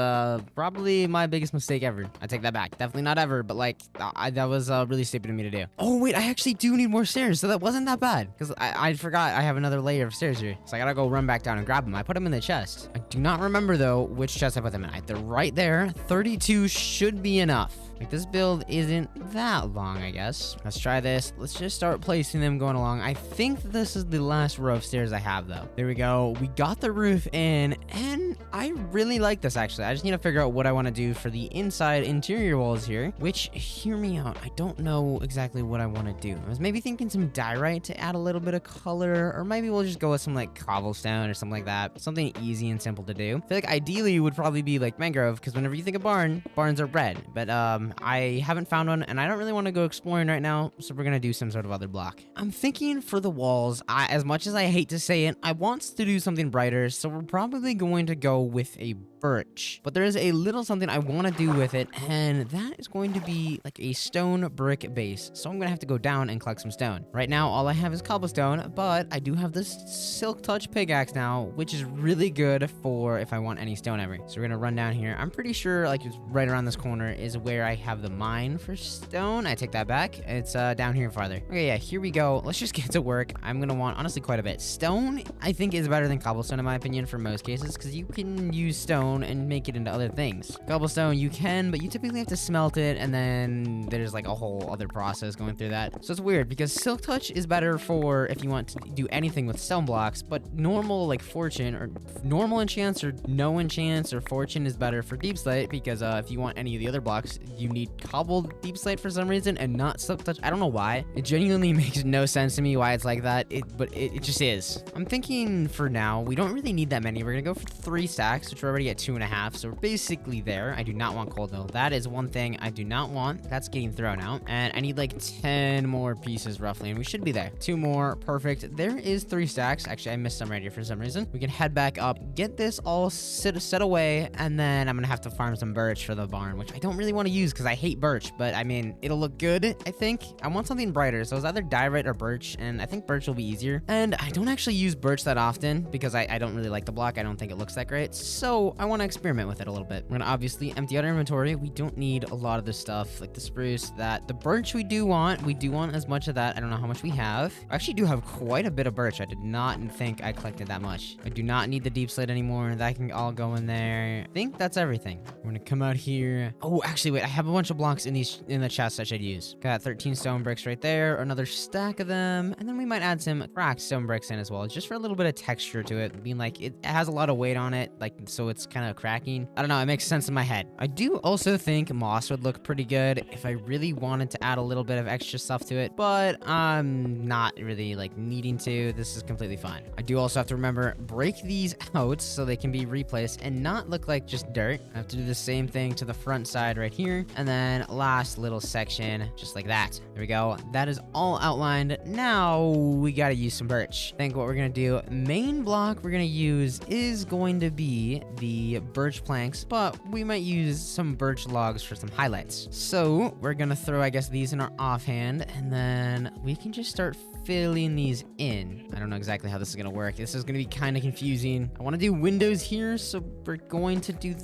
probably my biggest mistake ever. I take that back. Definitely not ever, but like that was really stupid of me to do. Oh wait, I actually do need more stairs. So that wasn't that bad, because I forgot I have another layer of stairs here. So I gotta go run back down and grab them. I put them in the chest. I do not remember, though, which chest I put them in. They're right there. 32 should be enough. Like, this build isn't that long, I guess. Let's try this. Let's just start placing them going along. I think this is the last row of stairs I have, though. There we go. We got the roof in, and I really like this, actually. I just need to figure out what I want to do for the inside interior walls here, which, hear me out, I don't know exactly what I want to do. I was maybe thinking some diorite to add a little bit of color, or maybe we'll just go with some, like, cobblestone or something like that. Something easy and simple to do. I feel like ideally it would probably be, like, mangrove, because whenever you think of barns are red. But, I haven't found one, and I don't really want to go exploring right now, so we're gonna do some sort of other block. I'm thinking for the walls, as much as I hate to say it, I want to do something brighter, so we're probably going to go with a birch. But there is a little something I want to do with it, and that is going to be like a stone brick base. So I'm gonna have to go down and collect some stone. Right now, all I have is cobblestone, but I do have this silk touch pickaxe now, which is really good for if I want any stone ever. So we're gonna run down here. I'm pretty sure like it's right around this corner is where I have the mine for stone. I take that back. It's down here farther. Okay, yeah, here we go. Let's just get to work. I'm gonna want honestly quite a bit. Stone, I think, is better than cobblestone in my opinion for most cases, because you can use stone and make it into other things. Cobblestone you can, but you typically have to smelt it, and then there's like a whole other process going through that. So it's weird because silk touch is better for if you want to do anything with stone blocks, but normal like fortune or normal enchants or no enchants or fortune is better for deep slate, because if you want any of the other blocks you need cobbled deep slate for some reason and not silk touch. I don't know why. It genuinely makes no sense to me why it's like that, but it just is. I'm thinking for now we don't really need that many. We're gonna go for 3 stacks, which we're already at 2.5, so we're basically there. I do not want coal though. That is one thing I do not want. That's getting thrown out, and I need like 10 more pieces roughly, and we should be there. 2 more, perfect. There is 3 stacks. Actually, I missed some right here for some reason. We can head back up, get this all set away, and then I'm gonna have to farm some birch for the barn, which I don't really want to use because I hate birch, but I mean, it'll look good, I think. I want something brighter, so it's either diorite or birch, and I think birch will be easier. And I don't actually use birch that often because I don't really like the block. I don't think it looks that great, so I want to experiment with it a little bit. We're gonna obviously empty out our inventory. We don't need a lot of this stuff, like the spruce, the birch we do want. We do want as much of that. I don't know how much we have. I actually do have quite a bit of birch. I did not think I collected that much. I do not need the deep slate anymore. That can all go in there. I think that's everything. We're gonna come out here. Oh, actually, wait, I have a bunch of blocks in the chest I should use. Got 13 stone bricks right there, another stack of them, and then we might add some cracked stone bricks in as well, just for a little bit of texture to it, being like it has a lot of weight on it, like so it's kind of cracking. I don't know, it makes sense in my head. I do also think moss would look pretty good if I really wanted to add a little bit of extra stuff to it, but I'm not really like needing to. This is completely fine. I do also have to remember, break these out so they can be replaced and not look like just dirt. I have to do the same thing to the front side right here, and then last little section just like that. There we go. That is all outlined. Now we gotta use some birch. I think what we're gonna do, main block we're gonna use is going to be the birch planks, but we might use some birch logs for some highlights. So we're gonna throw, I guess, these in our offhand, and then we can just start filling these in. I don't know exactly how this is gonna work. This is gonna be kind of confusing. I want to do windows here, so we're going to do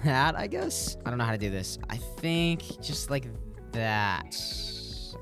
that, I guess. I don't know how to do this. I think just like that.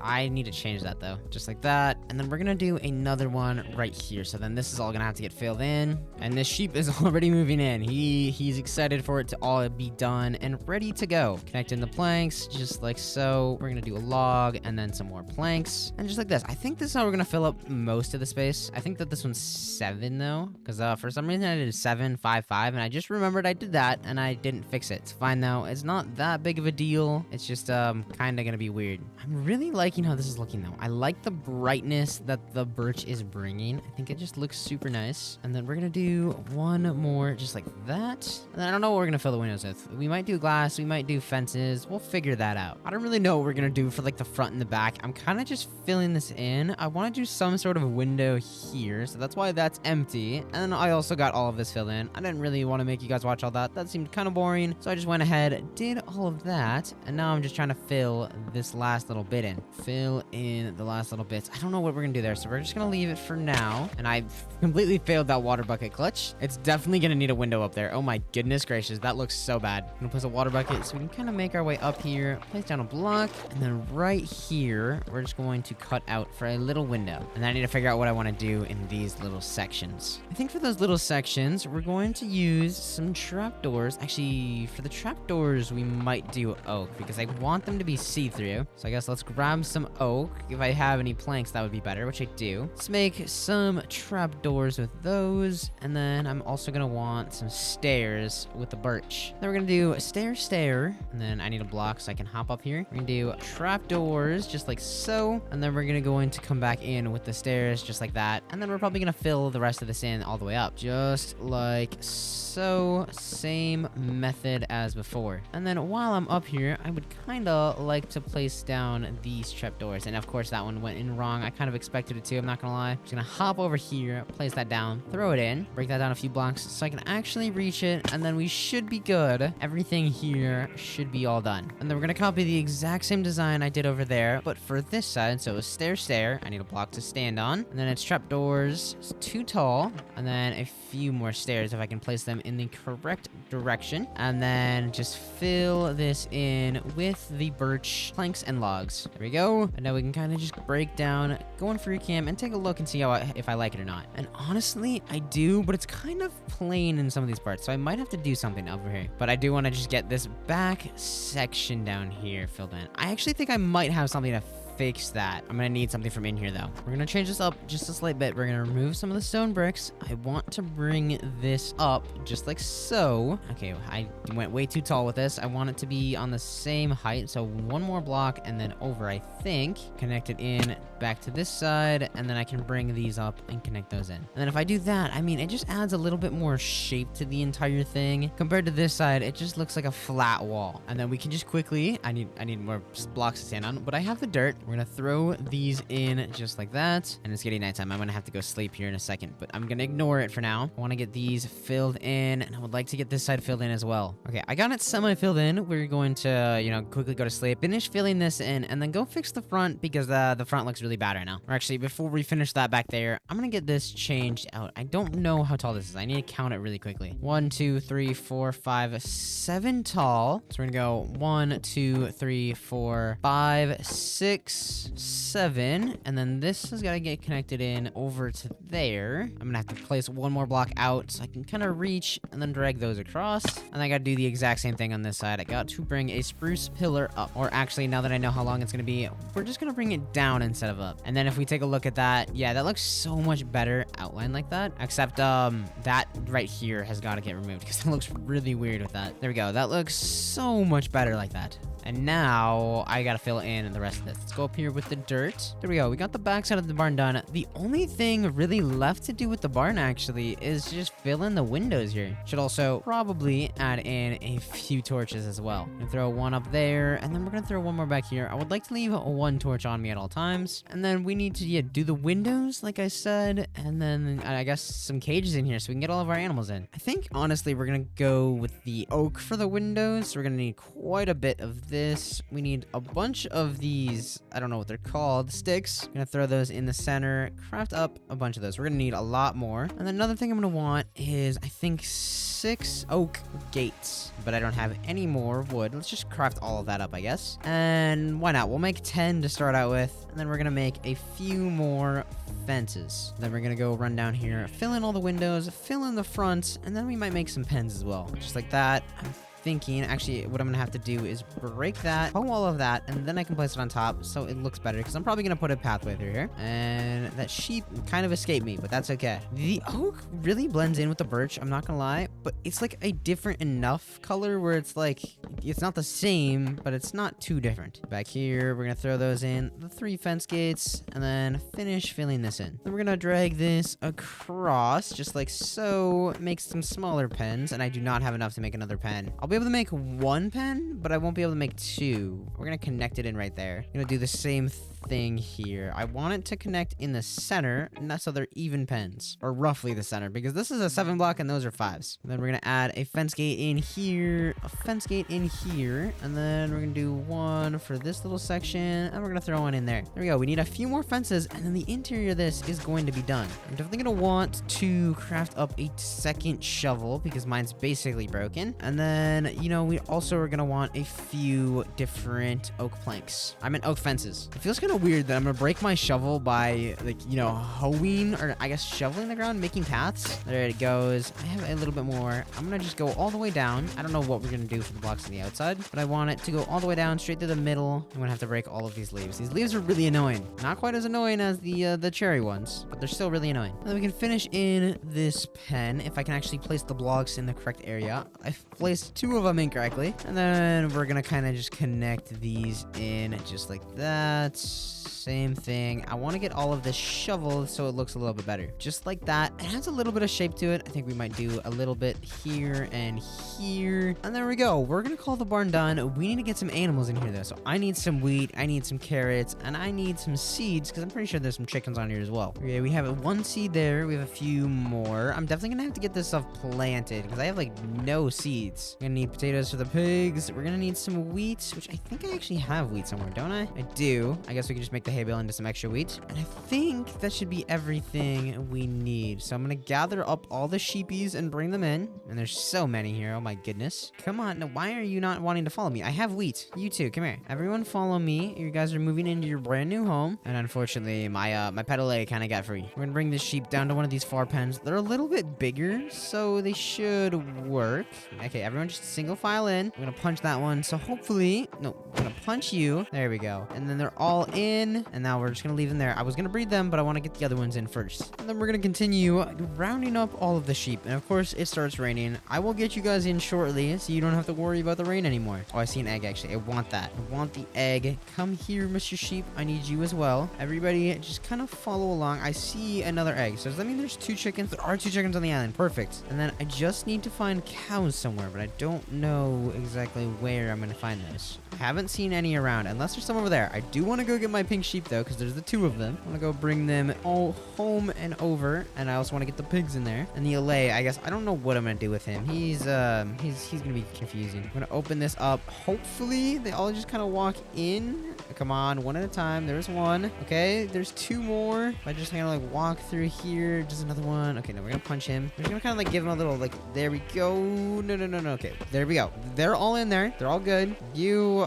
I need to change that though, just like that. And then we're gonna do another one right here. So then this is all gonna have to get filled in, and this sheep is already moving in. He's excited for it to all be done and ready to go. Connecting the planks just like so. We're gonna do a log and then some more planks, and just like this. I think this is how we're gonna fill up most of the space. I think that this one's 7 though, because for some reason I did 7, 5, 5, and I just remembered I did that and I didn't fix it. It's fine though. It's not that big of a deal. It's just kind of gonna be weird. I'm really liking how this is looking though. I like the brightness that the birch is bringing. I think it just looks super nice. And then we're gonna do one more just like that. And then I don't know what we're gonna fill the windows with. We might do glass, we might do fences. We'll figure that out. I don't really know what we're gonna do for like the front and the back. I'm kind of just filling this in. I want to do some sort of window here, so that's why that's empty. And then I also got all of this filled in. I didn't really want to make you guys watch all that. That seemed kind of boring, so I just went ahead, did all of that, and now I'm just trying to fill this last little bit in. fill in the last little bits. I don't know what we're gonna do there, so we're just gonna leave it for now. And I completely failed that water bucket clutch. It's definitely gonna need a window up there. Oh my goodness gracious, that looks so bad. I'm gonna place a water bucket so we can kind of make our way up here, place down a block, and then right here, we're just going to cut out for a little window. And then I need to figure out what I want to do in these little sections. I think for those little sections, we're going to use some trapdoors. Actually, for the trapdoors, we might do oak because I want them to be see-through. So I guess let's grab some oak. If I have any planks, that would be better, which I do. Let's make some trapdoors with those. And then I'm also going to want some stairs with the birch. Then we're going to do a stair, and then I need a block so I can hop up here. We're going to do trapdoors just like so. And then we're going to come back in with the stairs just like that. And then we're probably going to fill the rest of this in all the way up. Just like so. Same method as before. And then while I'm up here, I would kind of like to place down these trapdoors. And of course, that one went in wrong. I kind of expected it to, I'm not gonna lie. I'm just gonna hop over here, place that down, throw it in, break that down a few blocks so I can actually reach it. And then we should be good. Everything here should be all done. And then we're gonna copy the exact same design I did over there, but for this side. So it's stair. I need a block to stand on. And then it's trapdoors. It's too tall. And then a few more stairs if I can place them in the correct direction. And then just fill this in with the birch planks and logs. There we go. And now we can kind of just break down, go in free cam, and take a look and see if I like it or not. And honestly, I do, but it's kind of plain in some of these parts, so I might have to do something over here. But I do want to just get this back section down here filled in. I actually think I might have something to fix that. I'm gonna need something from in here though. We're gonna change this up just a slight bit. We're gonna remove some of the stone bricks. I want to bring this up just like so. Okay, I went way too tall with this. I want it to be on the same height. So one more block and then over, I think. Connect it in back to this side, and then I can bring these up and connect those in. And then if I do that, I mean, it just adds a little bit more shape to the entire thing. Compared to this side, it just looks like a flat wall. And then we can just quickly, I need more blocks to stand on, but I have the dirt. We're gonna throw these in just like that. And it's getting nighttime. I'm gonna have to go sleep here in a second, but I'm gonna ignore it for now. I wanna get these filled in, and I would like to get this side filled in as well. Okay, I got it semi-filled in. We're going to, quickly go to sleep, finish filling this in, and then go fix the front because the front looks really bad right now. Or actually, before we finish that back there, I'm gonna get this changed out. I don't know how tall this is. I need to count it really quickly. 1, 2, 3, 4, 5, 7 tall. So we're gonna go 1, 2, 3, 4, 5, 6, 7, and then this has got to get connected in over to there. I'm gonna have to place one more block out so I can kind of reach and then drag those across. And I gotta do the exact same thing on this side. I got to bring a spruce pillar up, or actually, now that I know how long it's gonna be, we're just gonna bring it down instead of up. And then if we take a look at that, yeah, that looks so much better outlined like that, except that right here has got to get removed because it looks really weird with that. There we go. That looks so much better like that. And now I gotta fill in the rest of this. Let's go up here with the dirt. There we go. We got the backside of the barn done. The only thing really left to do with the barn actually is just fill in the windows here. Should also probably add in a few torches as well. I'm gonna throw one up there, and then we're gonna throw one more back here. I would like to leave one torch on me at all times. And then we need to do the windows like I said, and then I guess some cages in here so we can get all of our animals in. I think honestly we're gonna go with the oak for the windows. So we're gonna need quite a bit of this. We need a bunch of these, I don't know what they're called, sticks. I'm gonna throw those in the center, craft up a bunch of those. We're gonna need a lot more. And then another thing I'm gonna want is, I think, 6 oak gates, but I don't have any more wood. Let's just craft all of that up, I guess. And why not? We'll make 10 to start out with, and then we're gonna make a few more fences. Then we're gonna go run down here, fill in all the windows, fill in the front, and then we might make some pens as well. Just like that. I'm thinking, actually, what I'm gonna have to do is break that, pull all of that, and then I can place it on top so it looks better, because I'm probably gonna put a pathway through here. And that sheep kind of escaped me, but that's okay. The oak really blends in with the birch, I'm not gonna lie, but it's like a different enough color where it's like, it's not the same, but it's not too different. Back here, we're gonna throw those in, the 3 fence gates, and then finish filling this in. Then we're gonna drag this across, just like so, make some smaller pens, and I do not have enough to make another pen. I'll be able to make 1 pen, but I won't be able to make 2. We're gonna connect it in right there. I'm gonna do the same thing here. I want it to connect in the center, and that's so they're even pens, or roughly the center, because this is a 7 block and those are 5s. And then we're gonna add a fence gate in here, a fence gate in here, and then we're gonna do one for this little section, and we're gonna throw one in there. There we go. We need a few more fences, and then the interior of this is going to be done. I'm definitely gonna want to craft up a second shovel because mine's basically broken. And then, you know, we also are gonna want a few different oak planks. I meant oak fences. It feels kind of weird that I'm gonna break my shovel by, like, you know, hoeing, or I guess shoveling the ground, making paths. There it goes. I have a little bit more. I'm gonna just go all the way down. I don't know what we're gonna do for the blocks on the outside, but I want it to go all the way down, straight through the middle. I'm gonna have to break all of these leaves. These leaves are really annoying. Not quite as annoying as the cherry ones, but they're still really annoying. And then we can finish in this pen if I can actually place the blocks in the correct area. I've placed 2 of them incorrectly, and then we're gonna kind of just connect these in just like that. Same thing. I want to get all of this shoveled so it looks a little bit better. Just like that. It has a little bit of shape to it. I think we might do a little bit here and here. And there we go. We're going to call the barn done. We need to get some animals in here though. So I need some wheat, I need some carrots, and I need some seeds because I'm pretty sure there's some chickens on here as well. Okay, we have 1 seed there. We have a few more. I'm definitely going to have to get this stuff planted because I have like no seeds. We're going to need potatoes for the pigs. We're going to need some wheat, which I think I actually have wheat somewhere, don't I? I do. I guess we can just make the hay bale into some extra wheat. And I think that should be everything we need. So I'm going to gather up all the sheepies and bring them in. And there's so many here. Oh my goodness. Come on. Now, why are you not wanting to follow me? I have wheat. You too. Come here. Everyone follow me. You guys are moving into your brand new home. And unfortunately, my petalay kind of got free. We're going to bring this sheep down to one of these far pens. They're a little bit bigger, so they should work. Okay, everyone just single file in. I'm going to punch that one. So hopefully, no, I'm going to punch you. There we go. And then they're all in. And now we're just going to leave them there. I was going to breed them, but I want to get the other ones in first. And then we're going to continue rounding up all of the sheep. And of course, it starts raining. I will get you guys in shortly, so you don't have to worry about the rain anymore. Oh, I see an egg, actually. I want that. I want the egg. Come here, Mr. Sheep. I need you as well. Everybody, just kind of follow along. I see another egg. So does that mean there's 2 chickens? There are 2 chickens on the island. Perfect. And then I just need to find cows somewhere, but I don't know exactly where I'm going to find those. I haven't seen any around, unless there's some over there. I do want to go get my pink sheep, though, because there's the 2 of them. I want to go bring them all home and over, and I also want to get the pigs in there. And the Allay, I guess, I don't know what I'm going to do with him. He's going to be confusing. I'm going to open this up. Hopefully, they all just kind of walk in. Come on, one at a time. There's 1. Okay, there's 2 more. I just kind of like walk through here. Just another one. Okay, now we're going to punch him. We're just going to kind of like give him a little, like, there we go. No. Okay, there we go. They're all in there. They're all good.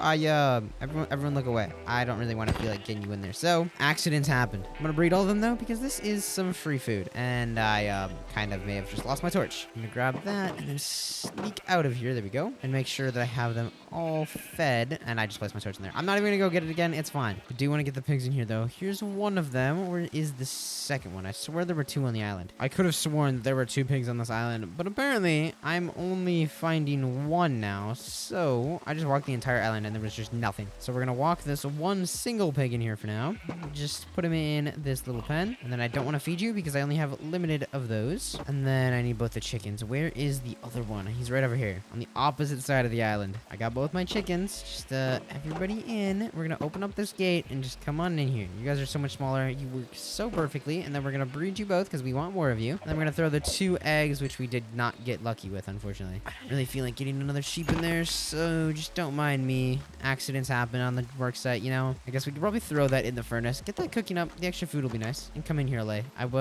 Everyone look away. I don't really want to feel like getting you in there. So, accidents happened. I'm gonna breed all of them though, because this is some free food. And I kind of may have just lost my torch. I'm gonna grab that and then sneak out of here. There we go. And make sure that I have them all fed. And I just placed my torch in there. I'm not even gonna go get it again. It's fine. I do want to get the pigs in here though. Here's one of them. Where is the second one? I swear there were 2 on the island. I could have sworn there were 2 pigs on this island, but apparently I'm only finding 1 now. So I just walked the entire island and there was just nothing. So we're gonna walk this 1 single pig in here for now. Just put him in this little pen. And then I don't want to feed you because I only have limited of those. And then I need both the chickens. Where is the other one? He's right over here on the opposite side of the island. I got both my chickens. Just everybody in. We're gonna open up this gate and just come on in here. You guys are so much smaller. You work so perfectly. And then we're gonna breed you both because we want more of you. And then we're gonna throw the 2 eggs, which we did not get lucky with, unfortunately. I don't really feel like getting another sheep in there, so just don't mind me. Accidents happen on the work site, you know. I guess we could probably throw that in the furnace. Get that cooking up. The extra food will be nice. And come in here, Allay. I'd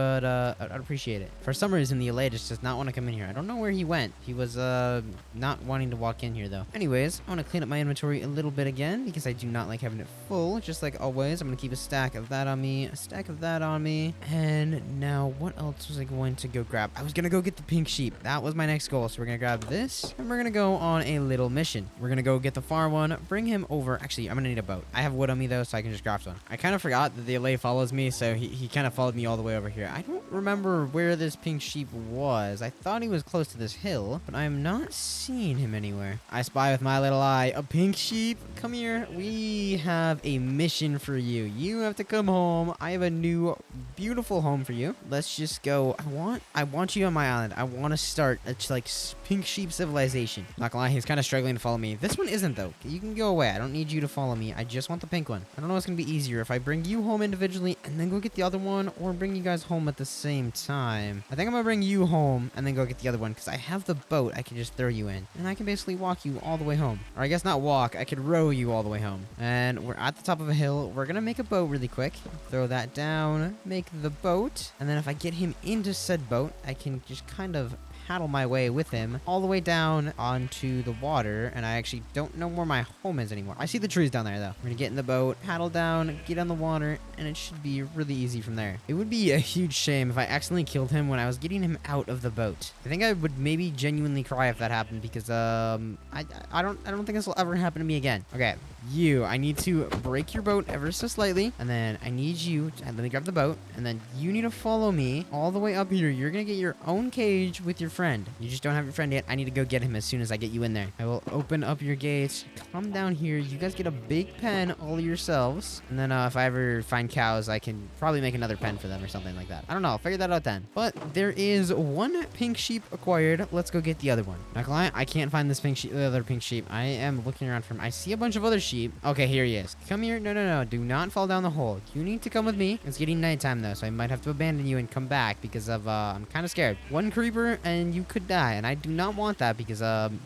appreciate it. For some reason, the Allay just does not want to come in here. I don't know where he went. He was not wanting to walk in here though. Anyways, I want to clean up my inventory a little bit again because I do not like having it full. Just like always, I'm gonna keep a stack of that on me, a stack of that on me. And now, what else was I going to go grab? I was gonna go get the pink sheep. That was my next goal. So we're gonna grab this, and we're gonna go on a little mission. We're gonna go get the far one, bring him over. Actually, I'm gonna need a boat. I have wood on me though, so I can just craft one. I kind of forgot that the Allay follows me, so he kind of followed me all the way over here. I don't remember where this pink sheep was. I thought he was close to this hill, but I'm not seeing him anywhere. I spy with my little eye a pink sheep. Come here. We have a mission for you. You have to come home. I have a new beautiful home for you. Let's just go. I want you on my island. I want to start a like pink sheep civilization. Not gonna lie, he's kind of struggling to follow me. This one isn't though. You can go away. I don't need you to follow me. I just want the pink one. I don't know what's gonna be easier, if I bring you home individually and then go get the other one, or bring you guys home at the same time. I think I'm gonna bring you home and then go get the other one, because I have the boat I can just throw you in, and I can basically walk you all the way home. Or I guess not walk, I could row you all the way home. And we're at the top of a hill. We're gonna make a boat really quick. Throw that down, make the boat, and then if I get him into said boat, I can just kind of paddle my way with him all the way down onto the water, and I actually don't know where my home is anymore. I see the trees down there, though. We're gonna get in the boat, paddle down, get on the water, and it should be really easy from there. It would be a huge shame if I accidentally killed him when I was getting him out of the boat. I think I would maybe genuinely cry if that happened, because I don't think this will ever happen to me again. Okay, I need to break your boat ever so slightly, and then I need you to, let me grab the boat, and then you need to follow me all the way up here. You're gonna get your own cage with your friend. You just don't have your friend yet. I need to go get him as soon as I get you in there. I will open up your gates. Come down here. You guys get a big pen all yourselves, and then if I ever find cows, I can probably make another pen for them or something like that. I don't know. I'll figure that out then. But there is one pink sheep acquired. Let's go get the other one. Not gonna lie, I can't find this pink sheep, the other pink sheep. I am looking around for him. I see a bunch of other sheep. Okay, here he is. Come here. No. Do not fall down the hole. You need to come with me. It's getting nighttime though, so I might have to abandon you and come back because of I'm kind of scared. One creeper and you could die, and I do not want that because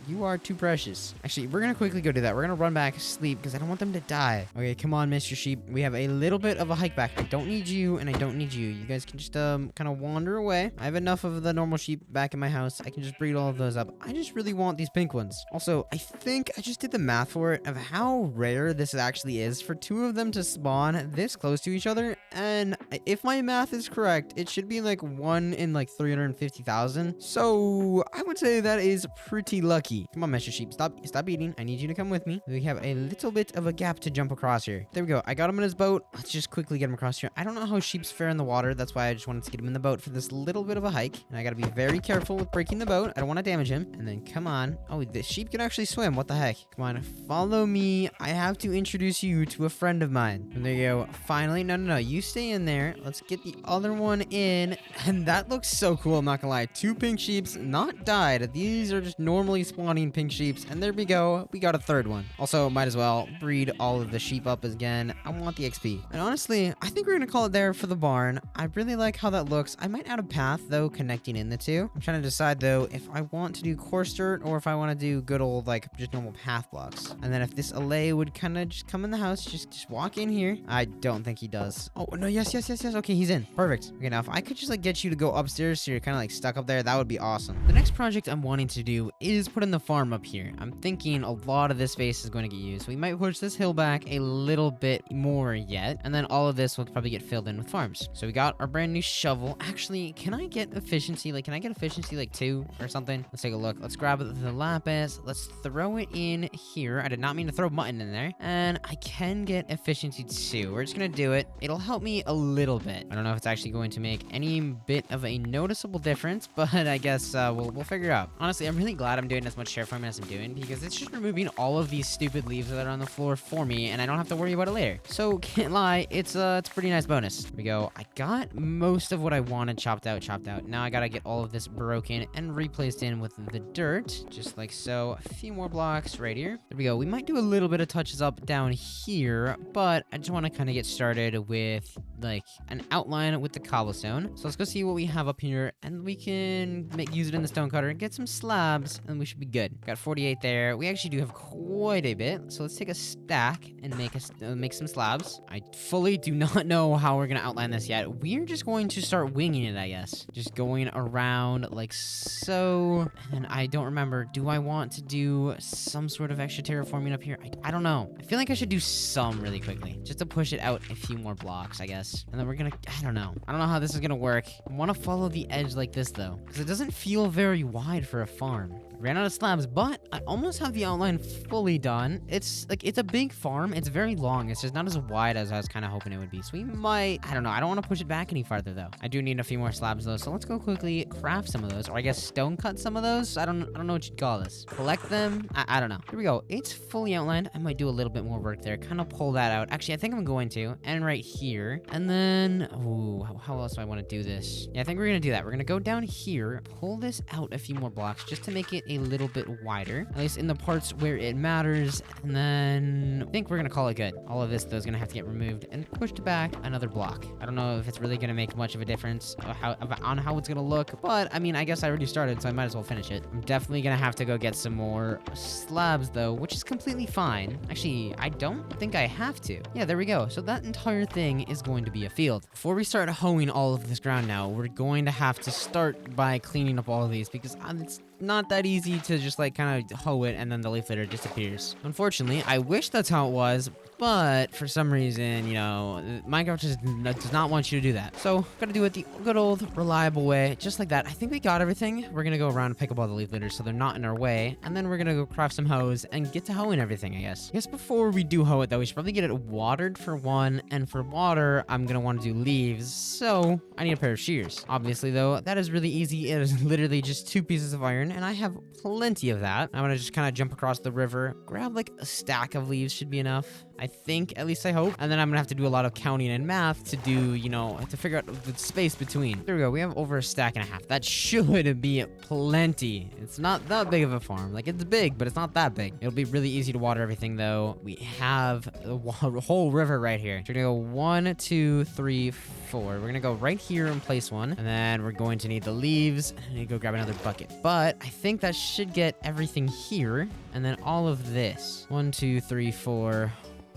you are too precious. Actually, we're gonna quickly go do that. We're gonna run back, sleep, because I don't want them to die. Okay, come on, Mr. Sheep. We have a little bit of a hike back. I don't need you, and I don't need you. You guys can just kind of wander away. I have enough of the normal sheep back in my house. I can just breed all of those up. I just really want these pink ones. Also, I think I just did the math for it of how rare this actually is for two of them to spawn this close to each other, and if my math is correct, it should be like 1 in like 350,000. So I would say that is pretty lucky. Come on, Mr. Sheep, stop eating. I need you to come with me. We have a little bit of a gap to jump across here. There we go. I got him in his boat. Let's just quickly get him across here. I don't know how sheeps fare in the water. That's why I just wanted to get him in the boat for this little bit of a hike, and I gotta be very careful with breaking the boat. I don't want to damage him. And then come on. Oh, the sheep can actually swim. What the heck? Come on, follow me. I have to introduce you to a friend of mine. And there you go. Finally. No. You stay in there. Let's get the other one in. And that looks so cool. I'm not gonna lie. 2 pink sheeps not died. These are just normally spawning pink sheeps. And there we go. We got a third one. Also, might as well breed all of the sheep up again. I want the XP. And honestly, I think we're gonna call it there for the barn. I really like how that looks. I might add a path though connecting in the two. I'm trying to decide though if I want to do coarse dirt or if I want to do good old like just normal path blocks. And then if this allay would kind of just come in the house, just walk in here. I don't think he does. Oh no, yes. Okay, he's in. Perfect. Okay, now if I could just like get you to go upstairs so you're kind of like stuck up there, that would be awesome. The next project I'm wanting to do is put in the farm up here. I'm thinking a lot of this space is going to get used. We might push this hill back a little bit more yet, and then all of this will probably get filled in with farms. So we got our brand new shovel. Actually, can I get efficiency? Like, can I get efficiency like 2 or something? Let's take a look. Let's grab the lapis. Let's throw it in here. I did not mean to throw mutton in there. And I can get efficiency 2. We're just gonna do it. It'll help me a little bit. I don't know if it's actually going to make any bit of a noticeable difference, but I guess we'll figure out. Honestly, I'm really glad I'm doing as much terraforming as I'm doing because it's just removing all of these stupid leaves that are on the floor for me, and I don't have to worry about it later. So can't lie, it's a pretty nice bonus. Here we go. I got most of what I wanted chopped out. Now I gotta get all of this broken and replaced in with the dirt, just like so. A few more blocks right here. There we go. We might do a little bit of touches up down here, but I just want to kind of get started with like an outline with the cobblestone. So let's go see what we have up here, and we can use it in the stone cutter, get some slabs, and we should be good. Got 48 there. We actually do have quite a bit, so let's take a stack and make some slabs. I fully do not know how we're gonna outline this yet. We're just going to start winging it, I guess. Just going around like so. And I don't remember. Do I want to do some sort of extra terraforming up here? I don't know. I feel like I should do some really quickly, just to push it out a few more blocks, I guess. And then we're gonna, I don't know how this is gonna work. I want to follow the edge like this though, because it doesn't feel very wide for a farm. Ran out of slabs, but I almost have the outline fully done. It's a big farm. It's very long. It's just not as wide as I was kind of hoping it would be. So we might, I don't know. I don't want to push it back any farther though. I do need a few more slabs though. So let's go quickly craft some of those, or I guess stone cut some of those. I don't know what you'd call this. Collect them. I don't know. Here we go. It's fully outlined. I might do a little bit more work there. Kind of pull that out. Actually, I think I'm going to. And right here. And then, ooh, how else do I want to do this? Yeah, I think we're going to do that. We're going to go down here, pull this out a few more blocks just to make it a little bit wider, at least in the parts where it matters. And then I think we're gonna call it good. All of this though is gonna have to get removed and pushed back another block. I don't know if it's really gonna make much of a difference on how it's gonna look, but I mean, I guess I already started, so I might as well finish it. I'm definitely gonna have to go get some more slabs though, which is completely fine. Actually, I don't think I have to. Yeah, there we go. So that entire thing is going to be a field. Before we start hoeing all of this ground now, we're going to have to start by cleaning up all of these because it's not that easy to just like kind of hoe it and then the leaf litter disappears. Unfortunately, I wish that's how it was, but for some reason, you know, Minecraft just does not want you to do that. So, gotta do it the good old reliable way, just like that. I think we got everything. We're gonna go around and pick up all the leaf litters so they're not in our way, and then we're gonna go craft some hoes and get to hoeing everything, I guess. I guess before we do hoe it though, we should probably get it watered for one, and for water, I'm gonna want to do leaves, so I need a pair of shears. Obviously though, that is really easy. It is literally just 2 pieces of iron, and I have plenty of that. I'm gonna just kind of jump across the river, grab like a stack of leaves should be enough. I think, at least I hope. And then I'm gonna have to do a lot of counting and math to do, you know, to figure out the space between. There we go. We have over a stack and a half. That should be plenty. It's not that big of a farm. Like, it's big, but it's not that big. It'll be really easy to water everything, though. We have a whole river right here. So we're gonna go 1, 2, 3, 4. We're gonna go right here and place one. And then we're going to need the leaves. I need to go grab another bucket. But I think that should get everything here. And then all of this. 1, 2, 3, 4.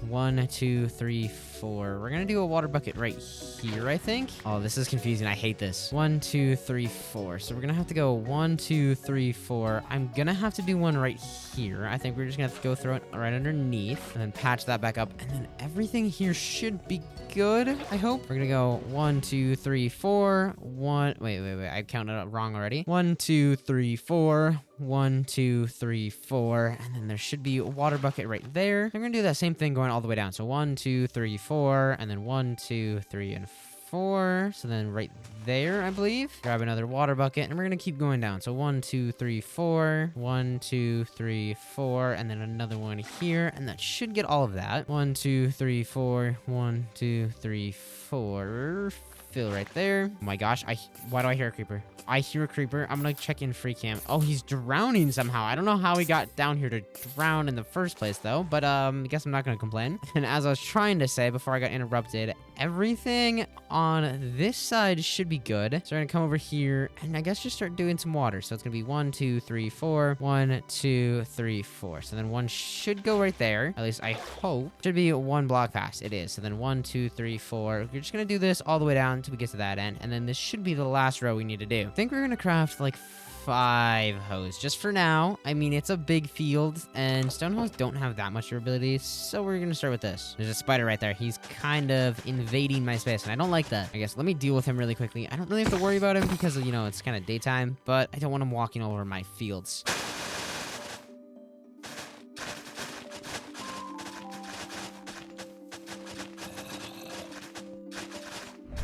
1, 2, 3, 4. We're gonna do a water bucket right here, I think. Oh, this is confusing. I hate this. 1, 2, 3, 4. So we're gonna have to go 1, 2, 3, 4. I'm gonna have to do one right here. I think we're just gonna have to go throw it right underneath and then patch that back up. And then everything here should be good, I hope. We're gonna go 1, 2, 3, 4. 1. Wait. I counted it wrong already. 1, 2, 3, 4. 1, 2, 3, 4. And then there should be a water bucket right there. I'm gonna do that same thing going all the way down. So 1, 2, 3, 4. And then 1, 2, 3, and 4. So then right there, I believe. Grab another water bucket, and we're gonna keep going down. So 1, 2, 3, 4. 1, 2, 3, 4. And then another one here. And that should get all of that. 1, 2, 3, 4. 1, 2, 3, 4. Fill right there. Oh my gosh, why do I hear a creeper? I hear a creeper. I'm gonna check in free cam. Oh, he's drowning somehow. I don't know how he got down here to drown in the first place though, but I guess I'm not gonna complain. And as I was trying to say before I got interrupted, everything on this side should be good. So we're gonna come over here and I guess just start doing some water. So it's gonna be 1, 2, 3, 4. 1, 2, 3, 4. So then one should go right there. At least I hope. Should be 1 block past. It is. So then 1, 2, 3, 4. We're just gonna do this all the way down until we get to that end. And then this should be the last row we need to do. I think we're gonna craft like 5 hoes just for now. I mean, it's a big field and stone hoes don't have that much durability, so we're gonna start with this. There's a spider right there. He's kind of invading my space and I don't like that. I guess let me deal with him really quickly. I don't really have to worry about him because, you know, it's kind of daytime, but I don't want him walking all over my fields.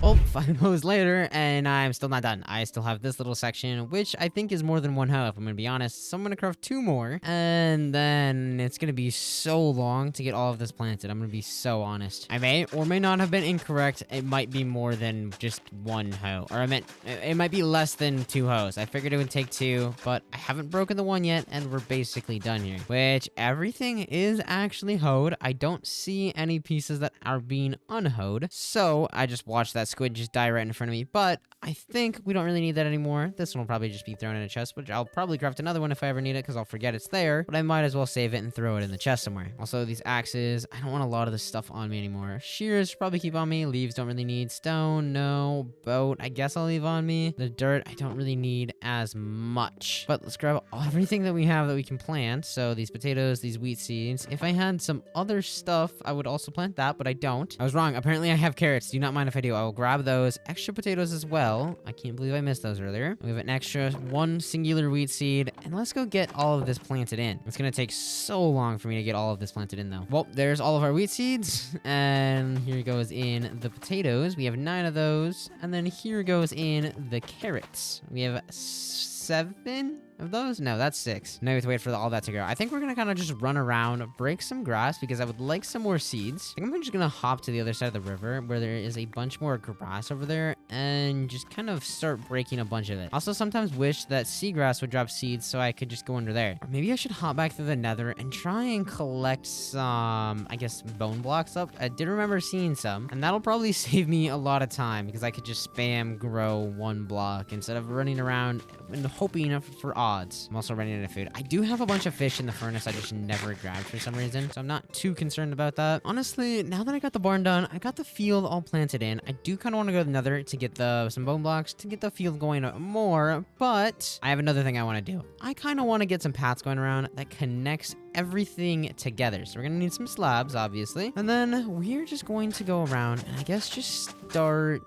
Oh, 5 hoes later, and I'm still not done. I still have this little section, which I think is more than 1 hoe, if I'm gonna be honest. So I'm gonna craft 2 more, and then it's gonna be so long to get all of this planted. I'm gonna be so honest. I may or may not have been incorrect. It might be more than just 1 hoe, or I meant it might be less than 2 hoes. I figured it would take 2, but I haven't broken the 1 yet, and we're basically done here. Which everything is actually hoed. I don't see any pieces that are being unhoed, so I just watched that squid just die right in front of me, but I think we don't really need that anymore. This one will probably just be thrown in a chest, which I'll probably craft another one if I ever need it because I'll forget it's there, but I might as well save it and throw it in the chest somewhere. Also, these axes, I don't want a lot of this stuff on me anymore. Shears probably keep on me. Leaves don't really need. Stone, no. Boat, I guess I'll leave on me. The dirt, I don't really need as much, but let's grab everything that we have that we can plant. So these potatoes, these wheat seeds. If I had some other stuff, I would also plant that, but I don't. I was wrong. Apparently I have carrots. Do not mind if I do. I will grab those. Extra potatoes as well. I can't believe I missed those earlier. We have an extra 1 singular wheat seed, and let's go get all of this planted in. It's gonna take so long for me to get all of this planted in though. Well, there's all of our wheat seeds, and here goes in the potatoes. We have 9 of those, and then here goes in the carrots. We have 7 of those? No, that's 6. Now we have to wait for all that to grow. I think we're gonna kind of just run around, break some grass because I would like some more seeds. I think I'm just gonna hop to the other side of the river where there is a bunch more grass over there and just kind of start breaking a bunch of it. Also, sometimes wish that seagrass would drop seeds so I could just go under there. Or maybe I should hop back through the nether and try and collect some, I guess, bone blocks up. I did remember seeing some, and that'll probably save me a lot of time because I could just spam grow 1 block instead of running around and hoping for odds. I'm also running out of food. I do have a bunch of fish in the furnace I just never grabbed for some reason, so I'm not too concerned about that. Honestly, now that I got the barn done, I got the field all planted in. I do kind of want to go to the nether to get some bone blocks to get the field going more, but I have another thing I want to do. I kind of want to get some paths going around that connects everything together. So we're gonna need some slabs, obviously, and then we're just going to go around and I guess just start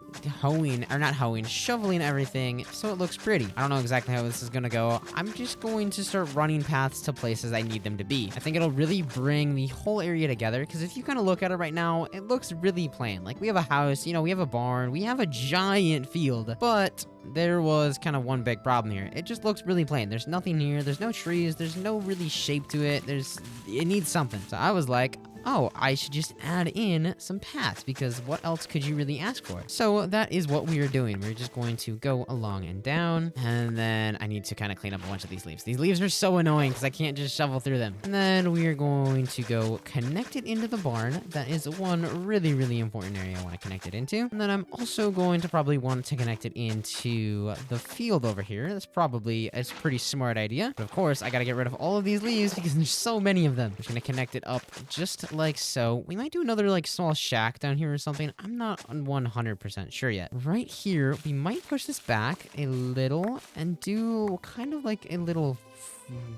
shoveling everything so it looks pretty. I don't know exactly how this is gonna go. I'm just going to start running paths to places I need them to be. I think it'll really bring the whole area together because if you kind of look at it right now, it looks really plain. Like we have a house, you know, we have a barn, we have a giant field, but there was kind of one big problem here. It just looks really plain. There's nothing here. There's no trees. There's no really shape to it. It needs something. So I was like, oh, I should just add in some paths because what else could you really ask for? So that is what we are doing. We're just going to go along and down, and then I need to kind of clean up a bunch of these leaves. These leaves are so annoying because I can't just shovel through them. And then we are going to go connect it into the barn. That is one really, really important area I want to connect it into. And then I'm also going to probably want to connect it into the field over here. That's probably a pretty smart idea. But of course, I got to get rid of all of these leaves because there's so many of them. I'm just going to connect it up just like so. We might do another like small shack down here or something. I'm not 100% sure yet. Right here, we might push this back a little and do kind of like a little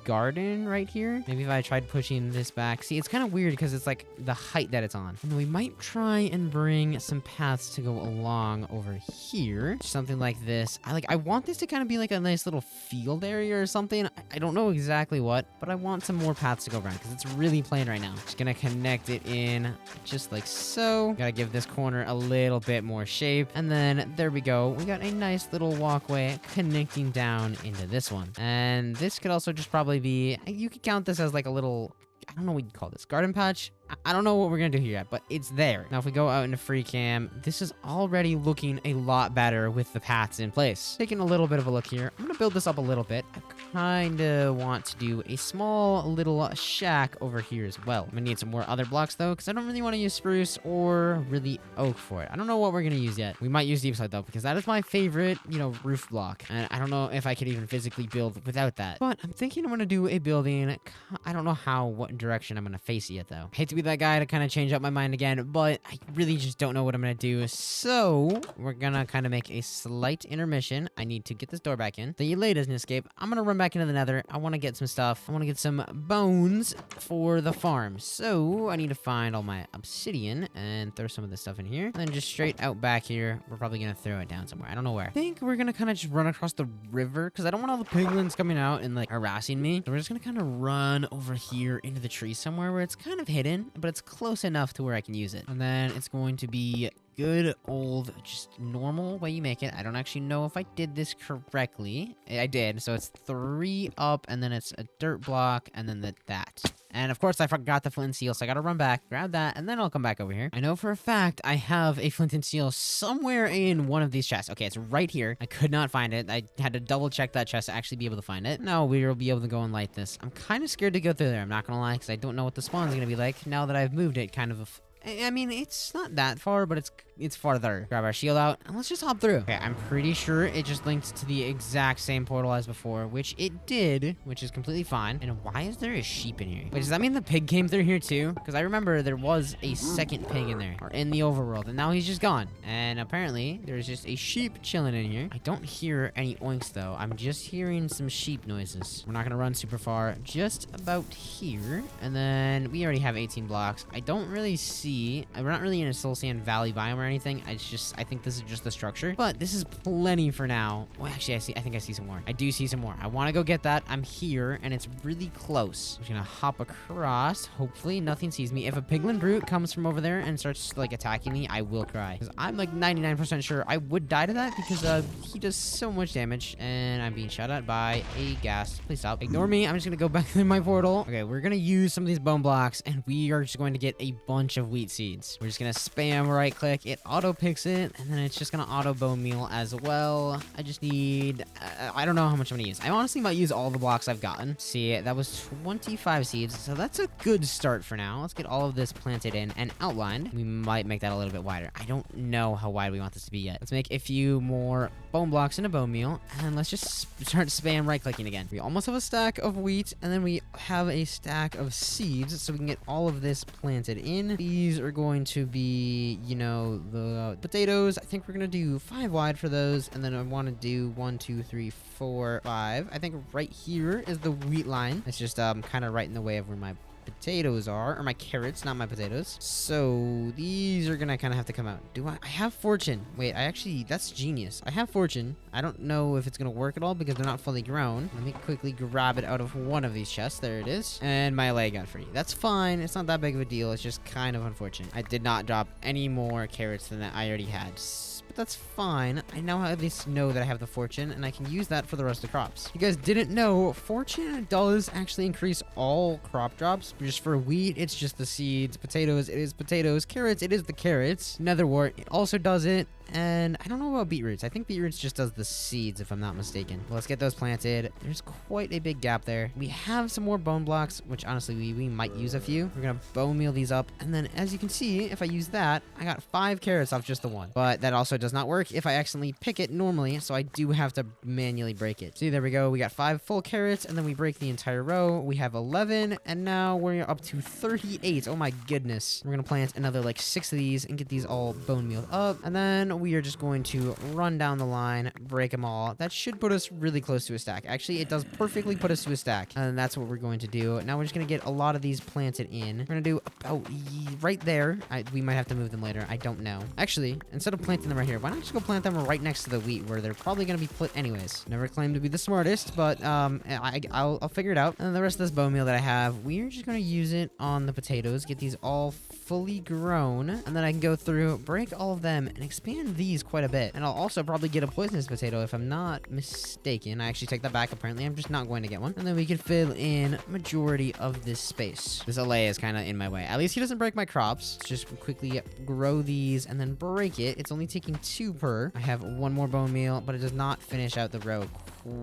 garden right here. Maybe if I tried pushing this back. See, it's kind of weird because it's like the height that it's on. And we might try and bring some paths to go along over here. Something like this. I want this to kind of be like a nice little field area or something. I don't know exactly what, but I want some more paths to go around because it's really plain right now. Just gonna connect it in just like so. Gotta give this corner a little bit more shape. And then there we go. We got a nice little walkway connecting down into this one. And this could also just probably be, you could count this as like a little, I don't know what you'd call this, garden patch. I don't know what we're gonna do here yet, but it's there. Now, if we go out into free cam, this is already looking a lot better with the paths in place. Taking a little bit of a look here. I'm gonna build this up a little bit. I kind of want to do a small little shack over here as well. I'm gonna need some more other blocks though, because I don't really want to use spruce or really oak for it. I don't know what we're gonna use yet. We might use deep slate though, because that is my favorite, roof block. And I don't know if I could even physically build without that. But I'm thinking I'm gonna do a building. I don't know what direction I'm gonna face it yet though. I hate to be that guy to kind of change up my mind again, but I really just don't know what I'm gonna do. So we're gonna kind of make a slight intermission. I need to get this door back in. The delay doesn't escape. I'm gonna run back into the nether. I want to get some stuff. I want to get some bones for the farm. So I need to find all my obsidian and throw some of this stuff in here. And then just straight out back here, we're probably gonna throw it down somewhere. I don't know where. I think we're gonna kind of just run across the river because I don't want all the piglins coming out and like harassing me. So we're just gonna kind of run over here into the tree somewhere where it's kind of hidden, but it's close enough to where I can use it. And then it's going to be good old, just normal way you make it. I don't actually know if I did this correctly. I did. So it's 3 up, and then it's a dirt block, and then that. And of course, I forgot the flint and steel, so I gotta run back, grab that, and then I'll come back over here. I know for a fact I have a flint and steel somewhere in one of these chests. Okay, it's right here. I could not find it. I had to double check that chest to actually be able to find it. Now we will be able to go and light this. I'm kind of scared to go through there, I'm not gonna lie, because I don't know what the spawn's gonna be like now that I've moved it kind of. I mean, it's not that far, but it's farther. Grab our shield out, and let's just hop through. Okay, I'm pretty sure it just linked to the exact same portal as before, which it did, which is completely fine. And why is there a sheep in here? Wait, does that mean the pig came through here too? Because I remember there was a second pig in there, or in the overworld, and now he's just gone. And apparently, there's just a sheep chilling in here. I don't hear any oinks, though. I'm just hearing some sheep noises. We're not gonna run super far, just about here. And then we already have 18 blocks. I don't really see... We're not really in a soul sand valley biome or anything. I think this is just the structure, but this is plenty for now. Well, actually, I think I see some more. I do see some more. I want to go get that. I'm here, and it's really close. I'm just gonna hop across. Hopefully, nothing sees me. If a piglin brute comes from over there and starts like attacking me, I will cry. Because I'm like 99% sure I would die to that because he does so much damage, and I'm being shot at by a ghast. Please stop. Ignore me. I'm just gonna go back through my portal. Okay, we're gonna use some of these bone blocks, and we are just going to get a bunch of wheat seeds. We're just gonna spam right click. It auto picks it, and then it's just gonna auto bone meal as well. I just need, I don't know how much I'm gonna use. I honestly might use all the blocks I've gotten. See, that was 25 seeds, so that's a good start for now. Let's get all of this planted in and outlined. We might make that a little bit wider. I don't know how wide we want this to be yet. Let's make a few more bone blocks in a bone meal, and let's just start spam right clicking again. We almost have a stack of wheat, and then we have a stack of seeds, so we can get all of this planted in. These are going to be, you know, the potatoes. I think we're gonna do 5 wide for those, and then I want to do 1, 2, 3, 4, 5. I think right here is the wheat line. It's just kind of right in the way of where my potatoes are, or my carrots, not my potatoes. So these are gonna kind of have to come out. Do I have fortune? Wait, that's genius. I have fortune. I don't know if it's gonna work at all because they're not fully grown. Let me quickly grab it out of one of these chests. There it is. And my leg got free. That's fine. It's not that big of a deal. It's just kind of unfortunate. I did not drop any more carrots than I already had. But that's fine. I now at least know that I have the fortune, and I can use that for the rest of the crops. You guys didn't know, fortune does actually increase all crop drops. Just for wheat, it's just the seeds. Potatoes, it is potatoes. Carrots, it is the carrots. Netherwort, it also does it. And I don't know about beetroots. I think beetroots just does the seeds, if I'm not mistaken. Well, let's get those planted. There's quite a big gap there. We have some more bone blocks, which honestly, we might use a few. We're gonna bone meal these up. And then, as you can see, if I use that, I got 5 carrots off just the one. But that also does not work if I accidentally pick it normally, so I do have to manually break it. See, there we go. We got 5 full carrots, and then we break the entire row. We have 11, and now we're up to 38. Oh my goodness. We're gonna plant another like 6 of these and get these all bone mealed up. And then we are just going to run down the line, break them all. That should put us really close to a stack. Actually, it does perfectly put us to a stack. And that's what we're going to do. Now we're just going to get a lot of these planted in. We're going to do about right there. We might have to move them later. I don't know. Actually, instead of planting them right here, why not just go plant them right next to the wheat where they're probably going to be put anyways. Never claimed to be the smartest, but I'll figure it out. And then the rest of this bone meal that I have, we're just going to use it on the potatoes, get these all fully grown, and then I can go through, break all of them, and expand these quite a bit. And I'll also probably get a poisonous potato if I'm not mistaken. I actually take that back. Apparently, I'm just not going to get one. And then we can fill in majority of this space. This LA is kind of in my way. At least he doesn't break my crops. Let's just quickly grow these and then break it. It's only taking 2 per. I have 1 more bone meal, but it does not finish out the row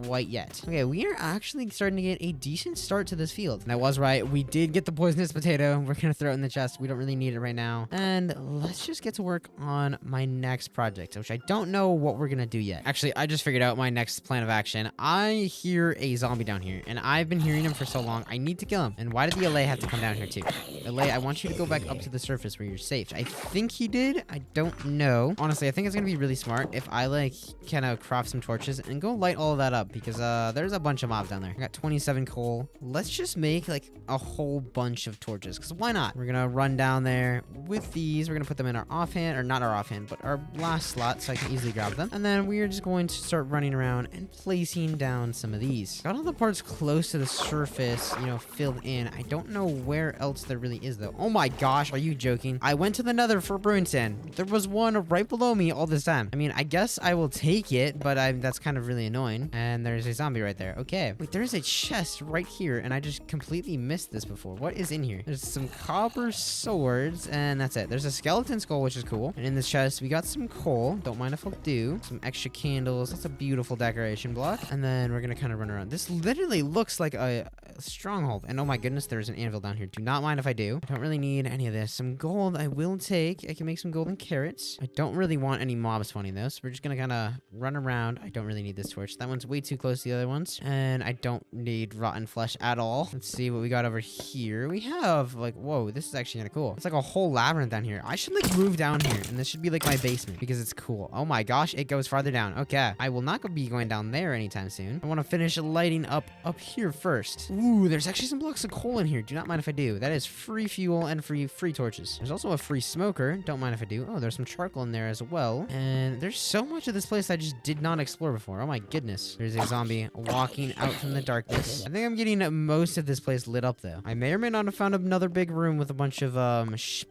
quite yet. Okay, we are actually starting to get a decent start to this field. And I was right. We did get the poisonous potato. We're going to throw it in the chest. We don't really need it right now. And let's just get to work on my next project, which I don't know what we're going to do yet. Actually, I just figured out my next plan of action. I hear a zombie down here, and I've been hearing him for so long. I need to kill him. And why did the LA have to come down here too? LA, I want you to go back up to the surface where you're safe. I think he did. I don't know. Honestly, I think it's going to be really smart if I like kind of craft some torches and go light all of that up because there's a bunch of mobs down there. I got 27 coal. Let's just make like a whole bunch of torches because why not? We're going to run down there with these. We're going to put them in our offhand, or not our offhand, but our last slot so I can easily grab them. And then we are just going to start running around and placing down some of these. Got all the parts close to the surface, you know, filled in. I don't know where else there really is though. Oh my gosh, are you joking? I went to the nether for brewing sand. There was one right below me all this time. I mean, I guess I will take it, but that's kind of really annoying. And there's a zombie right there. Okay. Wait, there's a chest right here, and I just completely missed this before. What is in here? There's some copper swords, and that's it. There's a skeleton skull, which is cool. And in this chest, we got some coal. Don't mind if I'll do. Some extra candles. That's a beautiful decoration block. And then we're gonna kind of run around. This literally looks like a stronghold. And oh my goodness, there's an anvil down here. Do not mind if I do. I don't really need any of this. Some gold I will take. I can make some golden carrots. I don't really want any mobs spawning though, so we're just gonna kind of run around. I don't really need this torch. That one's way too close to the other ones. And I don't need rotten flesh at all. Let's see what we got over here. We have like, whoa, this is actually kind of cool. It's like a whole labyrinth down here. I should like move down here, and this should be like my basement because it's cool. Oh my gosh, it goes farther down. Okay, I will not be going down there anytime soon. I want to finish lighting up here first. Ooh, there's actually some blocks of coal in here. Do not mind if I do. That is free fuel and free torches. There's also a free smoker. Don't mind if I do. Oh, there's some charcoal in there as well. And there's so much of this place I just did not explore before. Oh my goodness. There's a zombie walking out from the darkness. I think I'm getting most of this place lit up though. I may or may not have found another big room with a bunch of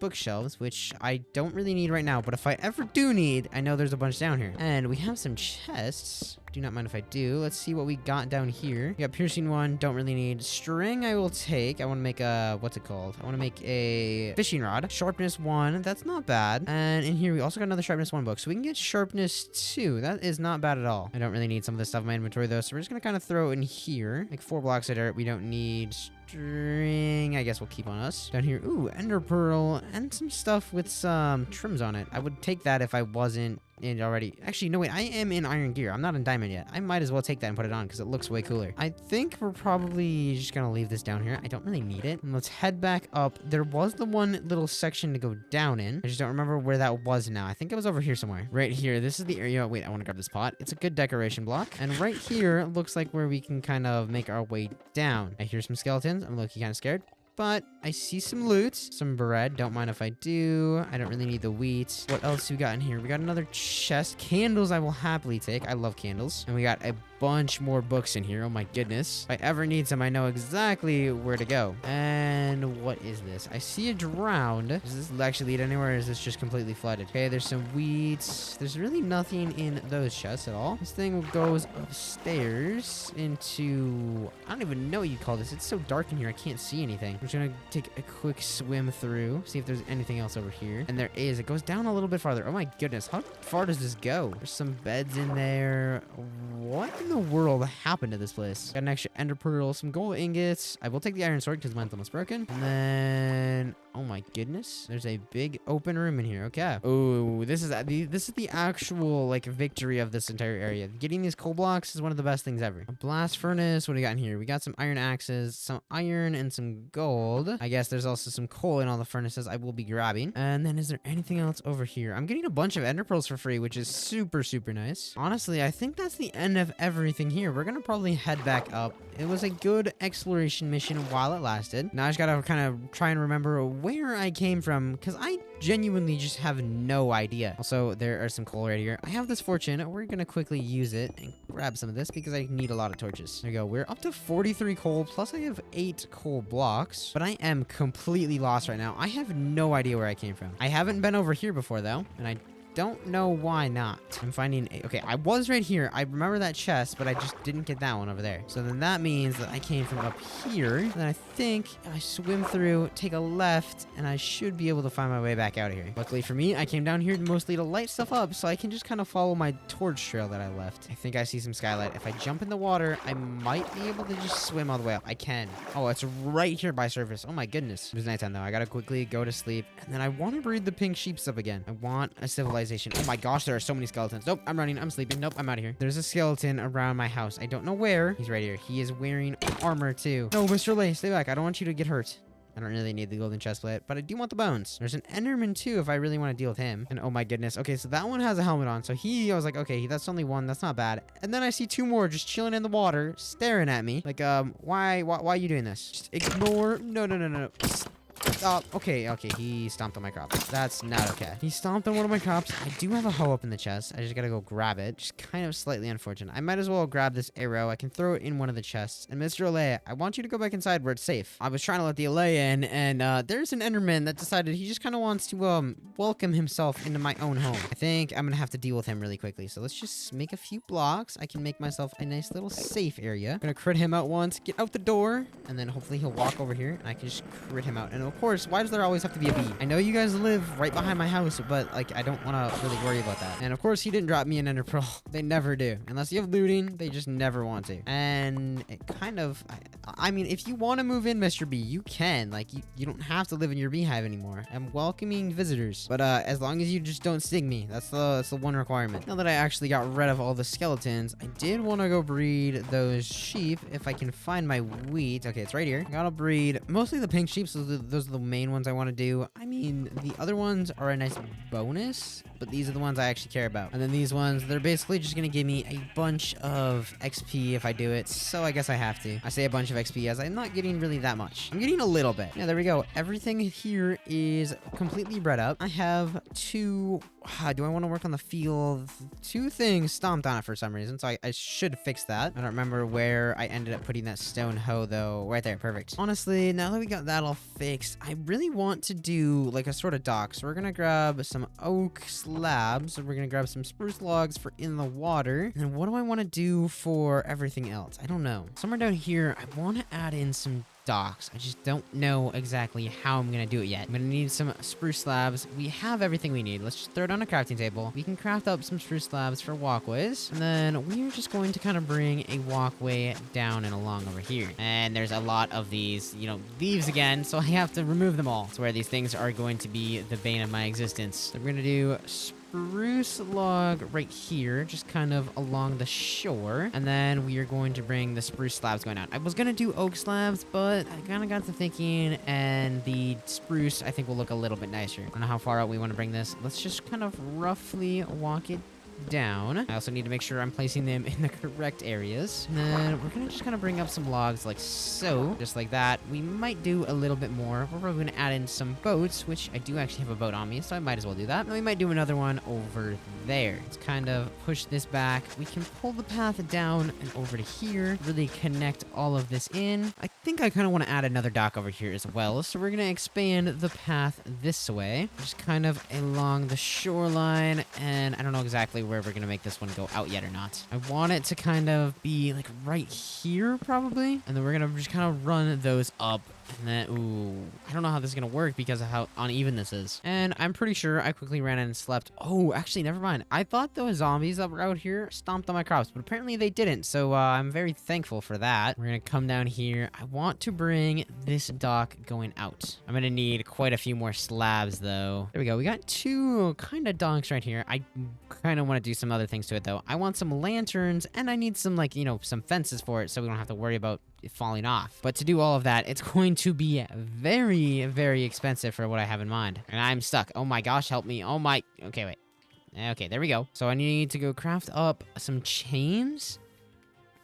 bookshelves, which I don't really need right now. But if I ever do need, I know there's a bunch down here. And we have some chests. Do not mind if I do. Let's see what we got down here. We got piercing one. Don't really need. String I will take. I want to make a, what's it called? I want to make a fishing rod. Sharpness 1. That's not bad. And in here we also got another sharpness 1 book. So we can get sharpness 2. That is not bad at all. I don't really need some of this stuff in my inventory though. So we're just going to kind of throw it in here. Like 4 blocks of dirt. We don't need string. I guess we'll keep on us. Down here. Ooh, ender pearl and some stuff with some trims on it. I would take that if I wasn't in already. Actually, no, wait. I am in iron gear. I'm not in diamond yet. I might as well take that and put it on because it looks way cooler. I think we're probably just going to leave this down here. I don't really need it. And let's head back up. There was the one little section to go down in. I just don't remember where that was now. I think it was over here somewhere. Right here. This is the area. Wait, I want to grab this pot. It's a good decoration block. And right here looks like where we can kind of make our way down. I hear some skeletons. I'm looking kind of scared. But I see some loot, some bread. Don't mind if I do. I don't really need the wheat. What else we got in here? We got another chest. Candles I will happily take. I love candles. And we got a bunch more books in here. Oh my goodness. If I ever need some, I know exactly where to go. And what is this? I see a drowned. Does this actually lead anywhere, or is this just completely flooded? Okay, there's some wheat. There's really nothing in those chests at all. This thing goes upstairs into, I don't even know what you call this. It's so dark in here, I can't see anything. I'm just gonna take a quick swim through, see if there's anything else over here. And there is. It goes down a little bit farther. Oh my goodness. How far does this go? There's some beds in there. What in the world happened to this place? Got an extra ender pearl, some gold ingots. I will take the iron sword because mine's almost broken. And then, oh my goodness, there's a big open room in here. Okay. Oh, this is the actual like victory of this entire area. Getting these coal blocks is one of the best things ever. A blast furnace. What do we got in here? We got some iron axes, some iron, and some gold. I guess there's also some coal in all the furnaces I will be grabbing. And then is there anything else over here? I'm getting a bunch of ender pearls for free, which is super, super nice. Honestly, I think that's the end of everything here. We're gonna probably head back up. It was a good exploration mission while it lasted. Now I just gotta kind of try and remember where I came from, because I genuinely just have no idea. Also, there are some coal right here. I have this fortune. We're gonna quickly use it and grab some of this because I need a lot of torches. There we go. We're up to 43 coal, plus I have 8 coal blocks, but I am completely lost right now. I have no idea where I came from. I haven't been over here before though, and I don't know why not. I'm finding okay, I was right here. I remember that chest, but I just didn't get that one over there. So then that means that I came from up here. And I think I swim through, take a left, and I should be able to find my way back out of here. Luckily for me, I came down here mostly to light stuff up, so I can just kind of follow my torch trail that I left. I think I see some skylight. If I jump in the water, I might be able to just swim all the way up. I can. Oh, it's right here by surface. Oh my goodness. It was nighttime though. I gotta quickly go to sleep. And then I want to breed the pink sheep stuff again. I want a civilization. Oh my gosh, there are so many skeletons. Nope, I'm running. I'm sleeping. Nope, I'm out of here. There's a skeleton around my house. I don't know where. He's right here. He is wearing armor too. No, Mr. Lay, stay back. I don't want you to get hurt. I don't really need the golden chestplate, but I do want the bones. There's an Enderman too if I really want to deal with him. And oh my goodness. Okay, so that one has a helmet on. So I was like, okay, that's only one. That's not bad. And then I see 2 more just chilling in the water, staring at me. Like, why are you doing this? Just ignore. No. Stop. Okay, he stomped on my crops. That's not okay. He stomped on one of my crops. I do have a hoe up in the chest. I just gotta go grab it. Just kind of slightly unfortunate. I might as well grab this arrow. I can throw it in one of the chests. And Mr. Olay, I want you to go back inside where it's safe. I was trying to let the Olay in, and there's an Enderman that decided he just kind of wants to welcome himself into my own home. I think I'm gonna have to deal with him really quickly. So let's just make a few blocks. I can make myself a nice little safe area. I'm gonna crit him out once, get out the door, and then hopefully he'll walk over here, and I can just crit him out. And of course, why does there always have to be a bee? I know you guys live right behind my house, but like I don't want to really worry about that. And of course, he didn't drop me an ender pearl. They never do. Unless you have looting, they just never want to. And it kind of, I mean, if you want to move in, Mr. Bee, you can. Like, you don't have to live in your beehive anymore. I'm welcoming visitors. But as long as you just don't sting me, that's the one requirement. Now that I actually got rid of all the skeletons, I did want to go breed those sheep if I can find my wheat. Okay, it's right here. I gotta breed mostly the pink sheep, so those are the main ones I want to do. I mean, the other ones are a nice bonus, but these are the ones I actually care about. And then these ones, they're basically just gonna give me a bunch of XP if I do it, so I guess I have to. I say a bunch of XP as I'm not getting really that much. I'm getting a little bit. Yeah, there we go. Everything here is completely bred up. I have two... do I want to work on the field? Two things stomped on it for some reason, so I should fix that. I don't remember where I ended up putting that stone hoe, though. Right there, perfect. Honestly, now that we got that all fixed, I really want to do like a sort of dock. So we're gonna grab some oak slabs, and we're gonna grab some spruce logs for in the water. And what do I want to do for everything else? I don't know. Somewhere down here, I want to add in some docks. I just don't know exactly how I'm gonna do it yet. I'm gonna need some spruce slabs. We have everything we need. Let's just throw it on a crafting table. We can craft up some spruce slabs for walkways, and then we're just going to kind of bring a walkway down and along over here. And there's a lot of these, you know, leaves again, so I have to remove them all. It's where these things are going to be the bane of my existence. So we're gonna do spruce log right here, just kind of along the shore, and then we are going to bring the spruce slabs going out. I was gonna do oak slabs, but I kind of got to thinking, and the spruce I think will look a little bit nicer. I don't know how far out we want to bring this. Let's just kind of roughly walk it down. I also need to make sure I'm placing them in the correct areas. And then we're gonna just kind of bring up some logs like so, just like that. We might do a little bit more. We're probably gonna add in some boats, which I do actually have a boat on me, so I might as well do that. And we might do another one over there. Let's kind of push this back. We can pull the path down and over to here, really connect all of this in. I think I kind of want to add another dock over here as well, so we're gonna expand the path this way, just kind of along the shoreline, and I don't know exactly where we're gonna make this one go out yet or not. I want it to kind of be like right here probably, and then we're gonna just kind of run those up. And then, ooh, I don't know how this is gonna work because of how uneven this is. And I'm pretty sure I quickly ran in and slept. Oh, actually, never mind. I thought those zombies that were out here stomped on my crops, but apparently they didn't. So I'm very thankful for that. We're gonna come down here. I want to bring this dock going out. I'm gonna need quite a few more slabs though. There we go. We got two kind of docks right here. I kind of want to do some other things to it though. I want some lanterns, and I need some, like, you know, some fences for it so we don't have to worry about it falling off. But to do all of that, it's going to be very, very expensive for what I have in mind. And I'm stuck. Oh my gosh, help me. Oh my... Okay, wait. Okay, there we go. So I need to go craft up some chains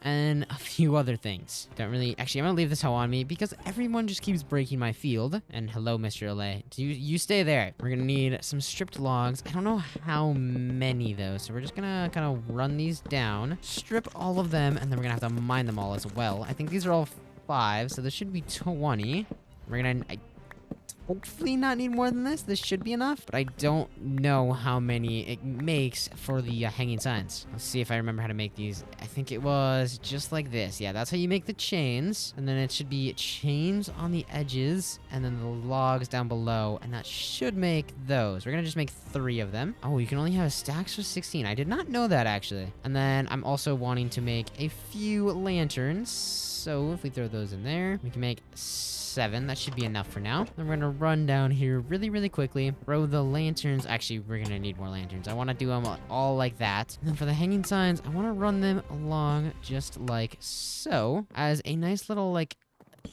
and a few other things. Don't really... Actually, I'm gonna leave this hoe on me because everyone just keeps breaking my field. And hello, Mr. Olay. You stay there. We're gonna need some stripped logs. I don't know how many, though, so we're just gonna kind of run these down, strip all of them, and then we're gonna have to mine them all as well. I think these are all 5, so this should be 20. We're gonna... hopefully not need more than this. This should be enough, but I don't know how many it makes for the hanging signs. Let's see if I remember how to make these. I think it was just like this. Yeah, that's how you make the chains, and then it should be chains on the edges, and then the logs down below, and that should make those. We're gonna just make 3 of them. Oh, you can only have stacks of 16. I did not know that, actually. And then I'm also wanting to make a few lanterns, so if we throw those in there, we can make 7. That should be enough for now. Then we're gonna run down here really, really quickly. Throw the lanterns. Actually, we're gonna need more lanterns. I want to do them all like that. And then for the hanging signs, I want to run them along just like so, as a nice little, like,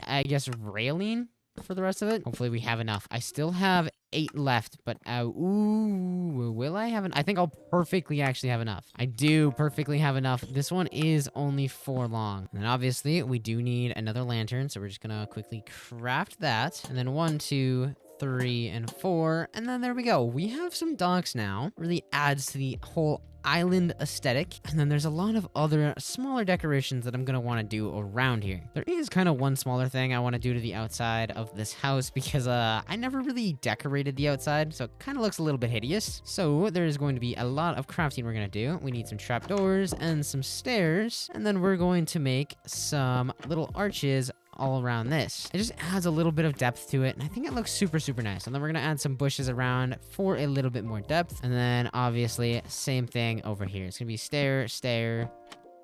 I guess, railing for the rest of it. Hopefully we have enough. I still have 8 left, but ooh, will I have I think I'll perfectly actually have enough. I do perfectly have enough. This one is only 4 long. And then obviously we do need another lantern, so we're just gonna quickly craft that. And then 1, 2, 3, and 4, and then there we go. We have some docks now. Really adds to the whole island aesthetic. And then there's a lot of other smaller decorations that I'm gonna want to do around here. There is kind of one smaller thing I want to do to the outside of this house because I never really decorated the outside, so it kind of looks a little bit hideous. So there's going to be a lot of crafting we're gonna do. We need some trapdoors and some stairs, and then we're going to make some little arches all around this. It just adds a little bit of depth to it, and I think it looks super, super nice. And then we're gonna add some bushes around for a little bit more depth. And then obviously same thing over here. It's gonna be stair. This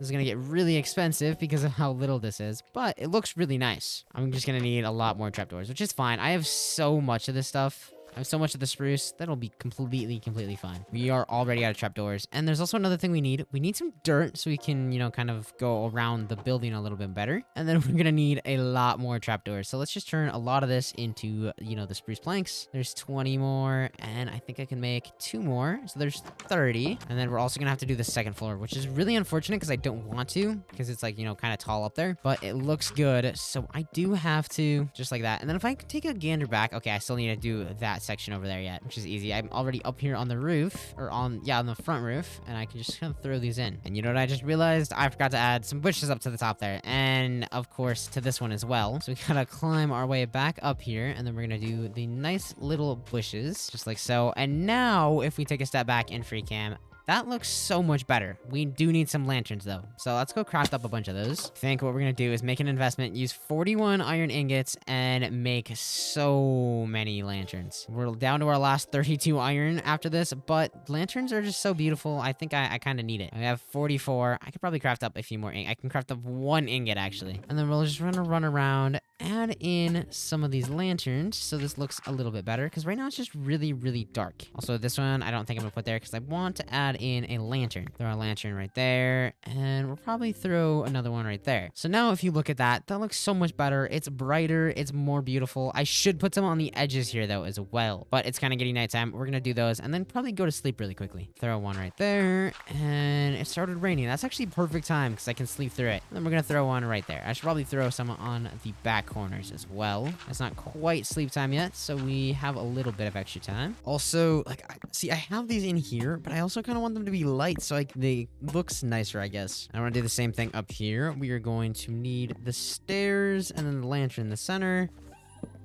is gonna get really expensive because of how little this is, but it looks really nice. I'm just gonna need a lot more trapdoors, which is fine. I have so much of this stuff. I have so much of the spruce, that'll be completely fine. We are already out of trapdoors. And there's also another thing we need. We need some dirt so we can, you know, kind of go around the building a little bit better. And then we're gonna need a lot more trapdoors. So let's just turn a lot of this into, you know, the spruce planks. There's 20 more, and I think I can make 2 more. So there's 30. And then we're also gonna have to do the second floor, which is really unfortunate because I don't want to, because it's like, you know, kind of tall up there, but it looks good. So I do have to, just like that. And then if I take a gander back, okay, I still need to do that section over there yet, which is easy. I'm already up here on the roof, or on the front roof, and I can just kind of throw these in. And you know what I just realized? I forgot to add some bushes up to the top there, and of course to this one as well. So we gotta climb our way back up here, and then we're gonna do the nice little bushes, just like so. And now, if we take a step back in free cam, that looks so much better. We do need some lanterns though. So let's go craft up a bunch of those. I think what we're gonna do is make an investment, use 41 iron ingots, and make so many lanterns. We're down to our last 32 iron after this, but lanterns are just so beautiful. I think I kind of need it. I have 44. I could probably craft up a few more. I can craft up 1 ingot actually. And then we'll just run around, add in some of these lanterns so this looks a little bit better, because right now it's just really dark. Also, this one I don't think I'm gonna put there because I want to add in a lantern. Throw a lantern right there, and we'll probably throw another one right there. So now if you look at that, that looks so much better. It's brighter, it's more beautiful. I should put some on the edges here though as well, but it's kind of getting nighttime. We're gonna do those and then probably go to sleep really quickly. Throw one right there, and it started raining. That's actually perfect time because I can sleep through it. And then we're gonna throw one right there. I should probably throw some on the back corners as well. It's not quite sleep time yet, so we have a little bit of extra time. Also, like, I have these in here, but I also kind of want them to be light so like they looks nicer, I guess. I want to do the same thing up here. We are going to need the stairs and then the lantern in the center.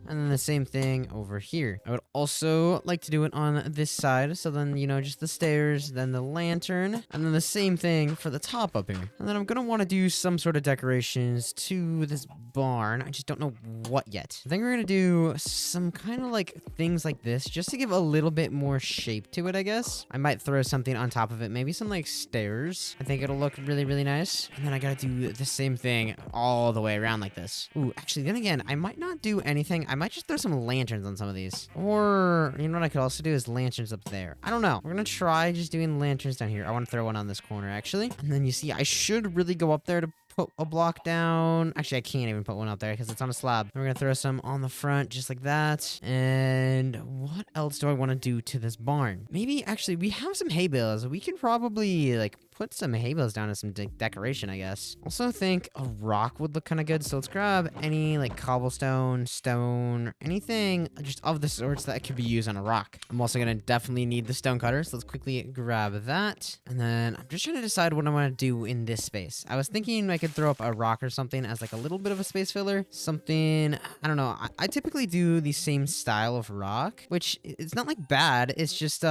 And then the same thing over here. I would also like to do it on this side. So then, you know, just the stairs, then the lantern, and then the same thing for the top up here. And then I'm going to want to do some sort of decorations to this barn. I just don't know what yet. I think we're going to do some kind of like things like this just to give a little bit more shape to it, I guess. I might throw something on top of it. Maybe some like stairs. I think it'll look really nice. And then I got to do the same thing all the way around like this. Ooh, actually, then again, I might not do anything. I might just throw some lanterns on some of these. Or, you know what I could also do is lanterns up there. I don't know. We're gonna try just doing lanterns down here. I want to throw one on this corner, actually. And then you see, I should really go up there to put a block down. Actually, I can't even put one out there because it's on a slab. We're gonna throw some on the front just like that. And what else do I want to do to this barn? Maybe, actually, we have some hay bales. We could probably, like, put some hay bales down as some decoration, I guess. Also think a rock would look kind of good. So let's grab any, like, cobblestone, stone, anything just of the sorts that could be used on a rock. I'm also gonna definitely need the stone cutter. So let's quickly grab that. And then I'm just trying to decide what I want to do in this space. I was thinking I could throw up a rock or something as like a little bit of a space filler. Something, I don't know. I typically do the same style of rock, which it's not like bad. It's just,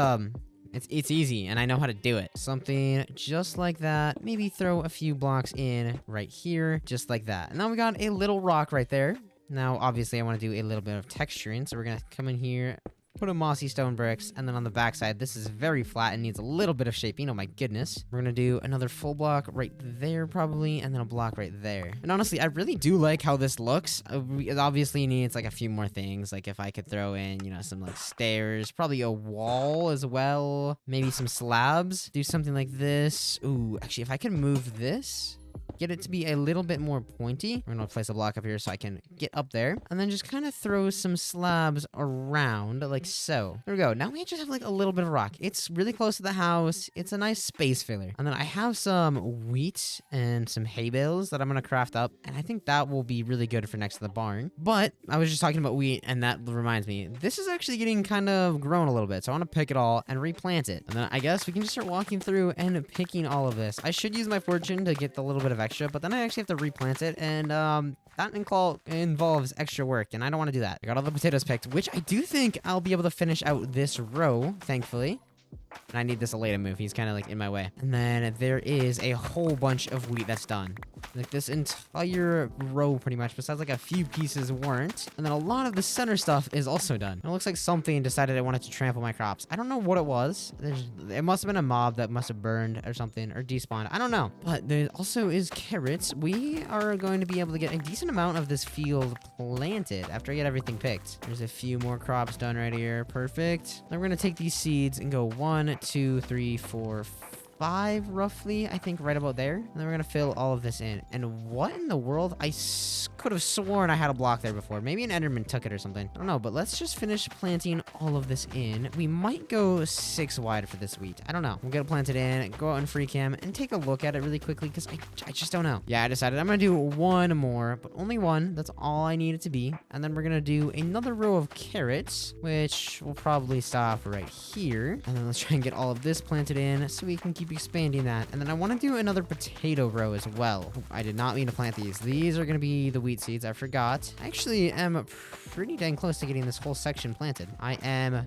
it's easy and I know how to do it. Something just like that. Maybe throw a few blocks in right here, just like that. And now we got a little rock right there. Now, obviously, I want to do a little bit of texturing. So we're going to come in here, put a mossy stone bricks, and then on the backside, this is very flat and needs a little bit of shaping. Oh my goodness. We're gonna do another full block right there probably, and then a block right there. And honestly, I really do like how this looks. It obviously needs like a few more things. Like if I could throw in, you know, some like stairs, probably a wall as well, maybe some slabs, do something like this. Ooh, actually, if I could move this, get it to be a little bit more pointy. We're gonna place a block up here so I can get up there. And then just kind of throw some slabs around like so. There we go. Now we just have like a little bit of rock. It's really close to the house. It's a nice space filler. And then I have some wheat and some hay bales that I'm gonna craft up. And I think that will be really good for next to the barn. But I was just talking about wheat, and that reminds me, this is actually getting kind of grown a little bit. So I want to pick it all and replant it. And then I guess we can just start walking through and picking all of this. I should use my fortune to get the little bit of extra, but then I actually have to replant it, and that involves extra work, and I don't want to do that. I got all the potatoes picked, which I do think I'll be able to finish out this row, thankfully. And I need this Aleda move. He's kind of like in my way. And then there is a whole bunch of wheat that's done. Like this entire row pretty much, besides like a few pieces weren't. And then a lot of the center stuff is also done. And it looks like something decided it wanted to trample my crops. I don't know what it was. It must have been a mob that must have burned or something, or despawned. I don't know. But there also is carrots. We are going to be able to get a decent amount of this field planted after I get everything picked. There's a few more crops done right here. Perfect. Then we're going to take these seeds and go 1, 2, 3, 4, 5 roughly, I think, right about there. And then we're gonna fill all of this in. And what in the world? I could have sworn I had a block there before. Maybe an Enderman took it or something. I don't know, but let's just finish planting all of this in. We might go 6 wide for this wheat. I don't know. We'll get it planted in, go out in free cam, and take a look at it really quickly because I just don't know. Yeah, I decided I'm gonna do 1 more, but only 1. That's all I need it to be. And then we're gonna do another row of carrots, which will probably stop right here. And then let's try and get all of this planted in so we can keep expanding that. And then I want to do another potato row as well. I did not mean to plant these. These are going to be the wheat seeds. I forgot. I actually am pretty dang close to getting this whole section planted. I am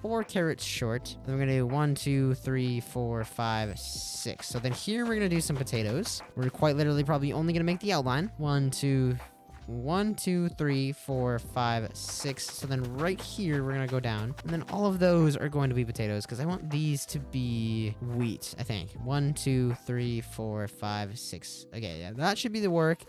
4 carrots short. Then we're gonna do 1, 2, 3, 4, 5, 6. So then here we're gonna do some potatoes. We're quite literally probably only gonna make the outline. 1, 2, 3, 4, 5, 6. So then right here, we're going to go down. And then all of those are going to be potatoes because I want these to be wheat, I think. 1, 2, 3, 4, 5, 6. Okay, yeah, that should be the work.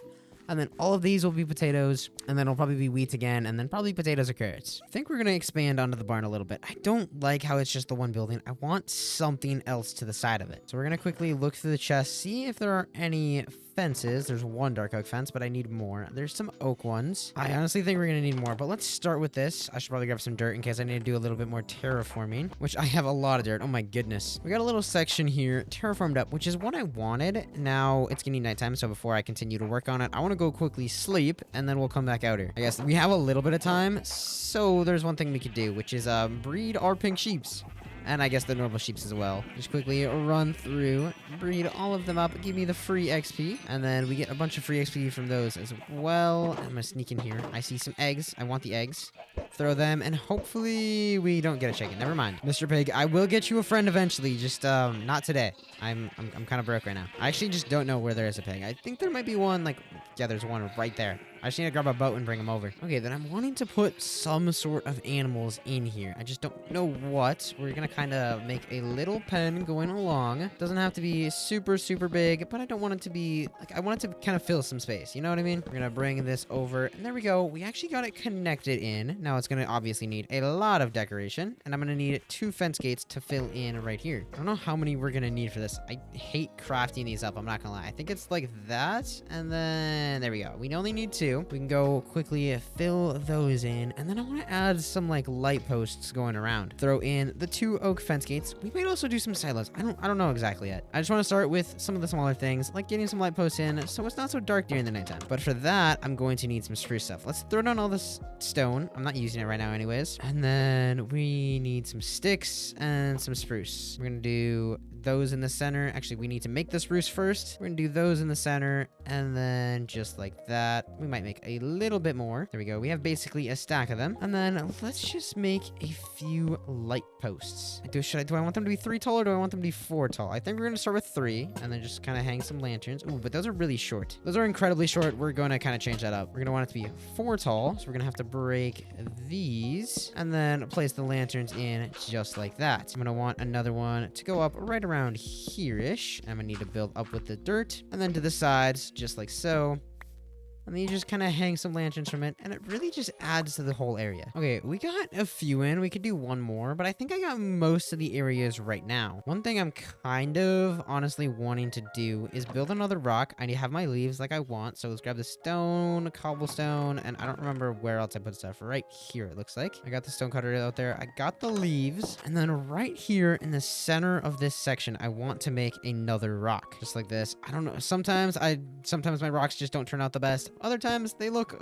And then all of these will be potatoes, and then it'll probably be wheat again, and then probably potatoes or carrots. I think we're going to expand onto the barn a little bit. I don't like how it's just the one building. I want something else to the side of it. So we're going to quickly look through the chest, see if there are any fences. There's 1 dark oak fence, but I need more. There's some oak ones. I honestly think we're going to need more, but let's start with this. I should probably grab some dirt in case I need to do a little bit more terraforming, which I have a lot of dirt. Oh my goodness. We got a little section here terraformed up, which is what I wanted. Now it's getting nighttime, so before I continue to work on it, I want to go quickly sleep, and then we'll come back out here. I guess we have a little bit of time, so there's one thing we could do, which is breed our pink sheeps. And I guess the normal sheeps as well. Just quickly run through, breed all of them up, give me the free XP. And then we get a bunch of free XP from those as well. I'm gonna sneak in here. I see some eggs. I want the eggs. Throw them, and hopefully we don't get a chicken. Never mind. Mr. Pig, I will get you a friend eventually, just not today. I'm kind of broke right now. I actually just don't know where there is a pig. I think there might be one, like, yeah, there's one right there. I just need to grab a boat and bring them over. Okay, then I'm wanting to put some sort of animals in here. I just don't know what. We're gonna kind of make a little pen going along. Doesn't have to be super, super big, but I don't want it to be, like, I want it to kind of fill some space. You know what I mean? We're gonna bring this over, and there we go. We actually got it connected in. Now it's gonna obviously need a lot of decoration, and I'm gonna need 2 fence gates to fill in right here. I don't know how many we're gonna need for this. I hate crafting these up, I'm not gonna lie. I think it's like that, and then there we go. We only need 2. We can go quickly fill those in, and then I want to add some like light posts going around. Throw in the 2 oak fence gates. We might also do some silos. I don't know exactly yet. I just want to start with some of the smaller things, like getting some light posts in so it's not so dark during the nighttime. But for that, I'm going to need some spruce stuff. Let's throw down all this stone. I'm not using it right now anyways. And then we need some sticks and some spruce. We're gonna do those in the center. Actually, we need to make the spruce first. We're gonna do those in the center, and then just like that. We might make a little bit more. There we go. We have basically a stack of them. And then let's just make a few light posts. Do I want them to be 3 tall, or do I want them to be 4 tall? I think we're gonna start with 3, and then just kind of hang some lanterns. Ooh, but those are really short. Those are incredibly short. We're gonna kind of change that up. We're gonna want it to be 4 tall, so we're gonna have to break these, and then place the lanterns in just like that. I'm gonna want another one to go up right around here-ish. I'm gonna need to build up with the dirt, and then to the sides, just like so. And then you just kind of hang some lanterns from it, and it really just adds to the whole area. Okay, we got a few in. We could do 1 more, but I think I got most of the areas right now. One thing I'm kind of honestly wanting to do is build another rock. I need to have my leaves like I want, so let's grab the stone, cobblestone, and I don't remember where else I put stuff. Right here, it looks like. I got the stone cutter out there. I got the leaves, and then right here in the center of this section, I want to make another rock, just like this. I don't know. Sometimes my rocks just don't turn out the best. Other times they look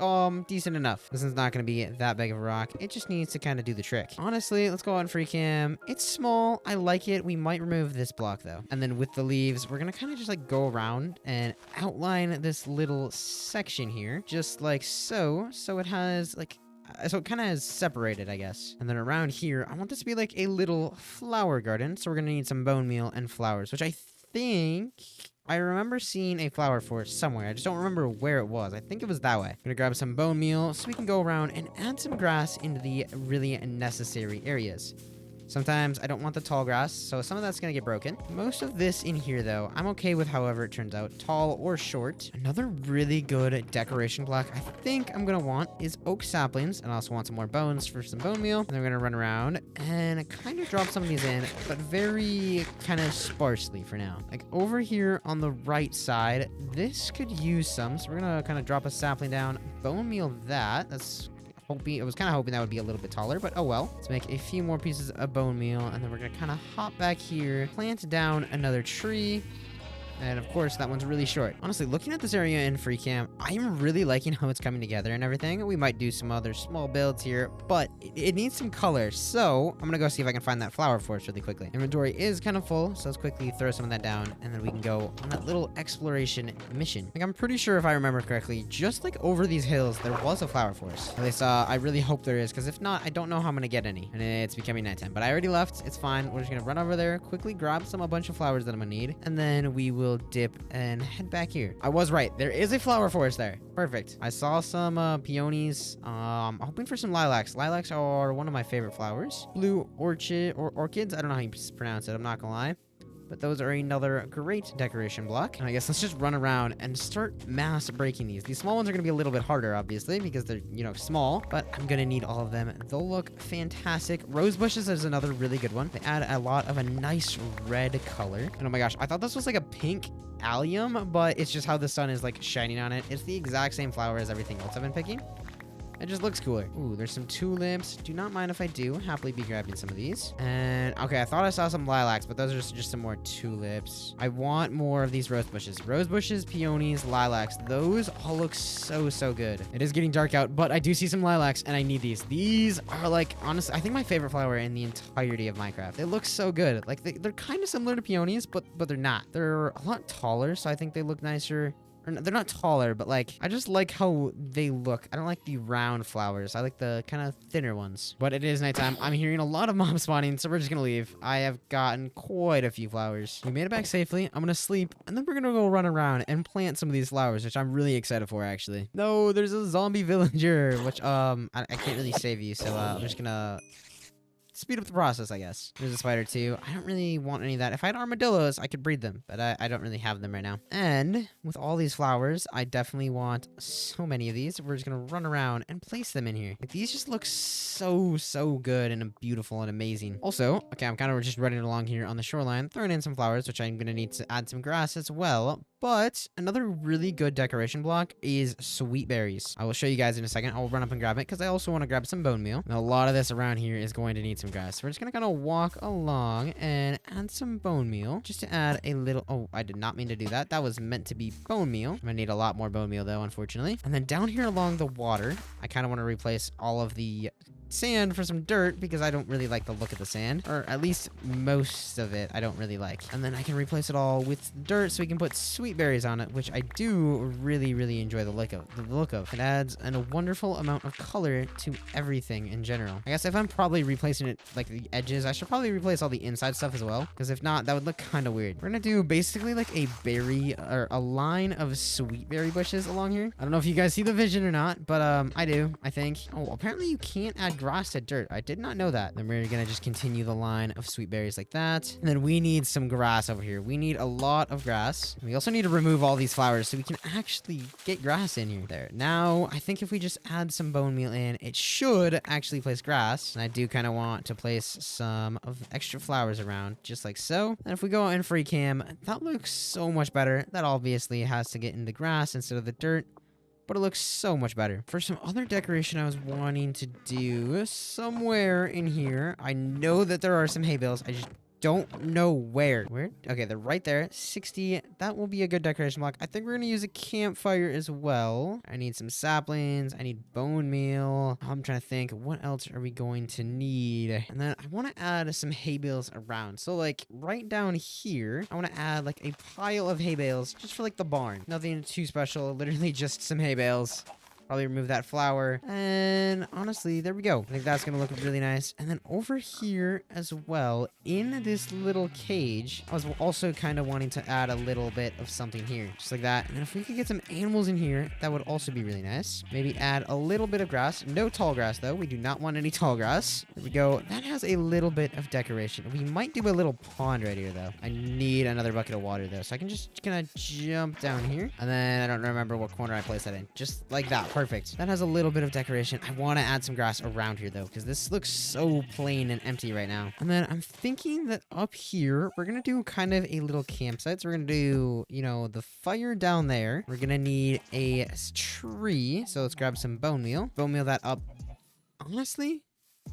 decent enough. This is not going to be that big of a rock. It just needs to kind of do the trick. Honestly, let's go on free cam. It's small. I like it. We might remove this block though. And then with the leaves, we're going to kind of just like go around and outline this little section here, just like so. So it has like, so it kind of is separated, I guess. And then around here, I want this to be like a little flower garden. So we're going to need some bone meal and flowers, which I think I remember seeing a flower forest somewhere. I just don't remember where it was. I think it was that way. I'm gonna grab some bone meal so we can go around and add some grass into the really necessary areas. Sometimes I don't want the tall grass, so some of that's gonna get broken. Most of this in here, though, I'm okay with however it turns out, tall or short. Another really good decoration block I think I'm gonna want is oak saplings, and I also want some more bones for some bone meal. And then we're gonna run around and kind of drop some of these in, but very kind of sparsely for now. Like over here on the right side, this could use some, so we're gonna kind of drop a sapling down, bone meal that's I was kind of hoping that would be a little bit taller, but oh well. Let's make a few more pieces of bone meal, and then we're going to kind of hop back here, plant down another tree. And of course, that one's really short. Honestly, looking at this area in free cam, I'm really liking how it's coming together and everything. We might do some other small builds here, but it needs some color. So I'm gonna go see if I can find that flower forest really quickly. Inventory is kind of full, so let's quickly throw some of that down, and then we can go on that little exploration mission. Like, I'm pretty sure if I remember correctly, just like over these hills, there was a flower forest. At least I really hope there is, because if not, I don't know how I'm gonna get any. And it's becoming nighttime, but I already left. It's fine. We're just gonna run over there, quickly grab a bunch of flowers that I'm gonna need, and then we will dip and head back here. I was right. There is a flower forest there. Perfect. I saw some peonies. I'm hoping for some lilacs. Lilacs are one of my favorite flowers. Blue orchids. I don't know how you pronounce it. I'm not gonna lie. But those are another great decoration block. And I guess let's just run around and start mass breaking these. These small ones are going to be a little bit harder, obviously, because they're, small. But I'm going to need all of them. They'll look fantastic. Rose bushes is another really good one. They add a lot of a nice red color. And oh my gosh, I thought this was like a pink allium, but it's just how the sun is like shining on it. It's the exact same flower as everything else I've been picking. It just looks cooler. Ooh, there's some tulips. Do not mind if I do. Happily be grabbing some of these. And, okay, I thought I saw some lilacs, but those are just some more tulips. I want more of these rose bushes. Rose bushes, peonies, lilacs. Those all look so, so good. It is getting dark out, but I do see some lilacs, and I need these. These are, like, honestly, I think my favorite flower in the entirety of Minecraft. They look so good. Like, they're kind of similar to peonies, but they're not. They're a lot taller, so I think they look nicer. They're not taller, but like, I just like how they look. I don't like the round flowers. I like the kind of thinner ones. But it is nighttime. I'm hearing a lot of mob spawning, so we're just gonna leave. I have gotten quite a few flowers. We made it back safely. I'm gonna sleep, and then we're gonna go run around and plant some of these flowers, which I'm really excited for, actually. No, there's a zombie villager, which, I can't really save you, so, I'm just gonna speed up the process, I guess. There's a spider too. I don't really want any of that. If I had armadillos, I could breed them, but I don't really have them right now. And with all these flowers, I definitely want so many of these. We're just gonna run around and place them in here. Like, these just look so, so good and beautiful and amazing. Also, okay, I'm kind of just running along here on the shoreline, throwing in some flowers, which I'm gonna need to add some grass as well. But another really good decoration block is sweet berries. I will show you guys in a second. I'll run up and grab it because I also want to grab some bone meal. Now, a lot of this around here is going to need some grass. So we're just going to kind of walk along and add some bone meal just to add a little... Oh, I did not mean to do that. That was meant to be bone meal. I'm going to need a lot more bone meal, though, unfortunately. And then down here along the water, I kind of want to replace all of the sand for some dirt because I don't really like the look of the sand, or at least most of it I don't really like. And then I can replace it all with dirt so we can put sweet berries on it, which I do really, really enjoy the look of. It adds a wonderful amount of color to everything in general. I guess if I'm probably replacing it like the edges, I should probably replace all the inside stuff as well, because if not, that would look kind of weird. We're gonna do basically like a berry or a line of sweet berry bushes along here. I don't know if you guys see the vision or not, but I do, I think. Oh, apparently you can't add grass to dirt. I did not know that. Then we're gonna just continue the line of sweet berries like that. And then we need some grass over here. We need a lot of grass. We also need to remove all these flowers so we can actually get grass in here. There. Now, I think if we just add some bone meal in, it should actually place grass. And I do kind of want to place some of extra flowers around, just like so. And if we go in free cam, that looks so much better. That obviously has to get in the grass instead of the dirt, but it looks so much better. For some other decoration I was wanting to do somewhere in here, I know that there are some hay bales. I just don't know where. Where? Okay, they're right there. 60. That will be a good decoration block. I think we're gonna use a campfire as well. I need some saplings. I need bone meal. I'm trying to think, what else are we going to need? And then I want to add some hay bales around. So like right down here, I want to add like a pile of hay bales just for like the barn. Nothing too special. Literally just some hay bales. Probably remove that flower. And honestly, there we go. I think that's going to look really nice. And then over here as well, in this little cage, I was also kind of wanting to add a little bit of something here, just like that. And then if we could get some animals in here, that would also be really nice. Maybe add a little bit of grass. No tall grass, though. We do not want any tall grass. There we go. That has a little bit of decoration. We might do a little pond right here, though. I need another bucket of water, though. So I can just kind of jump down here. And then I don't remember what corner I placed that in. Just like that. Perfect. That has a little bit of decoration. I want to add some grass around here, though, because this looks so plain and empty right now. And then I'm thinking that up here, we're going to do kind of a little campsite. So we're going to do, you know, the fire down there. We're going to need a tree. So let's grab some bone meal. Bone meal that up. Honestly,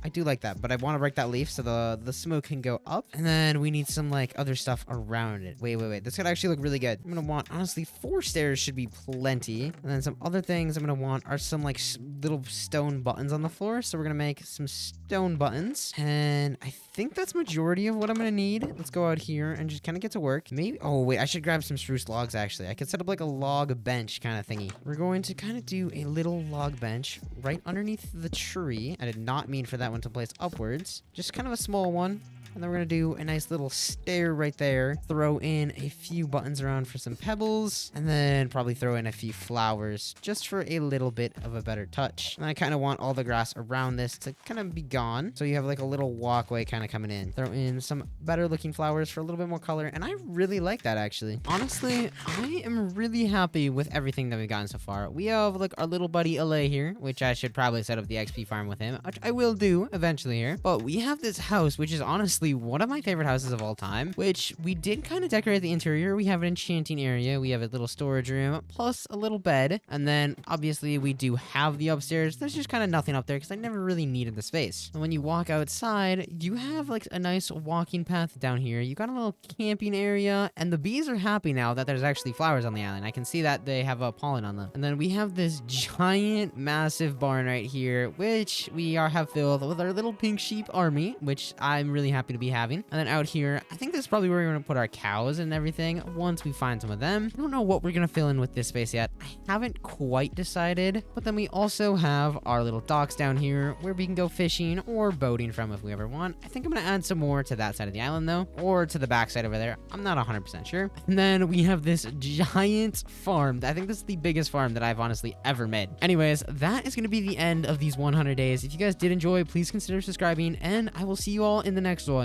I do like that, but I want to break that leaf so the smoke can go up. And then we need some, like, other stuff around it. Wait. This could actually look really good. I'm going to want, honestly, 4 stairs should be plenty. And then some other things I'm going to want are some, like, little stone buttons on the floor. So we're going to make some stone buttons. And I think that's majority of what I'm going to need. Let's go out here and just kind of get to work. Maybe, oh, wait, I should grab some spruce logs, actually. I could set up, like, a log bench kind of thingy. We're going to kind of do a little log bench right underneath the tree. I did not mean for that one to place upwards, just kind of a small one. And then we're going to do a nice little stair right there. Throw in a few buttons around for some pebbles. And then probably throw in a few flowers just for a little bit of a better touch. And I kind of want all the grass around this to kind of be gone. So you have like a little walkway kind of coming in. Throw in some better looking flowers for a little bit more color. And I really like that, actually. Honestly, I am really happy with everything that we've gotten so far. We have like our little buddy Alay here, which I should probably set up the XP farm with him, which I will do eventually here. But we have this house, which is honestly one of my favorite houses of all time, which we did kind of decorate the interior. We have an enchanting area. We have a little storage room, plus a little bed. And then obviously we do have the upstairs. There's just kind of nothing up there because I never really needed the space. And when you walk outside, you have like a nice walking path down here. You got a little camping area, and the bees are happy now that there's actually flowers on the island. I can see that they have a pollen on them. And then we have this giant, massive barn right here, which we have filled with our little pink sheep army, which I'm really happy to be having. And then out here, I think this is probably where we're going to put our cows and everything once we find some of them. I don't know what we're going to fill in with this space yet. I haven't quite decided. But then we also have our little docks down here where we can go fishing or boating from if we ever want. I think I'm going to add some more to that side of the island though, or to the back side over there. I'm not 100% sure. And then we have this giant farm. I think this is the biggest farm that I've honestly ever made. Anyways, that is going to be the end of these 100 days. If you guys did enjoy, please consider subscribing, and I will see you all in the next one.